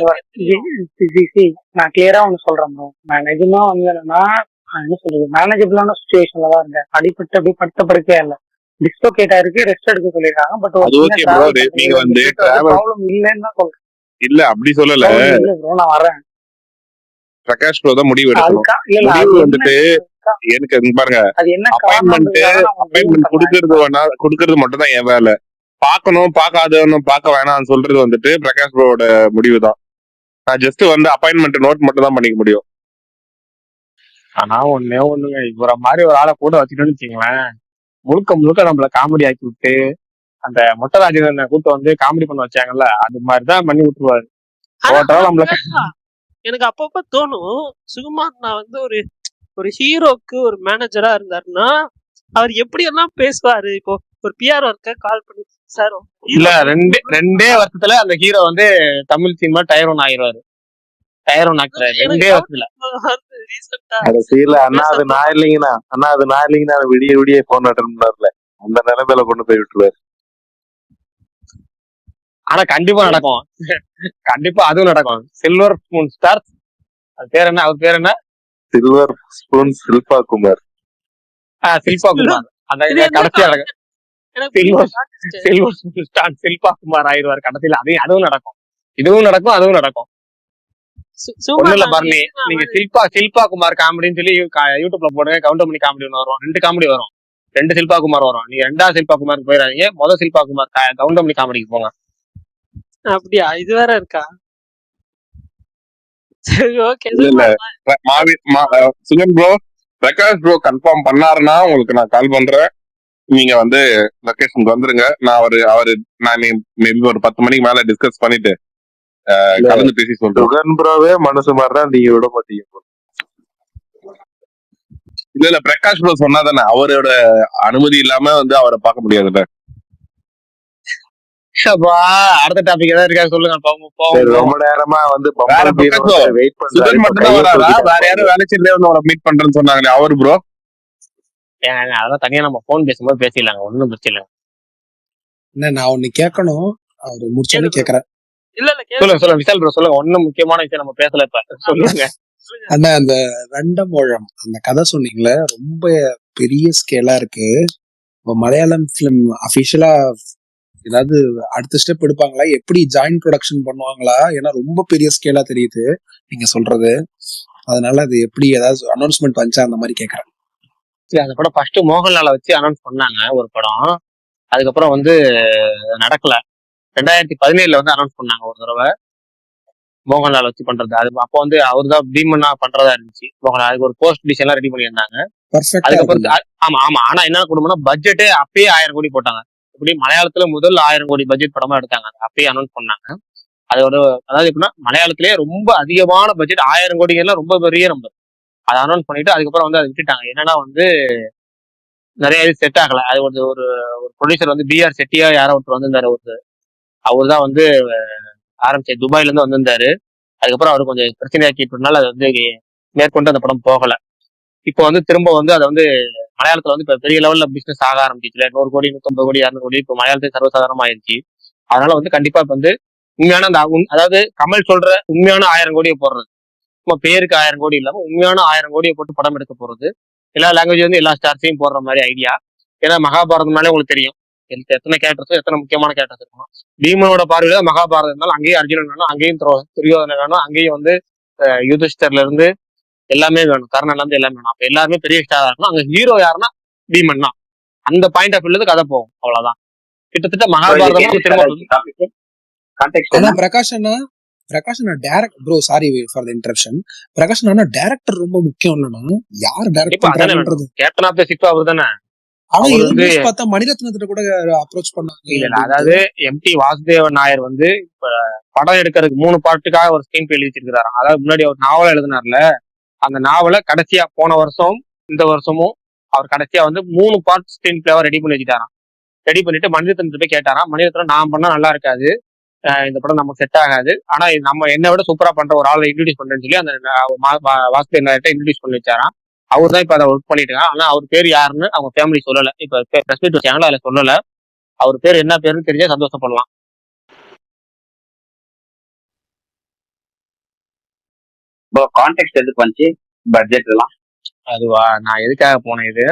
நான் கிளியரா ஒண்ணு சொல்றேன் ப்ரோ. நான் நிஜமா வந்து என்னன்னா, நான் என்ன சொல்றது, மேனேஜபிளான சுச்சுவேஷன்ல தான் இருந்தேன். அடிபட்டு அப்படி படுத்த படுக்கையா இல்ல, டிஸ்லோகேட் ஆயிருக்கு, ரெஸ்ட் எடுக்க சொல்லிருக்காங்க. பட் ஒரு அது சின்ன okay bro, நீங்க வந்து travel- ப்ராப்ளம் இல்லைன்னு தான் சொல்றேன். இல்ல அப்படி சொல்லல, இல்ல ப்ரோ, நான் வரேன். பிரகாஷ் ப்ரோ தான் முடிவு எடுக்கணும். அதுக்கா இல்ல இல்ல, முடிவு அது வந்துட்டு என்ன எனக்கு இங்க பாருங்க, அது என்ன அப்பாயின்மெண்ட் காரணம் கொடுக்கறது மட்டும் தான் என் வேலை. பார்க்கணும் பார்க்காதன்னு பார்க்க வேணாம்னு சொல்றது வந்துட்டு பிரகாஷ் ப்ரோட முடிவு தான். நான் ஜஸ்ட் வந்து அப்பாயின்மெண்ட் நோட் மட்டும் தான் பண்ணிக்க முடியும். ஆனா ஒண்ணுங்க, இவர மாதிரி ஒரு ஆளை கூட வச்சுட்டோம்னு வச்சுங்களேன், முழுக்க நம்மள காமெடி ஆக்கி விட்டு, அந்த மொட்டராஜன் கூட்டு வந்து காமெடி பண்ண வச்சாங்கல்ல, அது மாதிரிதான் பண்ணி விட்டுருவாரு. டோட்டலா நம்மள எனக்கு அப்பப்ப தோணும், சுகுமார் நான் வந்து ஒரு ஹீரோக்கு ஒரு மேனேஜரா இருந்தாருன்னா அவர் எப்படி எல்லாம் பேசுவாரு. இப்போ ஒரு பிஆர் ஒர்க்க கால் பண்ணி, சார் இல்ல ரெண்டே வருஷத்துல அந்த ஹீரோ வந்து தமிழ் சினிமா டயர் ஒன் ஆயிடுவாரு. டயர் ஒன் ஆக்டர் ரெண்டே வருஷத்துல. கடைசியில அண்ணா அது நான் இல்லைங்கண்ணா, விடிய விடிய போன் அட்டன் பண்ணார்ல, அந்த நிலைமையில கொண்டு போய் விட்டுருவாரு. ஆனா கண்டிப்பா நடக்கும், கண்டிப்பா அதுவும் நடக்கும். சில்வர் ஸ்பூன் ஸ்டார், அது பேர் என்ன, அவர் பேர் என்ன, சில்வர் ஸ்பூன் சில்பா குமார். சில்பா குமார். அந்த கடைசியா நடக்கும். Silver spoon star Shilpa Kumar ஆயிடுவாரு கடைசியில. அதுவும் நடக்கும், இதுவும் நடக்கும், அதுவும் நடக்கும். ஒண்ணு இல்ல பரணி, நீங்க சில்பா குமார் காமெடின்னு சொல்லி யூடியூப்ல போடுங்க, கவுண்டர் பண்ணி காமெடி ஒன்று வரும், 2 காமெடி வரும், 2 சில்பா குமார் வரும். நீங்க 2வது சில்பா குமாருக்கு போயிடாதீங்க, முதல் சில்பா குமார் கவுண்டர் பண்ணி காமெடிக்கு போங்க. அப்படியா, இது வேற இருக்கா? சரி, ஓகே. இல்ல Sugan bro, Prakash bro confirm பண்ணாருன்னா உங்களுக்கு நான் கால் பண்றேன். நீங்க வந்து லொகேஷனுக்கு வந்துருங்க. நான் மேபி ஒரு 10 மணிக்கு மேல டிஸ்கஸ் பண்ணிட்டு கலந்து பேசி சொல்றேன். சுகன் ப்ரோவே மனசு மாதிரிதான், நீங்க விட மாட்டீங்க. இல்ல பிரகாஷ் ப்ரோ சொன்னாதானே, அவரோட அனுமதி இல்லாம வந்து அவரை பார்க்க முடியாதுல்ல. அடுத்த டாபிக் ஏதாவது இருக்கா சொல்லுங்க. ரொம்ப நேரமா வந்து சுகன் மட்டும் தான் வராதா? வேற யாரும் வேலைச்சிலே வந்து அவரை மீட் பண்றேன்னு சொன்னாங்களே, அவரு ப்ரோ? அதெல்லாம் தனியா நம்ம போன் பேசும்போது பேசிடலாங்க, ஒன்னும் பிரச்சனை இல்லை. என்ன நான் ஒண்ணு கேட்கணும், அவரு முடிச்சோன்னு கேக்குறேன். இல்ல சொல்லுங்க விஷால் ப்ரோ, சொல்லுங்க. ஒன்னும் முக்கியமான விஷயம் நம்ம பேசல இப்ப, சொல்லுங்க. அண்ணா அந்த ரெண்டமோழம் அந்த கதை சொன்னீங்களே, ரொம்ப பெரிய ஸ்கேலா இருக்கு. இப்போ மலையாளம் பிலிம் அபிஷியலா ஏதாவது அடுத்த ஸ்டெப் எடுப்பாங்களா? எப்படி ஜாயிண்ட் ப்ரொடக்ஷன் பண்ணுவாங்களா? ஏன்னா ரொம்ப பெரிய ஸ்கேலா தெரியுது நீங்க சொல்றது. அதனால அது எப்படி ஏதாவது அனௌன்ஸ்மெண்ட் வந்துச்சா அந்த மாதிரி கேக்குறேன். அந்த படம் ஃபர்ஸ்ட் மோகன்லாலை வச்சு அனௌன்ஸ் பண்ணாங்க ஒரு படம், அதுக்கப்புறம் வந்து நடக்கல. 2017 வந்து அனௌன்ஸ் பண்ணாங்க ஒரு தடவை மோகன்லால் வச்சு பண்றது. அது அப்போ வந்து அவர் தான் பீமனா பண்றதா இருந்துச்சு மோகன்லால். அதுக்கு ஒரு போஸ்ட் டிஷன் எல்லாம் ரெடி பண்ணியிருந்தாங்க. அதுக்கப்புறம் ஆமா, ஆனா என்ன கொடுமைனா பட்ஜெட்டே அப்பயே 1000 கோடி போட்டாங்க. இப்படி மலையாளத்துல முதல் 1000 கோடி பட்ஜெட் படமா எடுத்தாங்க, அப்பயே அனௌன்ஸ் பண்ணாங்க. அதோட அதாவது எப்படின்னா மலையாளத்திலேயே ரொம்ப அதிகமான பட்ஜெட் 1000 கோடிகள்லாம் ரொம்ப பெரிய நம்பர். அதை அனௌன்ஸ் பண்ணிட்டு அதுக்கப்புறம் வந்து அதை விட்டுட்டாங்க. என்னன்னா வந்து நிறைய இது செட் ஆகல. அது ஒரு ஒரு ப்ரொடியூசர் வந்து பிஆர் செட்டியா யாரோ ஒருத்தர் வந்திருந்தாரு. அவர் தான் வந்து ஆரம்பிச்சு துபாயில இருந்து வந்திருந்தாரு. அதுக்கப்புறம் அவர் கொஞ்சம் பிரச்சனையாக்கிட்டனால அது வந்து மேற்கொண்டு அந்த படம் போகல. இப்போ வந்து திரும்ப வந்து அதை வந்து மலையாளத்துல வந்து இப்ப பெரிய லெவல்ல பிசினஸ் ஆக ஆரம்பிச்சுல 100 கோடி 150 கோடி 200 கோடி இப்போ மலையாளத்துக்கு சர்வசாதாரணமா ஆயிருச்சு. அதனால வந்து கண்டிப்பா இப்ப வந்து உண்மையான அந்த அதாவது கமல் சொல்ற உண்மையான 1000 கோடியை போடுறது, சும்மா பேருக்கு 1000 கோடி இல்லாம உண்மையான 1000 கோடியை போட்டு படம் எடுக்க போறது, எல்லா லாங்குவேஜ் வந்து எல்லா ஸ்டார்ஸையும் போடுற மாதிரி ஐடியா. ஏன்னா மகாபாரதம்னாலே உங்களுக்கு தெரியும் எத்தனை கேரக்டர்ஸும் எத்தனை முக்கியமான கேரக்டர்ஸ் இருக்கணும். பீமனோட பார்வையில மகாபாரதம் இருந்தாலும் அங்கேயும் அர்ஜுனன் வேணும், அங்கேயும் துரியோதனன் வேணும், அங்கேயும் வந்து யுதிஷ்டர்ல இருந்து எல்லாமே வேணும், கர்ணன்ல இருந்து எல்லாமே வேணும். அப்ப எல்லாருமே பெரிய ஸ்டாரா இருக்கணும். அங்க ஹீரோ யாருன்னா பீமன் தான். அந்த பாயிண்ட் ஆஃப் வியூல கதை போகும். அவ்வளவுதான். கிட்டத்தட்ட மகாபாரதம் திரும்ப ஆனா பிரகாஷ் அண்ணா direct bro, sorry for the interruption. Prakash அண்ணா டைரக்டர் ரொம்ப முக்கியம் இல்லைன்னா யார் டைரக்ட் பண்றாங்கன்றது. கேப்டன் ஆஃப் தி ஷிப் அவர் தானே. ஆனா பார்த்தா மணிரத்னத்திட்ட கூட அப்ரோச் பண்ணாங்க. இல்ல அதாவது எம்டி வாசுதேவன் நாயர் வந்து இப்ப படம் எடுக்கிறதுக்கு 3 பார்ட்டுக்காக ஒரு ஸ்கிரீன் பிளே எழுதிச்சிருக்காரு. அதாவது முன்னாடி அவர் நாவல் எழுதினார்ல, அந்த நாவலை கடைசியா போன வருஷம் இந்த வருஷமும் அவர் கடைசியா வந்து 3 பார்ட் ஸ்கிரீன் பிளேவா ரெடி பண்ணி வச்சுட்டாராம். ரெடி பண்ணிட்டு மணிரத்னத்தை போய் கேட்டாராம். மணிரத்னம் நான் பண்ணா நல்லா இருக்காது, இந்த படம் நமக்கு செட் ஆகாது, ஆனா நம்ம என்னை விட சூப்பரா பண்ற ஒரு ஆளை இன்ட்ரடியூஸ் பண்றேன்னு சொல்லி அந்த வாசுதேவன் நாயர்கிட்ட இன்ட்ரடியூஸ் பண்ணி வச்சாராம். அவர் தான் இப்ப அதை ஒர்க் பண்ணிட்டு இருக்காங்க. ஆனா அவர் பேர் யாருன்னு அவங்க ஃபேமிலி சொல்லல. இப்ப பிரஸ் மீட் வச்சாங்களோ அதுல சொல்லல. அவர் பேர் என்ன பேருன்னு தெரிஞ்சா சந்தோஷப்படலாம். கான்டெக்ட் எதுக்கு வந்துச்சு பட்ஜெட் எல்லாம்? அதுவா, நான் எதுக்காக போனேன், இது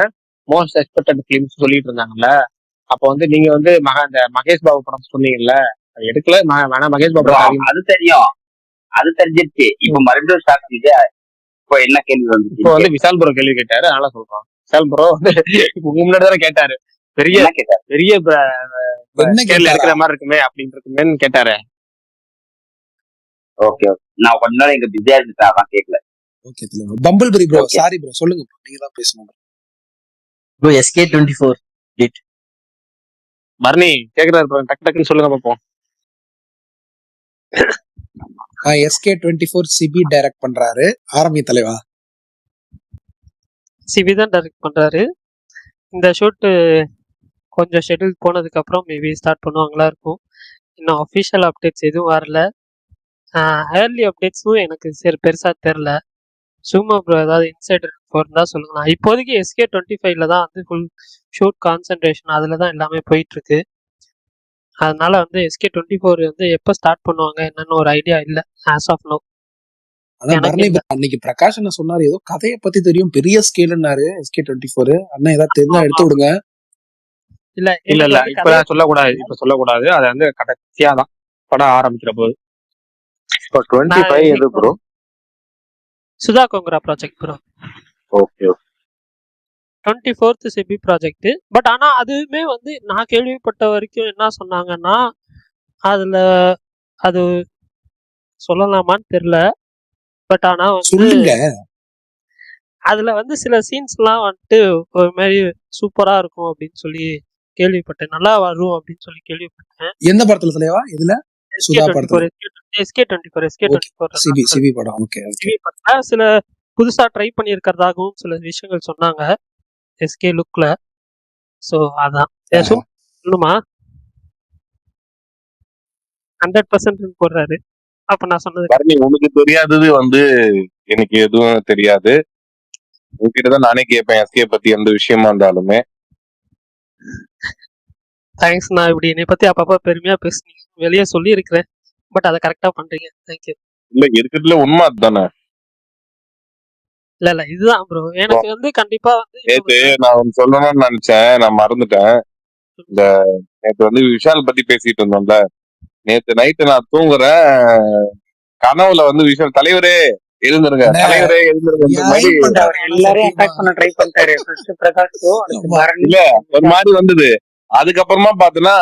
மோஸ்ட் எக்ஸ்பெக்டட் ஃபிலிம்ஸ் சொல்லிட்டு இருந்தாங்கல்ல. அப்ப வந்து நீங்க வந்து இந்த மகேஷ் பாபு படம் சொன்னீங்கல்ல, அது எடுக்கல. வேணா மகேஷ் பாபு அது தெரியும், அது தெரிஞ்சிருச்சு. இப்ப மறுபடியும் ஸ்டார்ட் இது. இப்போ என்ன கேள்வி வந்து இப்போ வந்து விஷால் ப்ரோ கேள்வி கேட்டாரு, அதனால சொல்றோம். விஷால் ப்ரோ வந்து இப்ப உங்க முன்னாடி தானே கேட்டாரு, பெரிய பெரிய ஸ்கேல்ல இருக்கிற மாதிரி இருக்குமே அப்படின்னு இருக்குமேன்னு கேட்டாரு. ஓகே ஓகே, நான் கொஞ்ச நாள் எங்க பிஸியா இருந்துட்டேன், அதான் கேட்கல. ஓகே பம்பிள் பரி ப்ரோ, சாரி ப்ரோ, சொல்லுங்க ப்ரோ, நீங்க தான் பேசணும் ப்ரோ. SK24 டேட் மரணி கேக்குறாரு ப்ரோ, டக்கு டக்குன்னு சொல்லுங்க பாப்போம். SK24 சிபி டைரக்ட் பண்றாரு. ஆரம்பி தலைவா சிபி தான் டைரக்ட் பண்றாரு. இந்த ஷூட்டு கொஞ்சம் ஷெட்யூல் போனதுக்கு அப்புறம் மேபி ஸ்டார்ட் பண்ணுவாங்களா இருக்கும். இன்னும் அஃபிஷியல் அப்டேட்ஸ் எதுவும் வரல. ஏர்லி அப்டேட்ஸும் எனக்கு சரி பெருசா தெரில. சும்மா ப்ரோ ஏதாவது இன்சைடர் தான் சொல்லுங்களா. இப்போதைக்கு SK25ல தான் வந்து ஃபுல் ஷூட் கான்சன்ட்ரேஷன், அதில் தான் எல்லாமே போயிட்டு இருக்கு. அதனால வந்து SK24 வந்து எப்போ ஸ்டார்ட் பண்ணுவாங்க என்னன்னு ஒரு ஐடியா இல்லை ஆஸ் ஆஃப் நோ. அன்னைக்கு பிரகாஷ் என்ன சொன்னாரு, ஏதோ கதையை பத்தி தெரியும், பெரிய ஸ்கேல்னாரு. SK24 அண்ணா ஏதாவது தெரிஞ்சா எடுத்து விடுங்க. இல்ல இல்ல இல்ல இப்ப சொல்லக்கூடாது, இப்ப சொல்லக்கூடாது. அது வந்து கடைசியா தான் படம் ஆரம்பிக்கிற போது. இப்போ 25 எது bro? Sudha Kongara project bro. Okay okay. 24th Sibi project. But ஆனா அதுவுமே வந்து நான் கேள்விப்பட்ட வரைக்கும் என்ன சொன்னாங்கன்னா, அதுல அது சொல்லலாமான்னு தெரியல. பட் ஆனா வந்து அதுல வந்து சில சீன்ஸ் எல்லாம் வந்துட்டு ஒரு மாதிரி சூப்பரா இருக்கும் அப்படின்னு சொல்லி கேள்விப்பட்டேன். நல்லா வரும் அப்படின்னு சொல்லி கேள்விப்பட்டேன். எந்த படத்துல தலைவா? இதுல SK24 சிபி படம். ஓகே சிபி படத்துல சில புதுசா ட்ரை பண்ணியிருக்கிறதாகவும் சில விஷயங்கள் சொன்னாங்க SK லுக்ல. சோ அதான் சொல்லுமா 100% போடுறாரு. அப்ப நான் சொன்னது உனக்கு தெரியாதது வந்து எனக்கு எதுவும் தெரியாது. உங்ககிட்டதான் நானே கேட்பேன் SK பத்தி எந்த விஷயமா இருந்தாலுமே. தேங்க்ஸ். நான் இப்படி என்னை பத்தி அப்பப்ப பெருமையா பேசுனீங்க, வெளியே சொல்லி இருக்கிறேன். பட் அதை கரெக்டா பண்றீங்க. தேங்க்யூ. இல்ல இருக்கிறதுல உண்மை அதுதானே. இல்ல இதுதான் ப்ரோ, எனக்கு வந்து கண்டிப்பா வந்து நேத்து நான் சொல்லணும்னு நினைச்சேன், நான் மறந்துட்டேன். இந்த நேத்து வந்து விஷால் பத்தி பேசிட்டு இருந்தோம்ல, நேத்து நைட்டு நான் தூங்குறேன், கனவுல வந்து விஷால் தலைவரே எழுந்துருங்க, தலைவரே எழுந்துருங்க மாதிரி எல்லாரையும் அட்டாக் பண்ண ட்ரை பண்ணிட்டாரு பிரகாஷ். இல்ல ஒரு மாதிரி வந்தது. அதுக்கப்புறமா பாத்தீங்கன்னா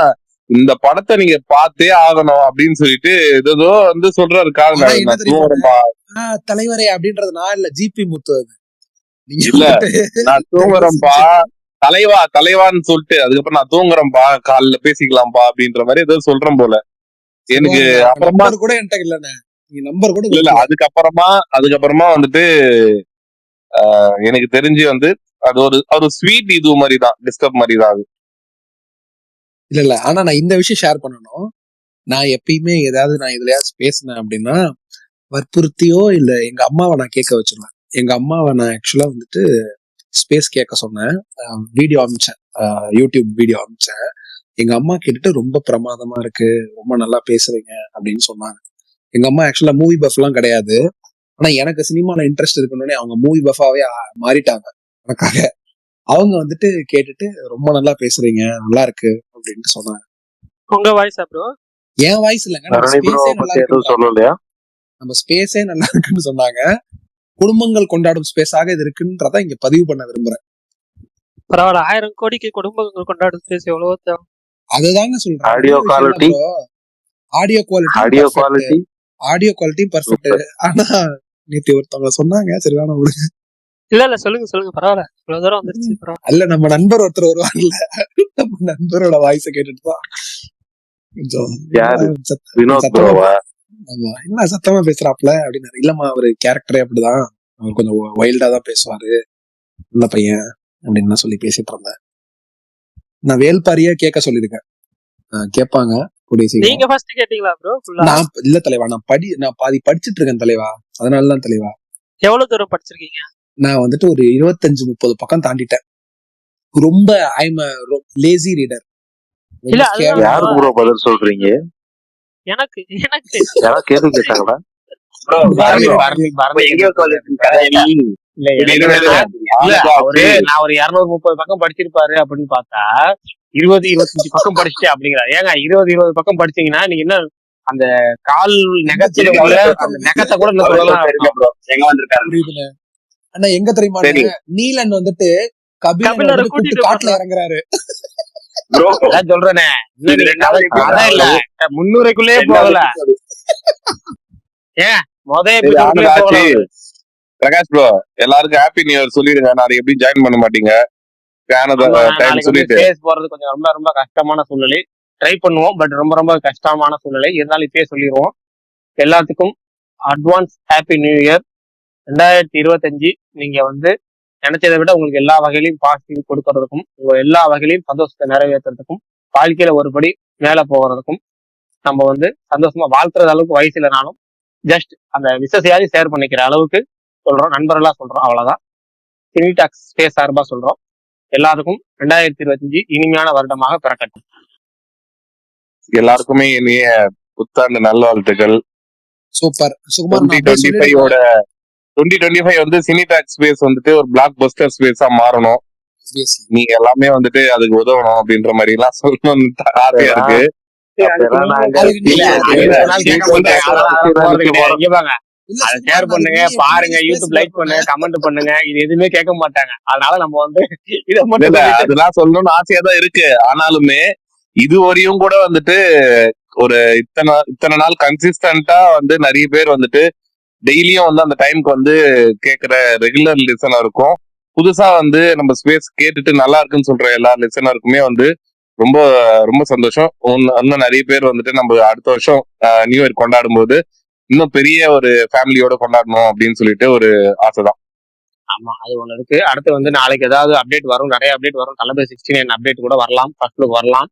இந்த படத்தை நீங்க பார்த்தே ஆகணும் அப்படின்னு சொல்லிட்டு ஏதோ வந்து சொல்றாரு. தலைவரே அப்படின்றது நான் இல்ல, ஜிபி முத்து. இல்ல நான் தூங்குறேன்பா தலைவான்னு சொல்லிட்டு அதுக்கப்புறம் நான் தூங்குறேன்பா காலைல பேசிக்கலாம்பா அப்படின்ற மாதிரி ஏதோ சொல்றேன் போல. எனக்கு செல்வாண்ணா அப்புறமா நம்பர் கூட என்கிட்ட இல்லண்ணே. நீ நம்பர் கூட இல்ல கொடுக்கல. அதுக்கப்புறமா வந்துட்டு எனக்கு தெரிஞ்சு வந்து அது ஒரு ஸ்வீட் இது மாதிரி தான், டிஸ்டர்ப் மாதிரி தான் அது. இல்ல ஆனா நான் இந்த விஷயம் ஷேர் பண்ணணும். நான் எப்பயுமே ஏதாவது நான் இதுலயாவது பேசினேன் அப்படின்னா வற்புறுத்தியோ இல்ல எங்க அம்மாவை நான் கேட்க வச்சிருவேன். எங்க அம்மாவை நான் ஆக்சுவலா வந்துட்டு ஸ்பேஸ் கேட்க சொன்னேன். வீடியோ அமிச்சேன், யூடியூப் வீடியோ அமிச்சேன். எங்க அம்மா கேட்டுட்டு ரொம்ப பிரமாதமா இருக்கு, ரொம்ப நல்லா பேசுறீங்க அப்படின்னு சொன்னாங்க. எங்க அம்மா ஆக்சுவலா மூவி பஃப் எல்லாம் கிடையாது. ஆனா எனக்கு சினிமால இன்ட்ரெஸ்ட் இருக்கணும்னே அவங்க மூவி பஃபாவே மாறிட்டாங்க எனக்காக. அவங்க வந்துட்டு கேட்டுட்டு ரொம்ப நல்லா பேசுறீங்க, நல்லா இருக்கு அப்படின்னு சொன்னாங்க. உங்க வாய்ஸா ப்ரோ? என் வாய்ஸ் இல்லைங்க, நம்ம தரணி ப்ரோ ஸ்பேஸே நல்லா பத்தி எதுவும் இருக்குன்னு சொல்லலையா? நம்ம ஸ்பேஸே நல்லா இருக்குன்னு சொன்னாங்க. குடும்பங்கள் கொண்டாடும் ஸ்பேஸாக இது இருக்குன்றத இங்க பதிவு பண்ண விரும்புறேன். பரவாயில்ல, 1000 கோடிக்கு குடும்பங்கள் கொண்டாடும் ஸ்பேஸ் எவ்வளவோ தேவை. அதுதாங்க சொல்றேன். Audio quality audio quality audio quality perfect. ஆனா நேத்து ஒருத்தவங்க சொன்னாங்க, சரி வேணாம் விடுங்க. இல்ல சொல்லுங்க பரவாயில்ல, இவ்வளவு தூரம் வந்துருச்சு பரவாயில்ல. அல்ல நம்ம நண்பர் ஒருத்தர் வருவாங்கல்ல, நம்ம நண்பரோட வாய்ஸ கேட்டுட்டு தான் கொஞ்சம் யாரு? வினோத் சத்தமா ப்ரோவா? ஆமா என்ன சத்தமா பேசுறாப்ல அப்படின்னு. இல்லம்மா அவரு கேரக்டரே அப்படிதான், அவர் கொஞ்சம் வைல்டா தான் பேசுவாரு, நல்ல பையன் அப்படின்னு நான் சொல்லி பேசிட்டு இருந்தேன். நான் வேல்பாரியா கேட்க சொல்லியிருக்கேன், கேட்பாங்க கூடிய சீக்கிரம். நீங்க ஃபர்ஸ்ட் கேட்டீங்களா ப்ரோ? நான் இல்ல தலைவா, நான் பாதி படிச்சிட்டு இருக்கேன் தலைவா, அதனாலதான் தலைவா. எவ்வளவு தூரம் படிச்சிருக்கீங்க? நான் வந்துட்டு ஒரு 25-30 பக்கம் தாண்டிட்டேன். ரொம்ப ஐம் லேசி ரீடர். இல்ல அதுதான் யாருக்கு ப்ரோ பதில் சொல்றீங்க? எனக்கு யாராவது கேள்வி கேட்டாங்களா? நான் ஒரு 230 பக்கம் படிச்சிருப்பாரு அப்படின்னு பார்த்தா 20-25 பக்கம் படிச்சுட்டேன் அப்படிங்கிறாரு. ஏங்க 20 பக்கம் படிச்சீங்கன்னா நீங்க என்ன அந்த கால் நெகத்துல உள்ள அந்த நெகத்தை கூட இன்னும் சொல்லலாம். எங்க வந்திருக்காரு புரியுதுல அண்ணா, எங்க தெரியுமா நீலன் வந்துட்டு கபிலரை கூட்டிட்டு காட்டுல இறங்குறாரு. அதான் சொல்றேனே, அதான் இல்ல 300க்குள்ளே போகல. ஏன் பிரகாஷ் ப்ரோ எல்லாருக்கும் ஹாப்பி நியூ இயர் சொல்லிடுங்க. நாளைக்கு எப்படி ஜாயின் பண்ண மாட்டீங்க? போறது கொஞ்சம் ரொம்ப ரொம்ப கஷ்டமான சூழ்நிலை. ட்ரை பண்ணுவோம், பட் ரொம்ப ரொம்ப கஷ்டமான சூழ்நிலை இருந்தாலும் இப்பயே சொல்லிடுவோம். எல்லாத்துக்கும் அட்வான்ஸ் ஹாப்பி நியூ இயர் 2025. நீங்க வந்து நினைச்சதை விட உங்களுக்கு எல்லா வகையிலையும் பாசிட்டிவ் கொடுக்கறதுக்கும், உங்க எல்லா வகையிலையும் சந்தோஷத்தை நிறைவேற்றுறதுக்கும், வாழ்க்கையில ஒருபடி மேல போகிறதுக்கும், நம்ம வந்து சந்தோஷமா வாழ்த்துறது அளவுக்கு வயசு இல்லைனாலும் ஜஸ்ட் அந்த விசேஷையாவது ஷேர் பண்ணிக்கிற அளவுக்கு சொல்றோம், நண்பர்களா சொல்றோம், அவ்வளவுதான். சினிடாக்ஸ் ஸ்பேஸ் சார்பா சொல்றோம். எல்லாத்துக்கும் 2025 இனிமையான வருடமாக பிறக்கட்டும். எல்லாருக்குமே இனிய புத்தாண்டு நல்வாழ்த்துக்கள். சூப்பர். 2025 வந்து சினிடாக்ஸ் ஸ்பேஸ் வந்துட்டு ஒரு பிளாக் பஸ்டர் ஸ்பேஸா மாறணும். நீங்க எல்லாமே வந்துட்டு அதுக்கு உதவணும் அப்படின்ற மாதிரி எல்லாம் சொல்லணும் ஆசையா இருக்கு. ஷேர் பண்ணுங்க, பாருங்க, யூடியூப் லைக் பண்ணுங்க, கமெண்ட் பண்ணுங்க. இது எதுவுமே கேட்க மாட்டாங்க. அதனால நம்ம வந்து இதை மட்டும் அதெல்லாம் சொல்லணும்னு ஆசையா தான் இருக்கு. ஆனாலுமே இது வரையும் கூட வந்துட்டு ஒரு இத்தனை நாள் கன்சிஸ்டன்டா வந்து நிறைய பேர் வந்துட்டு டெய்லியும் வந்து அந்த டைமுக்கு வந்து கேட்கிற ரெகுலர் லிசனருக்கும், புதுசா வந்து நம்ம ஸ்பேஸ் கேட்டுட்டு நல்லா இருக்குன்னு சொல்ற எல்லா லிசனருக்குமே வந்து ரொம்ப ரொம்ப சந்தோஷம். இன்னும் நிறைய பேர் வந்துட்டு நம்ம அடுத்த வருஷம் நியூ இயர் கொண்டாடும் போது இன்னும் பெரிய ஒரு ஃபேமிலியோட கொண்டாடணும் அப்படின்னு சொல்லிட்டு ஒரு ஆசைதான். ஆமா, அது ஒண்ணு இருக்கு. அடுத்து வந்து நாளைக்கு ஏதாவது அப்டேட் வரும், நிறைய அப்டேட் வரும். தளபதி 69 அப்டேட் கூட வரலாம், ஃபர்ஸ்ட் லுக் வரலாம்.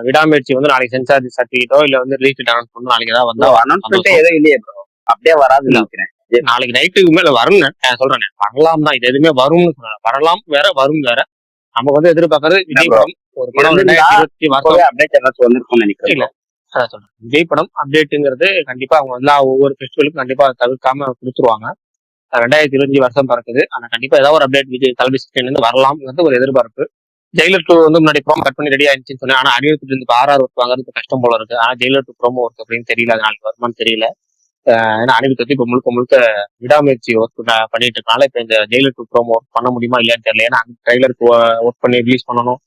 விடாமுயற்சி வந்து நாளைக்கு சென்சார் சர்டிஃபிகேட்டோ இல்ல வந்து ரிலீஸ் அனௌன்ஸ் பண்ணணும். நாளைக்கு ஏதாவது வந்தா அனௌன்ஸ்மெண்ட் எதுவும் இல்லையே ப்ரோ, அப்படியே வராதுன்னு நினைக்கிறேன். நாளைக்கு நைட்டுக்கு மேல வரும் சொல்றேன். வரலாம் தான், இது எதுவுமே வரும்னு சொல்றேன். வரலாம் வேற, வரும் வேற. நமக்கு வந்து எதிர்பார்க்கறது விஜய் படம் ஒரு படம் 2020 அப்டேட் ஏதாச்சும் வந்திருக்கும்னு நினைக்கிறேன். இல்ல அதான் சொல்றேன், விஜய் படம் அப்டேட்டுங்கிறது கண்டிப்பா அவங்க எல்லா ஒவ்வொரு ஃபெஸ்டிவலுக்கும் கண்டிப்பா தவிர்க்காம கொடுத்துருவாங்க. 2025 வருஷம் பிறக்குது, ஆனா கண்டிப்பா ஏதாவது ஒரு அப்டேட் விஜய் தளபதி 69 வரலாம்ங்கிறது ஒரு எதிர்பார்ப்பு. ஜெயிலர் 2 வந்து முன்னாடி ப்ரோமோ கட் பண்ணி ரெடி ஆயிடுச்சுன்னு சொன்னேன். ஆனா அனிருத்துட்டு இருந்து RR ஒர்க் வாங்குறது கஷ்டம் போல இருக்கு. ஆனா ஜெயிலர் 2 ப்ரோமோ ஒர்க் அப்படின்னு தெரியல, அது நாளைக்கு வருமானு தெரியல. ஏன்னா அனிருத் இப்ப முழுக்க விடாமுயற்சி ஒர்க் பண்ணிட்டு இருக்கனால இப்ப இந்த ஜெயிலர் 2 ப்ரோமோ ஒர்க் பண்ண முடியுமா இல்லையான்னு தெரியல. ஏன்னா அந்த ட்ரைலருக்கு ஒர்க் பண்ணி ரிலீஸ் பண்ணணும்,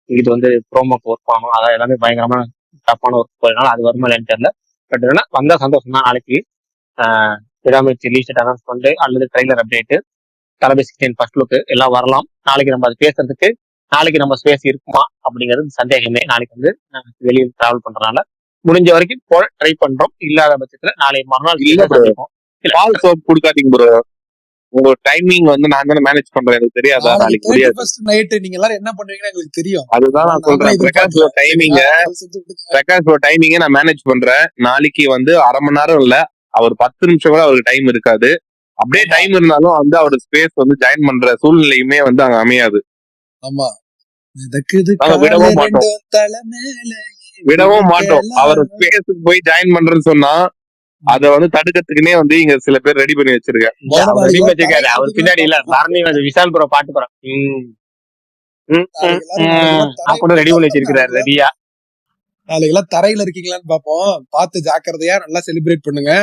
இது வந்து ப்ரோமோக்கு ஒர்க் பண்ணணும், அதான் எல்லாமே பயங்கரமான டஃப்பான ஒர்க் போயனால அது வருமா இல்லையான்னு தெரியல. பட் என்னன்னா வந்தா சந்தோஷம் தான். நாளைக்கு விடாமுயற்சி ரிலீஸ் அனௌன்ஸ் பண்ணிட்டு அல்லது ட்ரைலர் அப்டேட், தளபதி 69 ஃபர்ஸ்ட் லுக் எல்லாம் வரலாம். நாளைக்கு நம்ம அது பேசுறதுக்கு நாளைக்கு நம்ம ஸ்பேஸ் இருக்குமா அப்படிங்கிறது சந்தேகமே. நாளைக்கு வந்து வெளியில் டிராவல் பண்றதுனால முடிஞ்ச வரைக்கும் போட ட்ரை பண்றோம். இல்லாத பட்சத்துல நாளை மறுநாள் இல்ல bro. சந்திப்போம். இல்ல பால் சோப் கொடுக்காதீங்க ப்ரோ. உங்க டைமிங் வந்து நான் தானே மேனேஜ் பண்றேன், எனக்கு தெரியாதா? நாளைக்கு நாளைக்கு முடியாது. 31st நைட் நீங்க எல்லாரும் என்ன பண்ணுவீங்கன்னு எங்களுக்கு தெரியும். அதுதான் நான் நான் தான் சொல்றேன். பிரகாஷ் ப்ரோ எதிர்பார்க்கிறேன். டைமிங்க சரிங்களா? தயவு செஞ்சு விடுங்க. பிரகாஷ் ப்ரோ டைமிங்க நான் மேனேஜ் பண்றேன். நாளைக்கு வந்து 1/2 மணி நேரம் இல்ல, அவர் 10 நிமிஷம் கூட அவருக்கு டைம் இருக்காது. அப்படியே ஆமா டைம் இருந்தாலும் வந்து அவர் ஸ்பேஸ் வந்து ஜாயின் பண்ற சூழ்நிலையுமே வந்து அங்க அமையாது. ஆமா. மிதக்குது நாங்க காலு விடவும் மாட்டோம், ரெண்டும் தலை மேல விடவும் மாட்டோம். அவர் மிதிக்கலாம். ஸ்பேஸுக்கு போய் ஜாயின் பண்றேன்னு சொன்னா அத வந்து தடுக்கிறதுக்குன்னே வந்து இங்க சில பேர் ரெடி பண்ணி வச்சிருக்கேன். இல்ல அவர் ரெடி நாளைக்கு வச்சிருக்காரு. அவர் தரையில பின்னாடி இல்ல பார்க்கலாம். பரணி வந்து விஷால் ப்ரோ பாட்டு போறான். நாளைக்கு கூட ரெடி பண்ணி வச்சிருக்கிறாரு ரெடியா. நாளைக்கு எல்லாம் தரையில இருக்கீங்களான்னு பாப்போம். பார்த்து ஜாக்கிரதையா நல்லா செலிப்ரேட் பண்ணுங்க.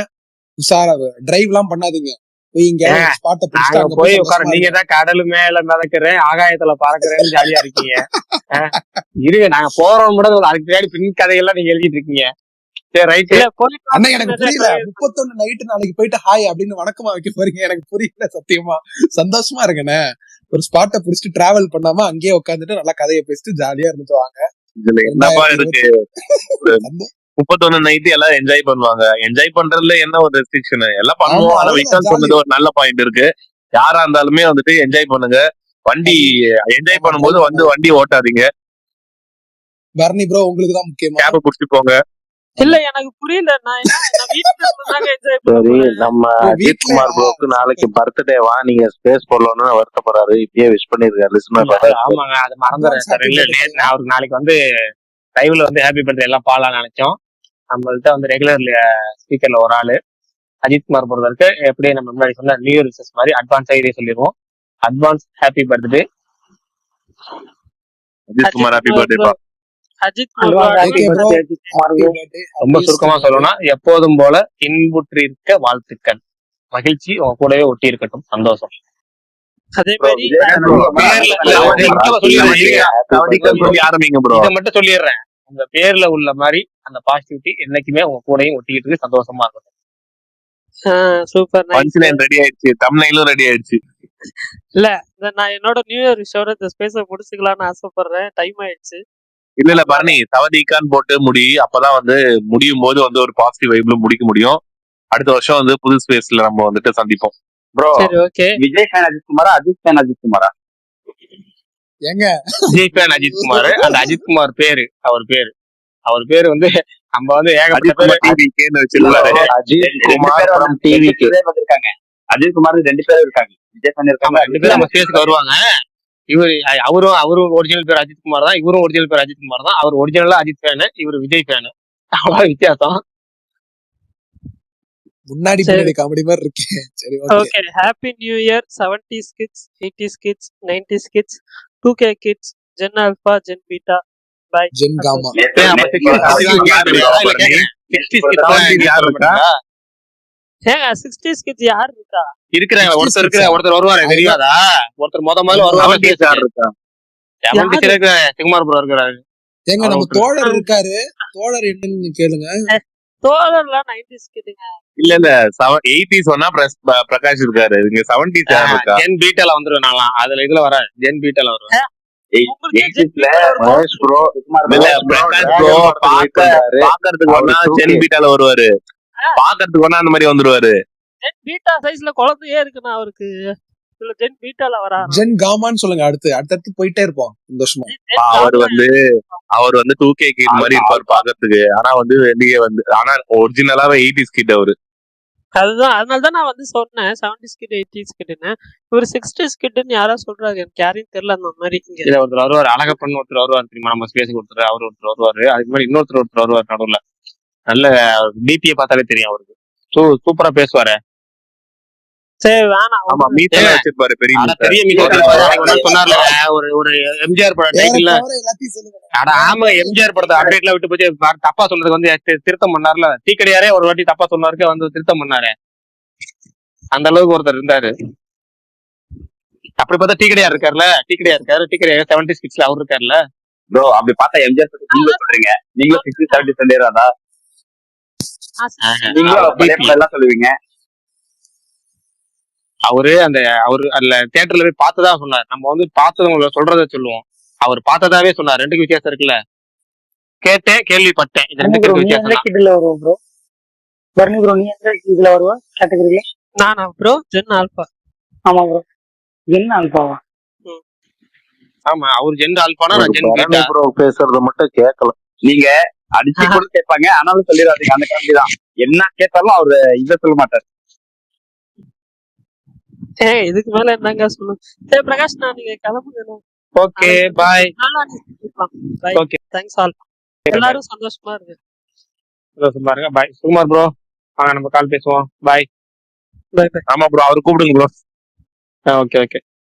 உஷாரா டிரைவ் எல்லாம் பண்ணாதீங்க. போய் இங்க ஸ்பாட்டை பிடிச்சிட்டு நாங்க அங்க போய் போய் உட்கார, சந்தோஷமா நீங்க இருங்க. தான் கடல் மேல மிதக்கிறேன் ஆகாயத்துல பறக்கிறேன்னு ஜாலியா இருக்கீங்க. இருங்க நாங்க போறோம் கூட அதுக்கு பின்னாடி பின் கதையெல்லாம் நீங்க எழுதிட்டு இருக்கீங்க. சரி ரைட்டு. இல்ல போயிட்டு அண்ணா எனக்கு புரியல. வாங்க. 31 நைட்டு நாளைக்கு போயிட்டு ஹாய் அப்படின்னு வணக்கமா வைக்க போறீங்க. எனக்கு புரியல சத்தியமா. சந்தோஷமா இருக்கண்ணே. ஒரு ஸ்பாட்டை பிடிச்சிட்டு டிராவல் பண்ணாம அங்கேயே உட்காந்துட்டு நல்லா கதையை பேசிட்டு ஜாலியா இருந்துட்டு வாங்க. இதுல என்னப்பா இருக்கு? 2020 31 நைட்டு எல்லாரும் என்ஜாய் பண்ணுவாங்க. என்ஜாய் பண்றதுல என்ன ஒரு ரெஸ்ட்ரிக்ஷன்? எல்லாம் ஆமா பண்ணுவோம். ஆனா அவ்வளவுதான் விசால் ஜாலி. சொன்னது ஒரு நல்ல பாயிண்ட் இருக்கு. யாரா இருந்தாலுமே வந்துட்டு என்ஜாய் பண்ணுங்க. வண்டி என்ஜாய் ஆமா பண்ணும்போது டிரைவ் வந்து பண்ணாது. வண்டி ஓட்டாதீங்க. பரணி ப்ரோ உங்களுக்கு தான் முக்கியமா? கேப புடிச்சிட்டு போங்க. இல்ல எனக்கு புரியல. நான் வீட்டுல இருந்தாங்க என்ஜாய் பண்ண சரி, போறேன். நம்ம ஓ அஜித் வீட்லயா? குமார் ப்ரோக்கு நாளைக்கு சூப்பர். பர்த்டேவா, நீங்க ஸ்பேஸ் போடலன்னு வருத்தப்படுறாரு. இப்பயே விஷ் பண்ணிருக்காரு லிஸ்னர் பிரகாஷ் ப்ரோ. ஆமாங்க அது மறந்துடுறேன் அட்வான்ஸ் சார். ஹாப்பி இல்ல பர்த்டே நேத்து சொல்லுங்க. அவருக்கு நாளைக்கு வந்து லைவ்ல வந்து ஹாப்பி பர்த்டே எல்லாம் பாலாம் நினைச்சோம். நம்மள்ட்ட வந்து ரெகுலர் ஸ்பீக்கர்ல ஒரு ஆளு அஜித் குமார் பொறுத்தவரைக்கு எப்படியே நம்ம முன்னாடி சொன்ன நியூ இயர் விஷஸ் மாதிரி அட்வான்ஸ் ஐடியா சொல்லிடுவோம். Advance happy birthday. Ajith Ajith Kumar happy Kumar birthday bro, பா. Ajith Kumar bro advance happy okay bro. Birthday Ajith Kumar happy bro. Birthday. ரொம்ப ஹாப்பி சுருக்கமா சொல்லணும்னா எப்போதும் போல இன்புற்றிருக்க வாழ்த்துக்கள். மகிழ்ச்சி உங்க கூடவே ஒட்டி இருக்கட்டும். சந்தோஷம். அதே ப்ரோ மாதிரி விஜயகாந்த் ப்ரோ ரொம்ப பேர்ல நல்ல இல்ல தலைவர். முக்கியமா சொல்லிடுறேன் இருங்க. தவடிக்கல் சொல்லி ஆரம்பிங்க ப்ரோ. இதை மட்டும் சொல்லிடுறேன். உங்க பேர்ல உள்ள மாதிரி அந்த பாசிட்டிவிட்டி என்னைக்குமே உங்க கூடயும் ஒட்டிக்கிட்டு இருக்கு. சந்தோஷமா இருக்கும். Super nice. Punch line ready ஆயிடுச்சு, தம்ப்நெயிலும் ரெடி ஆயிடுச்சு. இல்ல நான் என்னோட நியூ இயர் விஷயோட இந்த ஸ்பேஸை முடிச்சுக்கலாம்னு ஆசைப்படுறேன். டைம் ஆயிடுச்சு. இல்ல பரணி தவதிக்கான்னு போட்டு முடி. அப்பதான் வந்து முடியும் போது வந்து ஒரு பாசிட்டிவ் வைப்ல முடிக்க முடியும். அடுத்த வருஷம் வந்து புது ஸ்பேஸ்ல நம்ம வந்துட்டு சந்திப்போம். ப்ரோ சரி ஓகே. விஜய் ஃபேன் அஜித் குமாரா, அஜித் ஃபேன் அஜித் குமாரா? ஏங்க விஜய் ஃபேன் அஜித் குமார். அந்த அஜித் குமார் பேரு அவர் பேரு வந்து நம்ம வந்து ஏகப்பட்ட அஜித் பேரு குமார் டிவிக்கேன்னு வச்சிருக்காரு. அஜித் ரெண்டு குமார் பேர் ஃப்ரம் ரெண்டு டிவிக்கு. பேர் வந்திருக்காங்க. அஜித் குமாருக்கு 2 பேர் இருக்காங்க. விஜய் ஃபேன் இருக்காங்க, ஆமா அஜித் 2 பேரும் ஃபேன் நம்ம ஸ்பேஸ்க்கு வருவாங்க. அவரும் ஒரிஜினல் பேர் அஜித் குமார் தான். இவரும் ஒரிஜினல் பேர் அஜித் குமார் தான். அவர் ஒரிஜினலா அஜித் ஃபேனு, இவர் விஜய் ஃபேனு. அவ்வளவு வித்தியாசம். முன்னாடி சரி பின்னாடி காமெடி மாதிரி இருக்கு. சரி okay. Okay. Happy new year 70s kids, 80s kids, 90s kids, 2K kids, gen alpha, gen beta. Bye. Gen gamma. நேத்து ஏன் அப்ப 60s நேத்து யார் தெரியாதா? இல்ல கேக்குறேன். 60s கிட்ஸ் யார் இருக்கா? ஏங்க 60s கிட்ஸ் யார் இருக்கா? இருக்கிறாங்க. 60s ஒருத்தர் வருவாரு அதுதான். தெரியாதா? ஒருத்தர் முதல்ல வருவாரு. 70s யார் இருக்கா? 70s இருக்கிற சிகுமார் ப்ரோ இருக்கிறாரு. ஏங்க அவரை நம்ம விட்டுரு. தோழர் இருக்காரு. தோழர் என்னன்னு கேளுங்க. தோழர்லாம் 90s கிட்டுங்க. இல்ல 80s சொன்னா பிரகாஷ் இருக்காரு. இங்க 70s யார் இருக்கா? ஜென் பீட்டால வந்துருவேன் நான்லாம். இதுல வர ஜென் பீட்டால வருவேன். உங்களுக்கு ஜென் 80s பீட்டா ஒரு மகேஷ் ப்ரோ குமார் இல்ல ப்ரோ பிரகாஷ் டிராகன் ப்ரோ படத்துக்கு வெயிட் பண்றாரு. பாக்குறதுக்கு அவரு ஒன்னா 2K. சென் பீட்டால வருவாரு. பாக்குறதுக்கு ஒன்னா அந்த மாதிரி வந்துருவாரு. ஜென் பீட்டா சைஸ்ல குழந்தையே இருக்குண்ணா அவருக்கு. இல்ல ஜென் பீட்டால வரா. ஜென் காமான்னு சொல்லுங்க. அடுத்தடுத்து போயிட்டே இருப்போம் சந்தோஷமா. அவர் வந்து 2K கிட் மாதிரி இருப்பாரு பாக்குறதுக்கு. ஆனா வந்து வெளியே வந்து ஆனா ஒரிஜினலாவே 80s கிட் அவரு. அதுதான் அதனாலதான் நான் வந்து சொன்னேன் 70s கிட் 80s கிட்னு. இவர் 60s கிட்னு யாரோ சொல்றாரு. எனக்கு யாரையும் தெரியல அந்த மாதிரி. இதுல ஒருத்தர் வருவாரு. அழகப்பன் ஒருத்தர் வருவாரு தெரியுமா? நம்ம ஸ்பேஸுக்கு ஒருத்தர் ஒருத்தர் வருவாரு. அதுக்கு மாதிரி ஒருத்தர் வருவாரு நடுவுல. நல்ல டிபியை பார்த்தாலே தெரியும் அவருக்கு. சூப்பரா பேசுவாரு. சரி வேணாம். ஆமா மீசல வச்சிருப்பாரு பெரிய ஆனா மீசை. பெரிய மீசை சொன்னார்ல ஒரு எம்ஜிஆர் படம் டைட்டில்ல. எல்லாத்தையும் சொல்லுங்க. ஆனா ஆமா எம்ஜிஆர் படத்தை அப்டேட்ல விட்டு போச்சு. தப்பா சொன்னதுக்கு வந்து திருத்தம் பண்ணார்ல. டீக்கடையாரே ஒரு வாட்டி தப்பா சொன்னாருக்கு வந்து திருத்தம் பண்ணாரு. அந்த அளவுக்கு ஒருத்தர் இருந்தாரு. அப்படி பார்த்தா டீக்கடையார் இருக்காருல்ல. டீக்கடையார் 70s கிட்ஸ்ல அவர் இருக்காருல்ல. ப்ரோ அப்படி பார்த்தா எம்ஜிஆர் பத்தி நீங்களும் சொல்றீங்க. நீங்களும் 60 70 சொல்லிடுறாதா? நீங்களும் பழைய படம் எல்லாம் சொல்லுவீங்க. அவரு அதுல தியேட்டர்ல போய் பார்த்ததா சொன்னார். நம்ம வந்து பார்த்தவங்க சொல்றத சொல்லுவோம். அவர் பார்த்ததாவே சொன்னார். 2க்கு வித்தியாசம் இருக்குல்ல. கேட்டேன், கேள்விப்பட்டேன். இது ரெண்டு ப்ரோ பேருக்கு நீ எந்த வித்தியாசம் தான். கிட்ல வருவ ப்ரோ? பர்னி ப்ரோ நீ எந்த இதுல வருவ கேட்டகரியில? நானா ப்ரோ? Gen alpha. ஆமா ப்ரோ. என்ன அல்பாவா? ஆமா, அவர் ஜென் ஆல்பானா நான் ஜென் பரணி பீட்டா. ப்ரோ பேசுறத மட்டும் கேட்கல. நீங்க அடிச்சு கூட கேட்பாங்க, ஆனாலும் சொல்லிடாதீங்க. அந்த காமெடி தான். என்ன கேட்டாலும் அவரு இதை சொல்ல மாட்டாரு. இதுக்கு மேல என்னங்க சொல்லணும்? சரி பிரகாஷ், நான் நீங்க கிளம்புங்க. Okay, bye. Bye. Okay, thanks all. எல்லாரும் சந்தோஷமா இருக்கு. பாருங்க. பாய் சுகுமார் ப்ரோ, வாங்க நம்ம கால் பேசுவோம். பாய். Bye bye. ஆமா ப்ரோ, அவரு கூப்பிடுங்க ப்ரோ. Okay okay.